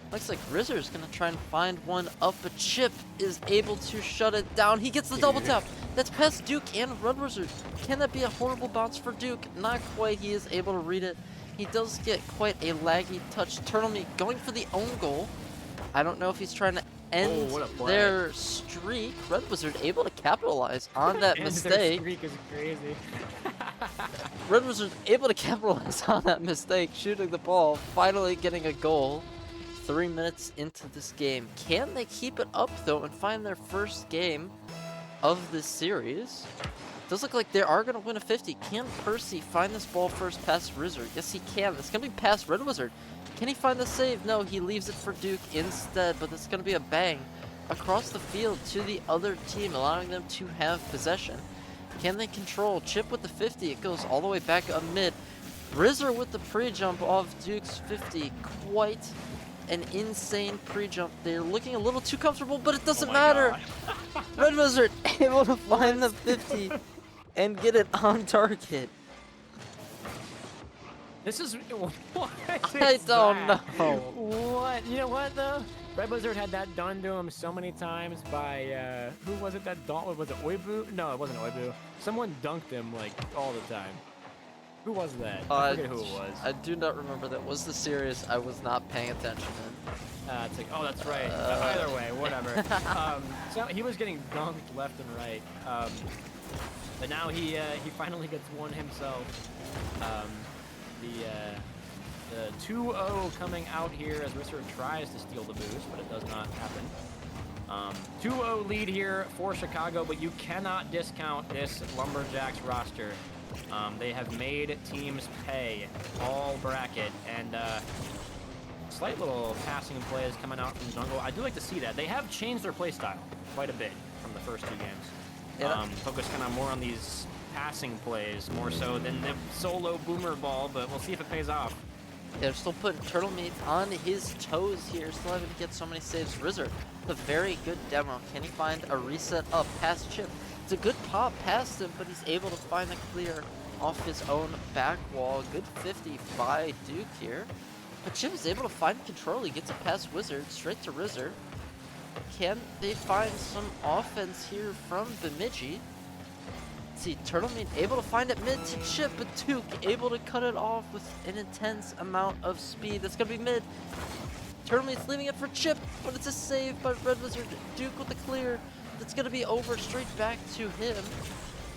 S7: Looks like Rizzer's gonna try and find one up, but Chip is able to shut it down. He gets the double tap. That's past Duke and Red Wizard. Can that be a horrible bounce for Duke? Not quite. He is able to read it. He does get quite a laggy touch. Turtlemate going for the own goal. I don't know if he's trying to end their streak. Red Wizard able to capitalize on that mistake.
S3: Their streak is crazy.
S7: Red Wizard able to capitalize on that mistake, shooting the ball, finally getting a goal. 3 minutes into this game. Can they keep it up, though, and find their first game of this series? Does look like they are going to win a 50. Can Percy find this ball first past Wizard? Yes, he can. It's going to be past Red Wizard. Can he find the save? No, he leaves it for Duke instead, but it's going to be a bang across the field to the other team, allowing them to have possession. Can they control? Chip with the 50. It goes all the way back up mid. Rizzer with the pre-jump off Duke's 50. Quite an insane pre-jump. They're looking a little too comfortable, but it doesn't matter. Red Wizard able to find the 50 and get it on target.
S3: This is what
S7: I
S3: is
S7: don't
S3: that?
S7: know.
S3: What? You know what though? Red Wizard had that done to him so many times by, who was it that was it Oibu? No, it wasn't Oibu. Someone dunked him, like, all the time. Who was that? I forget who it was.
S7: I do not remember that. Was the series I was not paying attention in.
S3: It's like, oh, that's right. Either way, whatever. So he was getting dunked left and right. But now he finally gets one himself. The 2-0 coming out here as Risser tries to steal the boost, but it does not happen. 2-0 lead here for Chicago, but you cannot discount this Lumberjacks roster. They have made teams pay all bracket, and slight little passing plays coming out from Jungle. I do like to see that. They have changed their play style quite a bit from the first 2 games.
S7: Yeah.
S3: Focus kind of more on these passing plays, more so than the solo boomer ball, but we'll see if it pays off.
S7: They're still putting Turtle Meat on his toes here, still having to get so many saves. Rizzer, a very good demo. Can he find a reset up past Chip? It's a good pop past him, but he's able to find the clear off his own back wall. Good 50 by Duke here. But Chip is able to find control. He gets it past Wizard, straight to Rizzer. Can they find some offense here from Bemidji? See, Turtle Meat able to find it mid to Chip, but Duke able to cut it off with an intense amount of speed. That's gonna be mid. Turtle Meat's leaving it for Chip, but it's a save by Red Wizard. Duke with the clear. That's gonna be over straight back to him.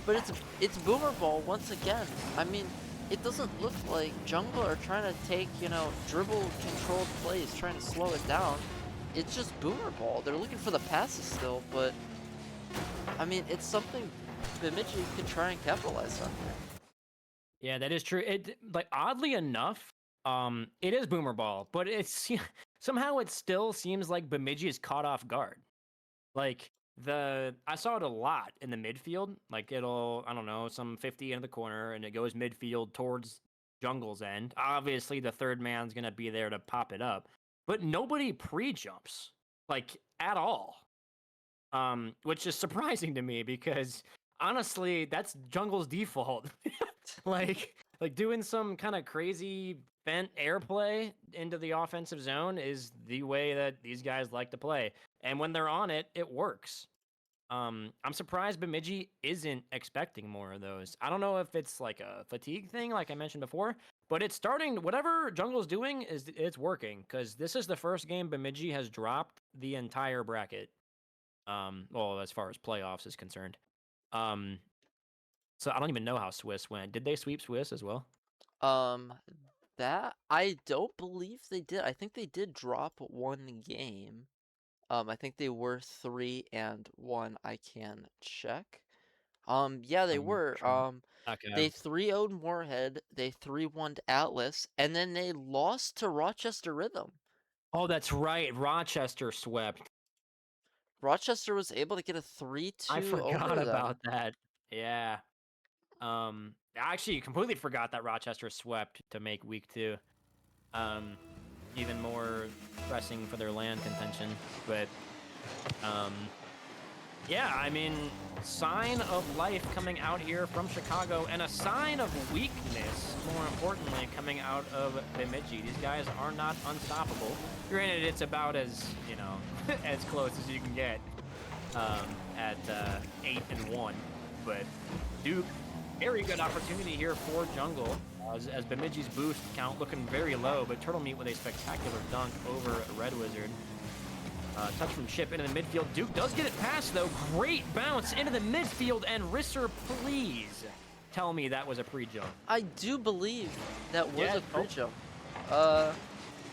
S7: But it's Boomer Ball once again. I mean, it doesn't look like Jungle are trying to take, you know, dribble controlled plays, trying to slow it down. It's just Boomer Ball. They're looking for the passes still, but I mean, it's something Bemidji can try and capitalize on here.
S3: Yeah, that is true. It, like, oddly enough, it is Boomer Ball, but it's somehow it still seems like Bemidji is caught off guard. Like, I saw it a lot in the midfield. Like, it'll, I don't know, some 50 into the corner, and it goes midfield towards Jungle's end. Obviously, the third man's gonna be there to pop it up, but nobody pre-jumps, like, at all. Which is surprising to me because honestly, that's Jungle's default. like doing some kind of crazy bent airplay into the offensive zone is the way that these guys like to play. And when they're on it, it works. I'm surprised Bemidji isn't expecting more of those. I don't know if it's like a fatigue thing, like I mentioned before, but it's starting. Whatever Jungle's doing it's working, because this is the first game Bemidji has dropped the entire bracket. Well, as far as playoffs is concerned. So I don't even know how Swiss went. Did they sweep Swiss as well?
S7: That I don't believe they did. I think they did drop one game. I think they were 3-1. I can check. Yeah, they were.
S3: Okay.
S7: They 3-0'd Moorhead. They 3-1'd Atlas, and then they lost to Rochester Rhythm.
S3: Oh, that's right. Rochester swept.
S7: Rochester was able to get a 3-2
S3: I forgot
S7: over
S3: about that. Yeah. I actually completely forgot that Rochester swept to make week 2. Even more pressing for their land contention. But, yeah, I mean, sign of life coming out here from Chicago, and a sign of weakness, more importantly, coming out of Bemidji. These guys are not unstoppable. Granted, it's about as, you know, as close as you can get at 8-1. But Duke, very good opportunity here for Jungle, as Bemidji's boost count looking very low, but Turtle Meat with a spectacular dunk over Red Wizard. Touch from Chip into the midfield. Duke does get it past, though. Great bounce into the midfield, and Risser, please tell me that was a pre-jump.
S7: I do believe that was a pre-jump.
S3: No,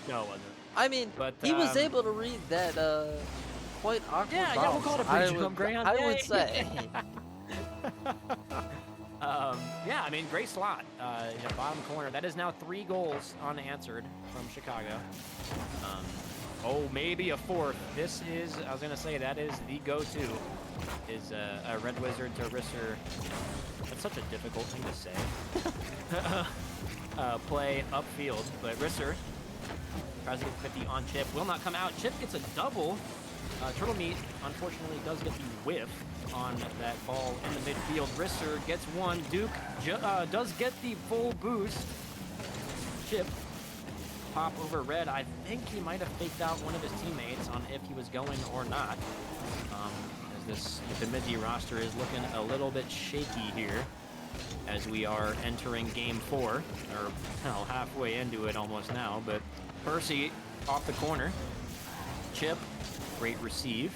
S3: it wasn't.
S7: I mean,
S3: But,
S7: he was able to read that quite awkward
S3: Yeah,
S7: bounce.
S3: we'll call it a pre-jump, Graham.
S7: I would say.
S3: Yeah, I mean, great slot. In the bottom corner. That is now 3 goals unanswered from Chicago. Oh, maybe a 4th. This is, I was going to say, that is the go-to. Is a Red Wizard to Risser. That's such a difficult thing to say. Play upfield, but Risser tries to get 50 on Chip. Will not come out. Chip gets a double. Turtle Meat, unfortunately, does get the whiff on that ball in the midfield. Risser gets one. Duke does get the full boost. Chip pop over Red. I think he might have faked out one of his teammates on if he was going or not. As the Bemidji roster is looking a little bit shaky here as we are entering game 4, or hell, halfway into it almost now. But Percy off the corner. Chip, great receive.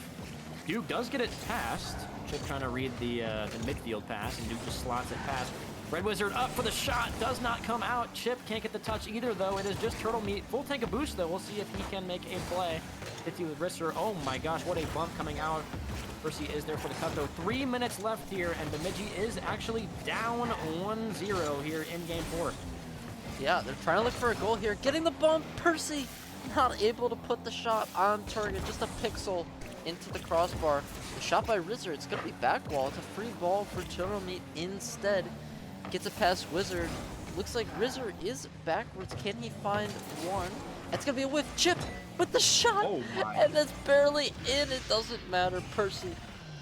S3: Duke does get it past. Chip trying to read the midfield pass, and Duke just slots it past. Red Wizard up for the shot, does not come out. Chip can't get the touch either, though. It is just Turtle Meat. Full tank of boost, though. We'll see if he can make a play. 50 with Risser. Oh my gosh, what a bump coming out. Percy is there for the cut, though. 3 minutes left here, and Bemidji is actually down 1-0 here in game 4.
S7: Yeah, they're trying to look for a goal here. Getting the bump, Percy not able to put the shot on target. Just a pixel into the crossbar. The shot by Rizzer, it's going to be back wall. It's a free ball for Turtle Meat instead. Gets it past Wizard. Looks like Rizzer is backwards. Can he find one? It's going to be a whiff. Chip with the shot.
S3: Oh my.
S7: And it's barely in. It doesn't matter. Percy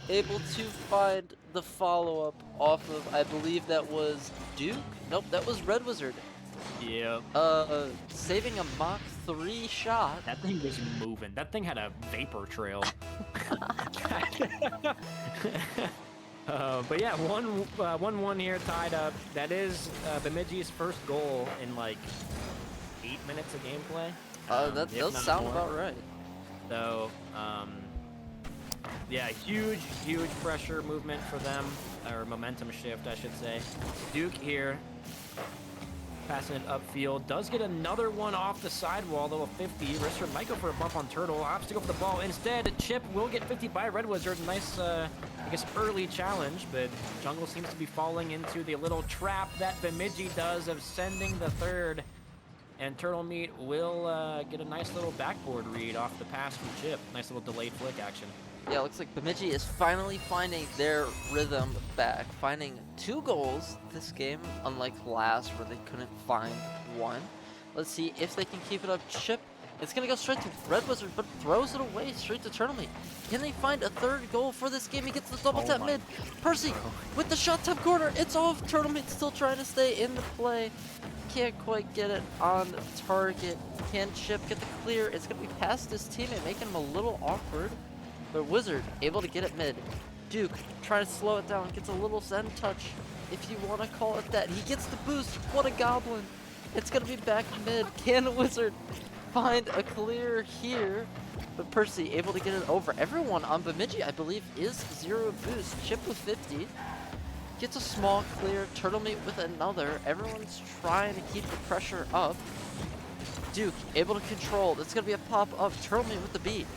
S7: able to find the follow-up off of, I believe that was Duke? Nope, that was Red Wizard.
S3: Yeah.
S7: Saving a Mach 3 shot.
S3: That thing was moving. That thing had a vapor trail. But yeah, 1-1 here, tied up. That is Bemidji's first goal in like 8 minutes of gameplay.
S7: That
S3: if
S7: does
S3: not
S7: sound
S3: more.
S7: about right.
S3: So, yeah, huge pressure movement for them, or momentum shift, I should say. Duke here, passing it upfield, does get another one off the sidewall, though a 50. Risser might go for a bump on Turtle, opts to go for the ball. Instead, Chip will get 50 by Red Wizard. Nice, I guess, early challenge, but Jungle seems to be falling into the little trap that Bemidji does of sending the third. And Turtle Meat will get a nice little backboard read off the pass from Chip. Nice little delayed flick action.
S7: Yeah, looks like Bemidji is finally finding their rhythm back, finding 2 goals this game, unlike last where they couldn't find one. Let's see if they can keep it up. Chip, it's going to go straight to Red Wizard, but throws it away straight to Turtle Meat. Can they find a third goal for this game? He gets the double tap mid. Percy with the shot top corner. It's off. Turtle Meat still trying to stay in the play. Can't quite get it on target. Can Chip get the clear? It's going to be past his teammate, making him a little awkward. But Wizard able to get it mid. Duke trying to slow it down. Gets a little Zen touch, if you want to call it that. He gets the boost. What a goblin. It's going to be back mid. Can Wizard find a clear here? But Percy able to get it over. Everyone on Bemidji, I believe, is 0 boost. Chip with 50. Gets a small clear. Turtle Meat with another. Everyone's trying to keep the pressure up. Duke able to control. It's going to be a pop up. Turtle Meat with the beat.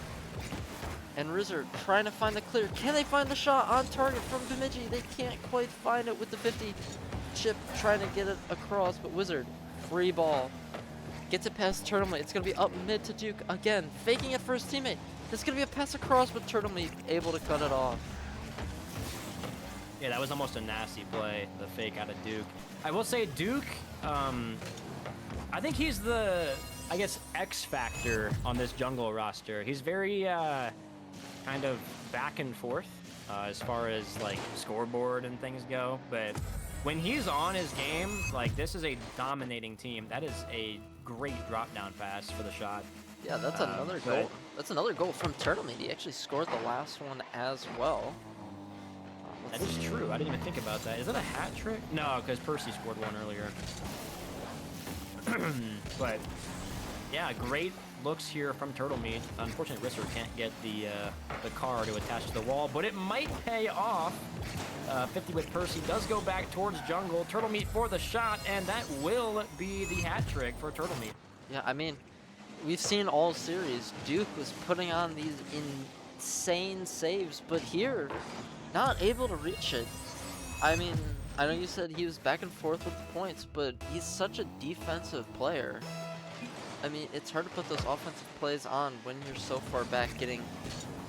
S7: And Rizzer trying to find the clear. Can they find the shot on target from Bemidji? They can't quite find it with the 50. Chip trying to get it across, but Wizard, free ball. Gets it past Turtle Meat. It's going to be up mid to Duke again. Faking it for his teammate. It's going to be a pass across, but Turtle Meat able to cut it off.
S3: Yeah, that was almost a nasty play, the fake out of Duke. I will say Duke, I think he's the, I guess, X factor on this Jungle roster. He's very kind of back and forth as far as like scoreboard and things go, but when he's on his game, like this is a dominating team. That is a great drop down pass for the shot.
S7: Yeah, that's another goal. That's another goal from Turtle Meat. He actually scored the last one as well.
S3: That is true. I didn't even think about that. Is that a hat trick? No, because Percy scored one earlier. But yeah, great looks here from Turtle Meat. Unfortunately, Risser can't get the car to attach to the wall, but it might pay off. 50 with Percy does go back towards Jungle. Turtle Meat for the shot, and that will be the hat trick for Turtle Meat.
S7: Yeah, I mean, we've seen all series. Duke was putting on these insane saves, but here, not able to reach it. I mean, I know you said he was back and forth with the points, but he's such a defensive player. I mean, it's hard to put those offensive plays on when you're so far back getting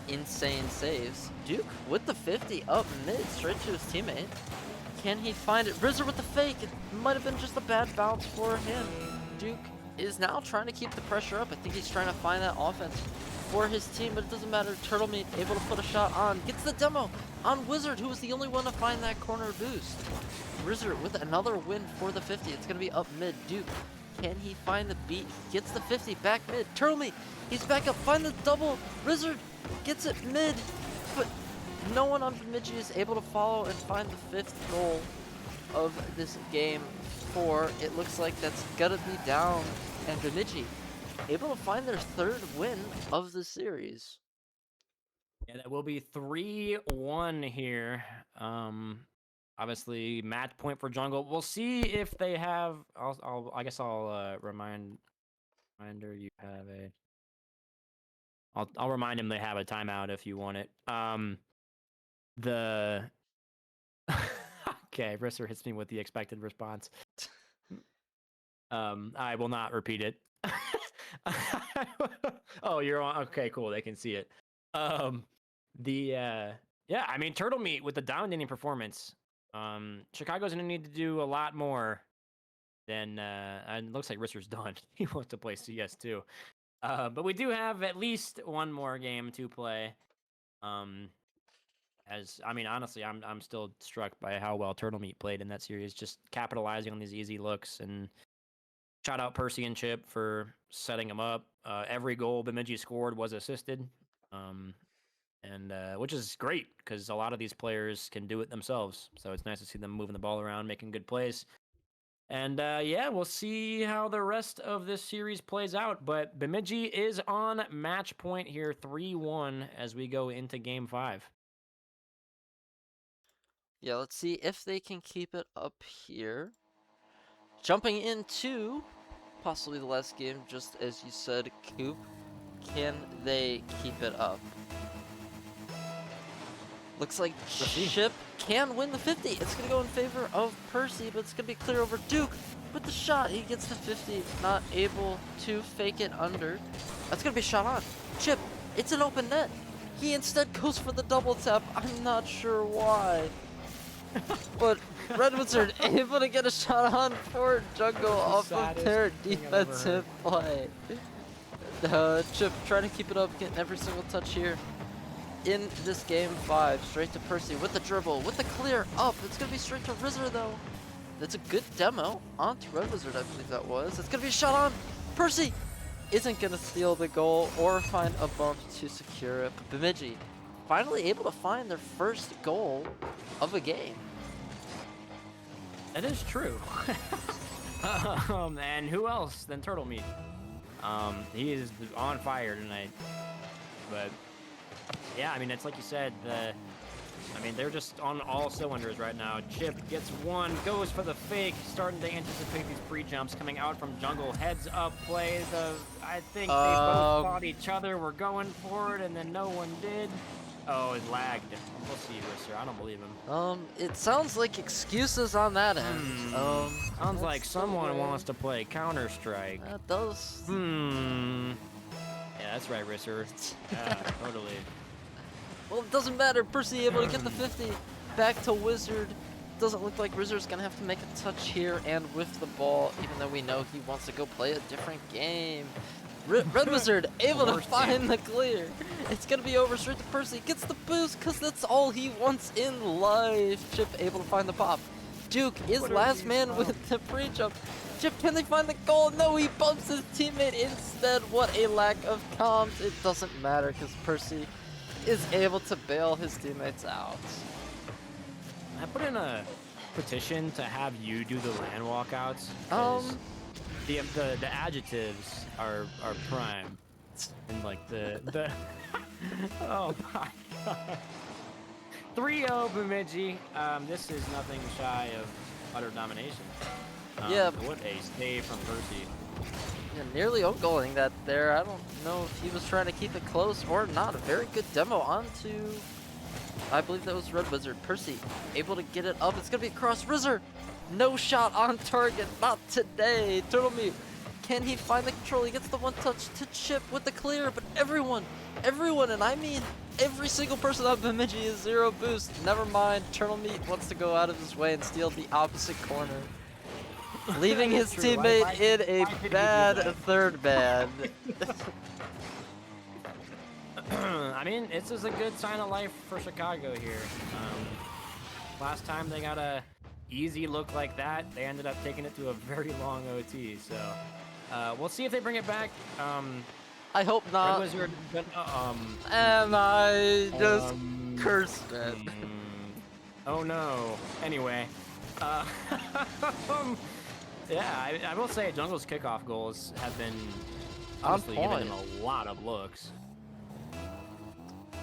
S7: insane saves. Duke with the 50 up mid, straight to his teammate. Can he find it? Rizzer with the fake. It might have been just a bad bounce for him. Duke is now trying to keep the pressure up. I think he's trying to find that offense for his team, but it doesn't matter. Turtle Meat able to put a shot on. Gets the demo on Wizard, who was the only one to find that corner boost. Wizard with another win for the 50. It's going to be up mid. Duke Can he find the beat? Gets the 50 back mid. Turtle Meat, he's back up. Find the double. Rizzard gets it mid, but no one on Bemidji is able to follow and find the 5th goal of this game 4. It looks like that's gonna be down, and Bemidji able to find their 3rd win of the series.
S3: Yeah, that will be 3-1 here. Obviously match point for Jungle. We'll see if they have. I guess I'll reminder you have a. I'll remind him they have a timeout if you want it. The. Okay, Risser hits me with the expected response. I will not repeat it. Oh, you're on. Okay, cool. They can see it. Yeah, I mean, Turtle Meat with the dominating performance. Chicago's gonna need to do a lot more than. And it looks like Risser's done. He wants to play CS too. But we do have at least one more game to play. As I mean, honestly, I'm still struck by how well Turtle Meat played in that series, just capitalizing on these easy looks. And shout out Percy and Chip for setting them up. Every goal Bemidji scored was assisted, and which is great because a lot of these players can do it themselves. So it's nice to see them moving the ball around, making good plays. And yeah, we'll see how the rest of this series plays out. But Bemidji is on match point here, 3-1 as we go into Game 5.
S7: Yeah, let's see if they can keep it up here. Jumping into possibly the last game, just as you said, Coop. Can they keep it up? Looks like Chip can win the 50. It's going to go in favor of Percy, but it's going to be clear over Duke with the shot. He gets the 50, not able to fake it under. That's going to be shot on. Chip, it's an open net. He instead goes for the double tap. I'm not sure why. But Red Wizard able to get a shot on for Jungle off of their defensive play. Chip trying to keep it up, getting every single touch here in this Game 5. Straight to Percy with the dribble, with the clear up. It's going to be straight to Rizzer though. That's a good demo onto Red Wizard, I believe that was. It's going to be a shot on. Percy isn't going to steal the goal or find a bump to secure it. But Bemidji finally able to find their first goal of a game.
S3: That is true. And who else than Turtle Meat? He is on fire tonight. But yeah, I mean, it's like you said, they're just on all cylinders right now. Chip gets one, goes for the fake, starting to anticipate these pre-jumps coming out from Jungle. Heads up play. I think they both fought each other, were going for it, and then no one did. Oh, it lagged. We'll see, Risser. I don't believe him.
S7: It sounds like excuses on that end.
S3: Sounds like someone wants to play Counter-Strike.
S7: That does.
S3: Yeah, that's right, Risser. Yeah, totally.
S7: Well, it doesn't matter. Percy able to get the 50 back to Wizard. Doesn't look like Wizard's gonna have to make a touch here and whiff the ball, even though we know he wants to go play a different game. Red Wizard able to find the clear. It's gonna be over straight to Percy. Gets the boost because that's all he wants in life. Chip able to find the pop. Duke is last man with the pre-jump. Chip, can they find the goal? No, he bumps his teammate instead. What a lack of comms. It doesn't matter because Percy is able to bail his teammates out.
S3: I put in a petition to have you do the LAN walkouts. The adjectives are prime, and like the oh my god. 3-0 Bemidji. This is nothing shy of utter domination.
S7: Yeah.
S3: What a save from Percy.
S7: Yeah, nearly own-goaling that there. I don't know if he was trying to keep it close or not. A very good demo onto, I believe that was Red Wizard. Percy able to get it up. It's going to be across Rizzer. No shot on target. Not today. Turtle Meat. Can he find the control? He gets the one touch to Chip with the clear, but everyone, and I mean every single person on Bemidji is 0 boost. Never mind. Turtle Meat wants to go out of his way and steal the opposite corner, leaving his teammate in a bad third man.
S3: I mean, this is a good sign of life for Chicago here. Last time they got a easy look like that, they ended up taking it to a very long OT. So we'll see if they bring it back.
S7: I hope
S3: Red
S7: not.
S3: Wizard,
S7: And I just cursed it.
S3: Oh no. Anyway, yeah, I will say Jungle's kickoff goals have been honestly giving
S7: point.
S3: them a lot of looks.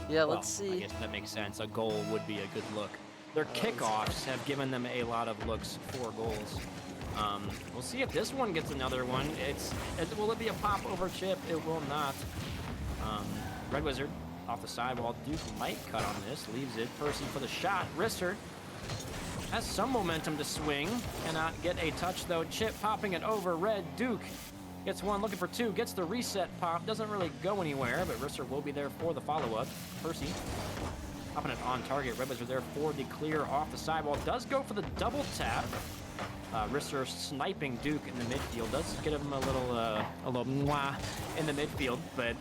S7: Yeah,
S3: Well,
S7: let's see.
S3: I guess that makes sense. A goal would be a good look. Their kickoffs have given them a lot of looks for goals. We'll see if this one gets another one. Will it be a pop over chip? It will not. Red Wizard off the sidewall. Duke might cut on this. Leaves it. Percy for the shot. Risser has some momentum to swing. Cannot get a touch though. Chip popping it over. Red Duke gets one. Looking for two. Gets the reset pop. Doesn't really go anywhere, but Risser will be there for the follow-up. Percy popping it on target. Red Wizard there for the clear off the sidewall. Does go for the double tap. Risser sniping Duke in the midfield. Does get him a little mwah in the midfield, but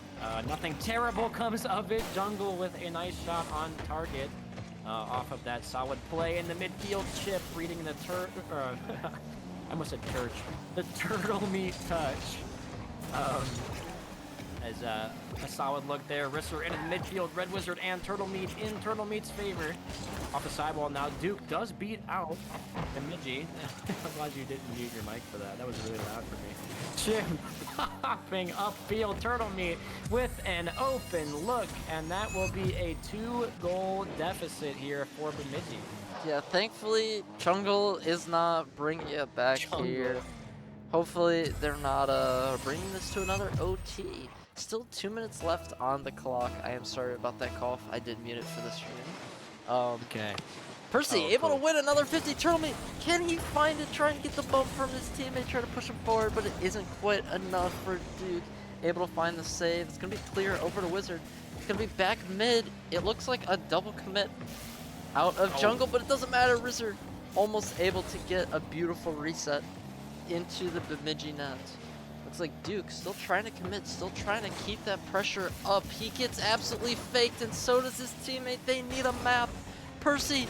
S3: nothing terrible comes of it. Jungle with a nice shot on target off of that solid play in the midfield. Chip reading the I almost said church. The turtle meat touch. As a solid look there. Risser into the midfield. Red Wizard and Turtle Meat in Turtle Meat's favor. Off the sidewall now. Duke does beat out Bemidji. I'm glad you didn't mute your mic for that. That was really loud for me. Chip popping upfield. Turtle Meat with an open look. And that will be a 2-goal deficit here for Bemidji.
S7: Yeah, thankfully, Jungle is not bringing it back here. Hopefully, they're not bringing this to another OT. Still 2 minutes left on the clock. I am sorry about that cough. I did mute it for the stream.
S3: Okay.
S7: Percy able to win another 50. Turtle Meat, can he find it? Trying to get the bump from his teammate, trying to push him forward, but it isn't quite enough for Duke. Able to find the save. It's going to be clear over to Wizard. It's going to be back mid. It looks like a double commit out of Jungle, but it doesn't matter. Wizard almost able to get a beautiful reset into the Bemidji net. Looks like Duke still trying to commit, still trying to keep that pressure up. He gets absolutely faked, and so does his teammate. They need a map. Percy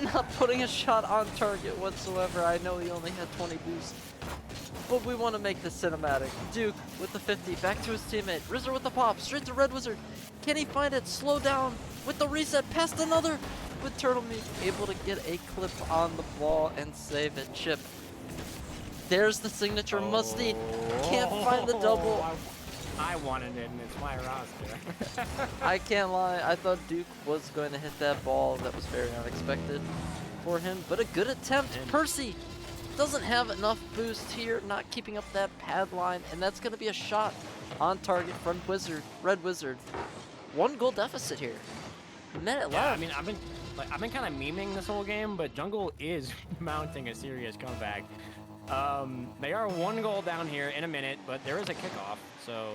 S7: not putting a shot on target whatsoever. I know he only had 20 boost, but we want to make this cinematic. Duke with the 50, back to his teammate. Rizzer with the pop, straight to Red Wizard. Can he find it? Slow down with the reset, past another. With Turtle Meat able to get a clip on the ball and save it. Chip. There's the signature Musty. Can't find the double.
S3: I wanted it, and it's my roster.
S7: I can't lie. I thought Duke was going to hit that ball. That was very unexpected for him, but a good attempt. Percy doesn't have enough boost here, not keeping up that pad line, and that's going to be a shot on target from Wizard. Red Wizard. 1-goal deficit here. Minute left.
S3: I mean, I've been kind of memeing this whole game, but Jungle is mounting a serious comeback. They are 1 goal down here in a minute, but there is a kickoff, so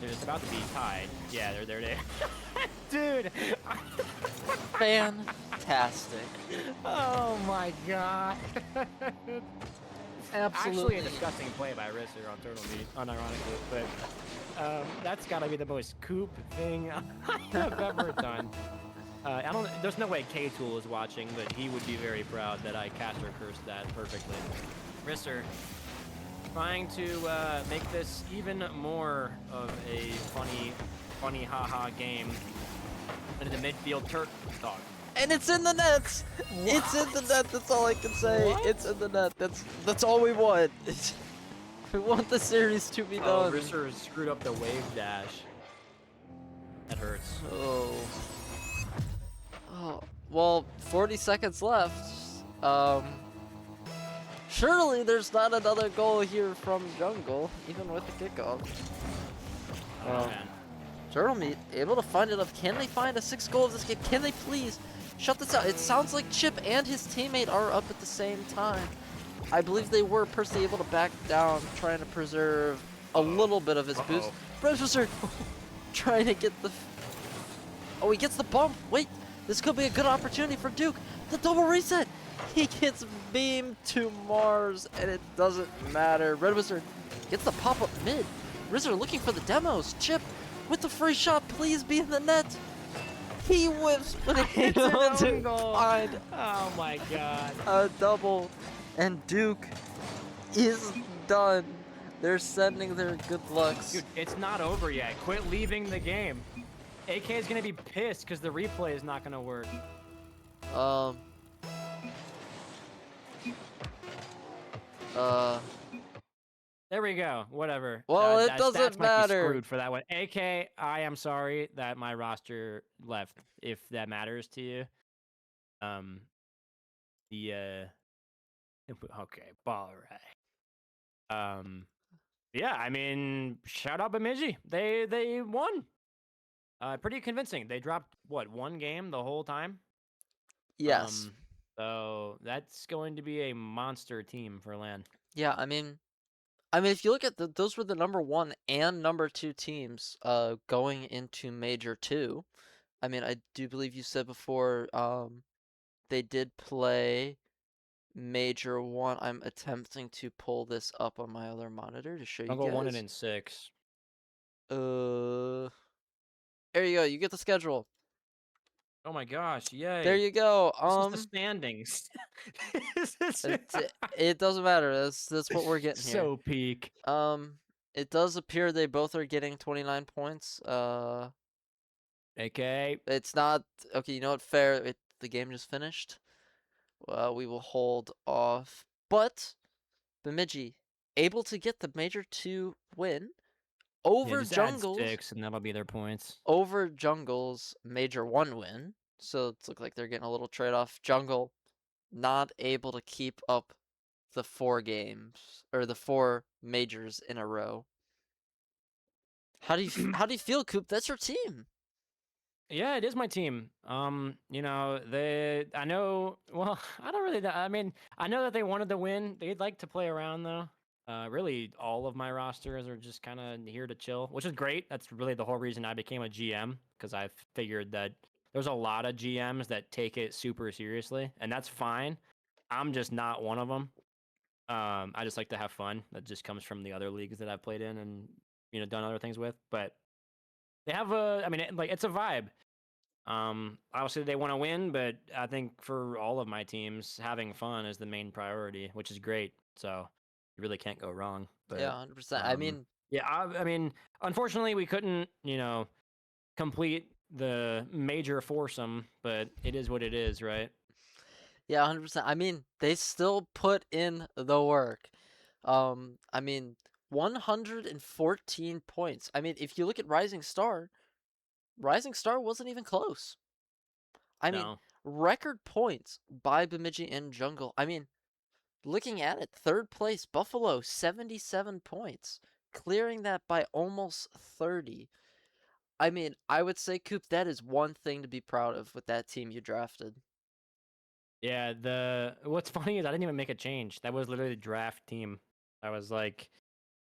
S3: it's about to be tied. Yeah, they're there. Dude!
S7: Fantastic.
S3: Oh my god.
S7: Absolutely.
S3: Actually a disgusting play by Risser on Turtle Meat, unironically, but that's gotta be the most coop thing I've ever done. There's no way K-Tool is watching, but he would be very proud that I caster cursed that perfectly. Risser trying to make this even more of a funny haha game. Into the midfield dog.
S7: And it's in the net. It's in the net. That's all I can say.
S3: What?
S7: It's in the net. That's all we want. We want the series to be done.
S3: Risser screwed up the wave dash. That hurts.
S7: Oh, well, 40 seconds left. Surely there's not another goal here from Jungle, even with the kickoff.
S3: Man.
S7: Turtle Meat able to find it up. Can they find a 6th goal of this game? Can they please shut this out? It sounds like Chip and his teammate are up at the same time. I believe they were personally able to back down, trying to preserve a little bit of his boost. Red Wizard trying to get the... Oh, he gets the bump. Wait, this could be a good opportunity for Duke. The double reset. He gets beamed to Mars, and it doesn't matter. Red Wizard gets the pop-up mid. Wizard looking for the demos. Chip with the free shot. Please be in the net. He whips, but he
S3: It's an
S7: able
S3: own
S7: to
S3: goal.
S7: find
S3: Oh my god.
S7: a double, and Duke is done. They're sending their good lucks.
S3: Dude, it's not over yet. Quit leaving the game. AK is gonna be pissed because the replay is not gonna work.
S7: Um.
S3: There we go. Whatever.
S7: Well, it
S3: That
S7: doesn't
S3: stats might be
S7: matter.
S3: screwed for that one. AK, I am sorry that my roster left. If that matters to you. The okay, all right. Yeah, I mean, shout out Bemidji. They won. Pretty convincing. They dropped what, one game the whole time?
S7: Yes.
S3: So that's going to be a monster team for LAN.
S7: Yeah, I mean, if you look at those were the number 1 and number 2 teams going into Major 2. I mean, I do believe you said before they did play Major 1. I'm attempting to pull this up on my other monitor to show you
S3: I'll go
S7: guys.
S3: 1 and in 6.
S7: There you go. You get the schedule.
S3: Oh my gosh! Yay!
S7: There you go.
S3: This is the standings.
S7: It doesn't matter. That's what we're getting here.
S3: So peak.
S7: It does appear they both are getting 29 points.
S3: AK.
S7: It's not okay. You know what? Fair. The game just finished. We will hold off. But Bemidji able to get the Major 2 win over
S3: just add
S7: Jungle's
S3: 6, and that'll be their points.
S7: over Jungle's Major 1 win. So it looks like they're getting a little trade off. Jungle not able to keep up the 4 games or the 4 majors in a row. How do you feel, Coop? That's your team.
S3: Yeah, it is my team. You know, I know, well, I don't really, I mean, I know that they wanted to win. They'd like to play around though. Really all of my rosters are just kind of here to chill, which is great. That's really the whole reason I became a GM, because I figured that there's a lot of GMs that take it super seriously, and that's fine. I'm just not one of them. I just like to have fun. That just comes from the other leagues that I've played in and, you know, done other things with. But they have it's a vibe. Obviously they want to win, but I think for all of my teams, having fun is the main priority, which is great. So you really can't go wrong. But,
S7: yeah, 100%. I mean,
S3: yeah, I mean, unfortunately we couldn't, you know, complete the major foursome, but it is what it is, right?
S7: yeah, 100%. I mean, they still put in the work. I mean, 114 points. I mean, if you look at Rising Star wasn't even close. I mean,
S3: No.
S7: record points by Bemidji and Jungle. I mean, looking at it, 3rd place, Buffalo, 77 points, clearing that by almost 30. I mean, I would say, Coop, that is one thing to be proud of with that team you drafted.
S3: Yeah, what's funny is I didn't even make a change. That was literally the draft team. I was like,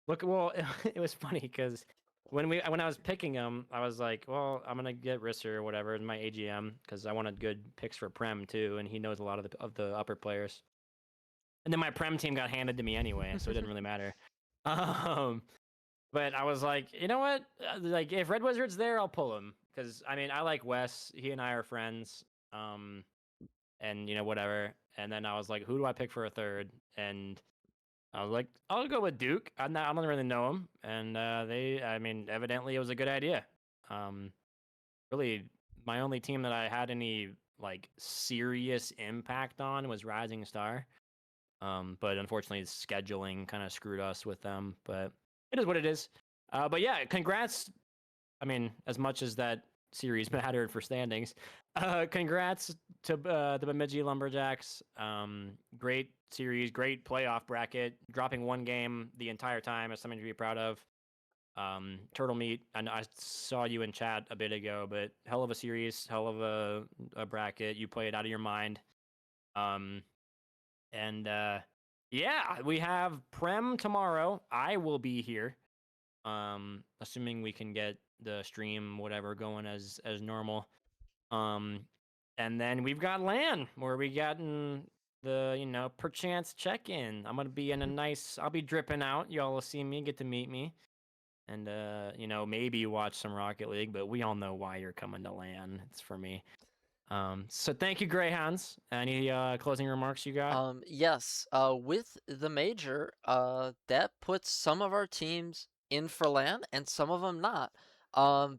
S3: look, well, it was funny because when I was picking them, I was like, well, I'm gonna get Risser or whatever in my AGM because I wanted good picks for Prem too, and he knows a lot of the upper players. And then my Prem team got handed to me anyway, so it didn't really matter. But I was like, you know what? Like, if Red Wizard's there, I'll pull him because I mean, I like Wes. He and I are friends. And you know, whatever. And then I was like, who do I pick for a third? And I was like, I'll go with Duke. I don't really know him, and I mean, evidently it was a good idea. Really, my only team that I had any like serious impact on was Rising Star. But unfortunately, scheduling kind of screwed us with them. But it is what it is. But yeah, congrats. I mean, as much as that series mattered for standings, congrats to the Bemidji Lumberjacks. Great series, great playoff bracket. Dropping one game the entire time is something to be proud of. Turtle Meat, I saw you in chat a bit ago, but hell of a series, hell of a bracket. You played out of your mind. Yeah, we have Prem tomorrow. I will be here. Assuming we can get the stream whatever going as normal. And then we've got LAN where we gotten the, you know, perchance check-in. I'm gonna be in a nice, I'll be dripping out. Y'all will see me, get to meet me. and maybe watch some Rocket League. But we all know why you're coming to LAN. It's for me. So thank you, Greyhounds. Any closing remarks you got?
S7: Yes. With the major, that puts some of our teams in for LAN and some of them not.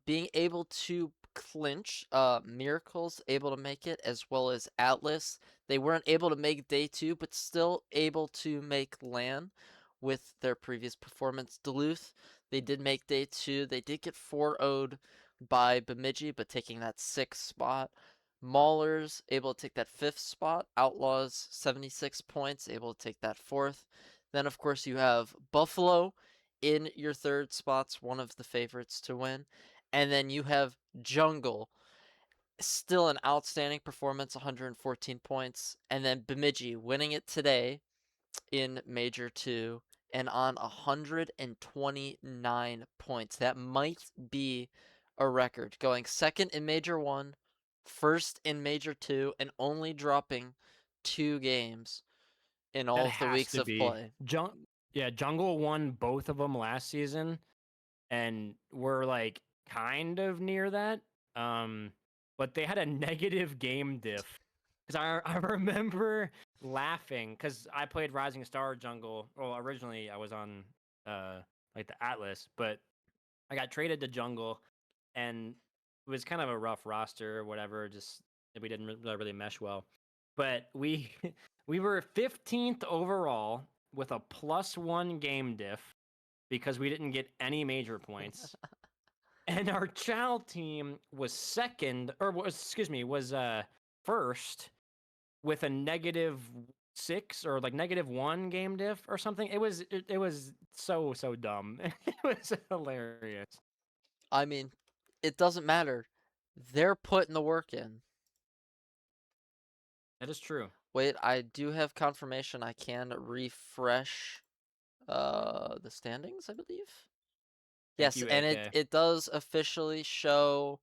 S7: Being able to clinch, Miracles able to make it, as well as Atlas. They weren't able to make day 2, but still able to make LAN with their previous performance. Duluth, they did make day 2. They did get 4-0'd by Bemidji, but taking that 6th spot. Maulers able to take that 5th spot. Outlaws 76 points, able to take that 4th. Then of course you have Buffalo in your 3rd spots, one of the favorites to win. And then you have Jungle, still an outstanding performance, 114 points. And then Bemidji winning it today in Major 2 and on 129 points. That might be a record, going 2nd in Major 1, 1st in Major 2, and only dropping 2 games in all of the weeks of play.
S3: Jungle won both of them last season, and we're like kind of near that. But they had a negative game diff. Because I remember laughing because I played Rising Star Jungle. Well, originally I was on like the Atlas, but I got traded to Jungle, and it was kind of a rough roster or whatever. Just we didn't really mesh well. But we we were 15th overall with a +1 game diff because we didn't get any major points. And our Chow team was second, or was first with a -6 or like -1 game diff or something. It was so dumb. It was hilarious.
S7: I mean, it doesn't matter. They're putting the work in.
S3: That is true.
S7: Wait, I do have confirmation. I can refresh the standings, I believe.
S3: Thank
S7: Yes,
S3: you,
S7: and
S3: AK.
S7: it does officially show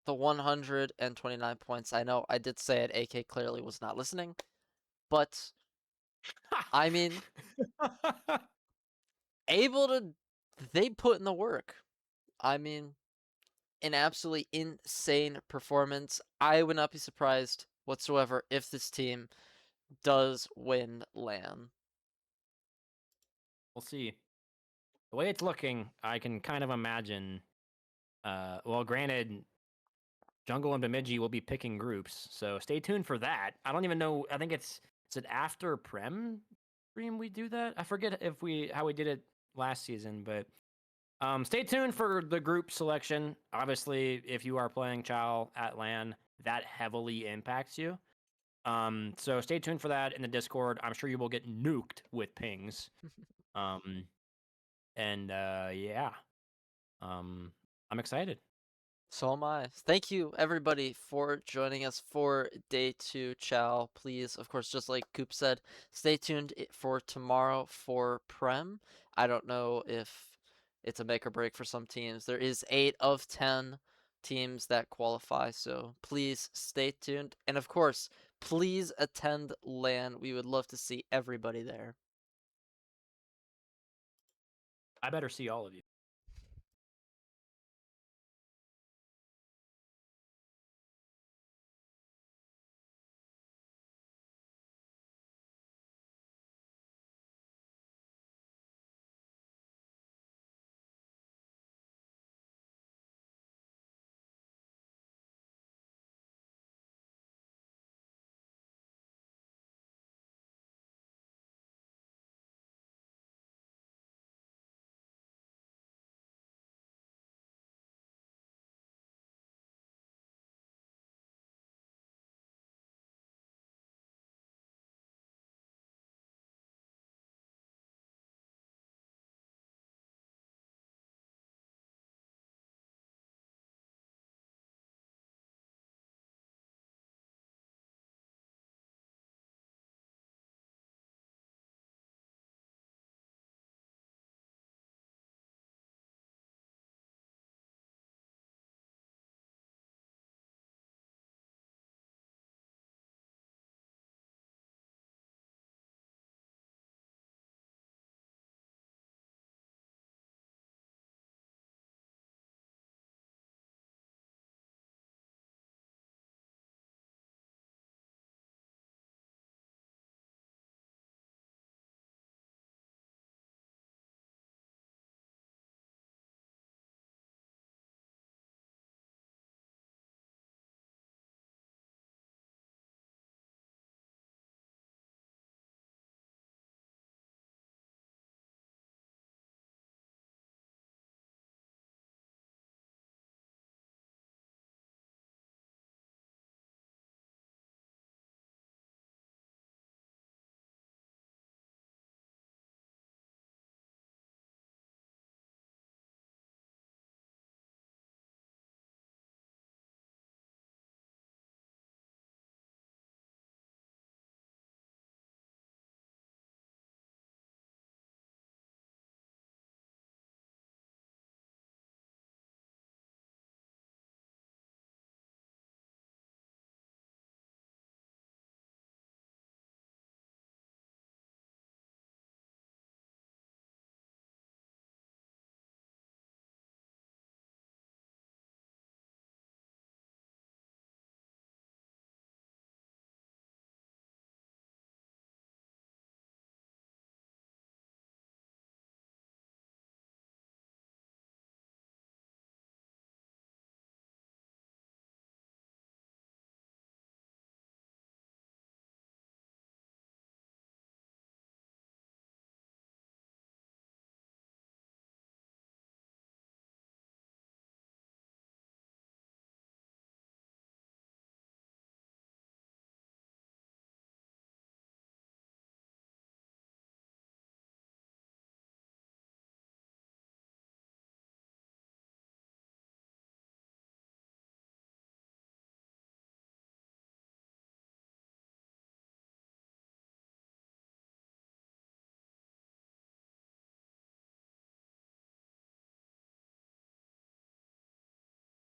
S7: the 129 points. I know I did say it. AK clearly was not listening, but I mean, they put in the work. I mean, an absolutely insane performance. I would not be surprised whatsoever if this team does win LAN.
S3: We'll see. The way it's looking, I can kind of imagine. Well, granted, Jungle and Bemidji will be picking groups, so stay tuned for that. I don't even know. I think is it after Prem stream we do that? I forget how we did it last season, but stay tuned for the group selection. Obviously, if you are playing Chow at LAN, that heavily impacts you. So stay tuned for that in the Discord. I'm sure you will get nuked with pings. Yeah. I'm excited.
S7: So am I. Thank you, everybody, for joining us for day 2 Chow. Please, of course, just like Coop said, stay tuned for tomorrow for Prem. I don't know if it's a make or break for some teams. There is 8 of 10 teams that qualify, so please stay tuned. And of course, please attend LAN. We would love to see everybody there.
S3: I better see all of you.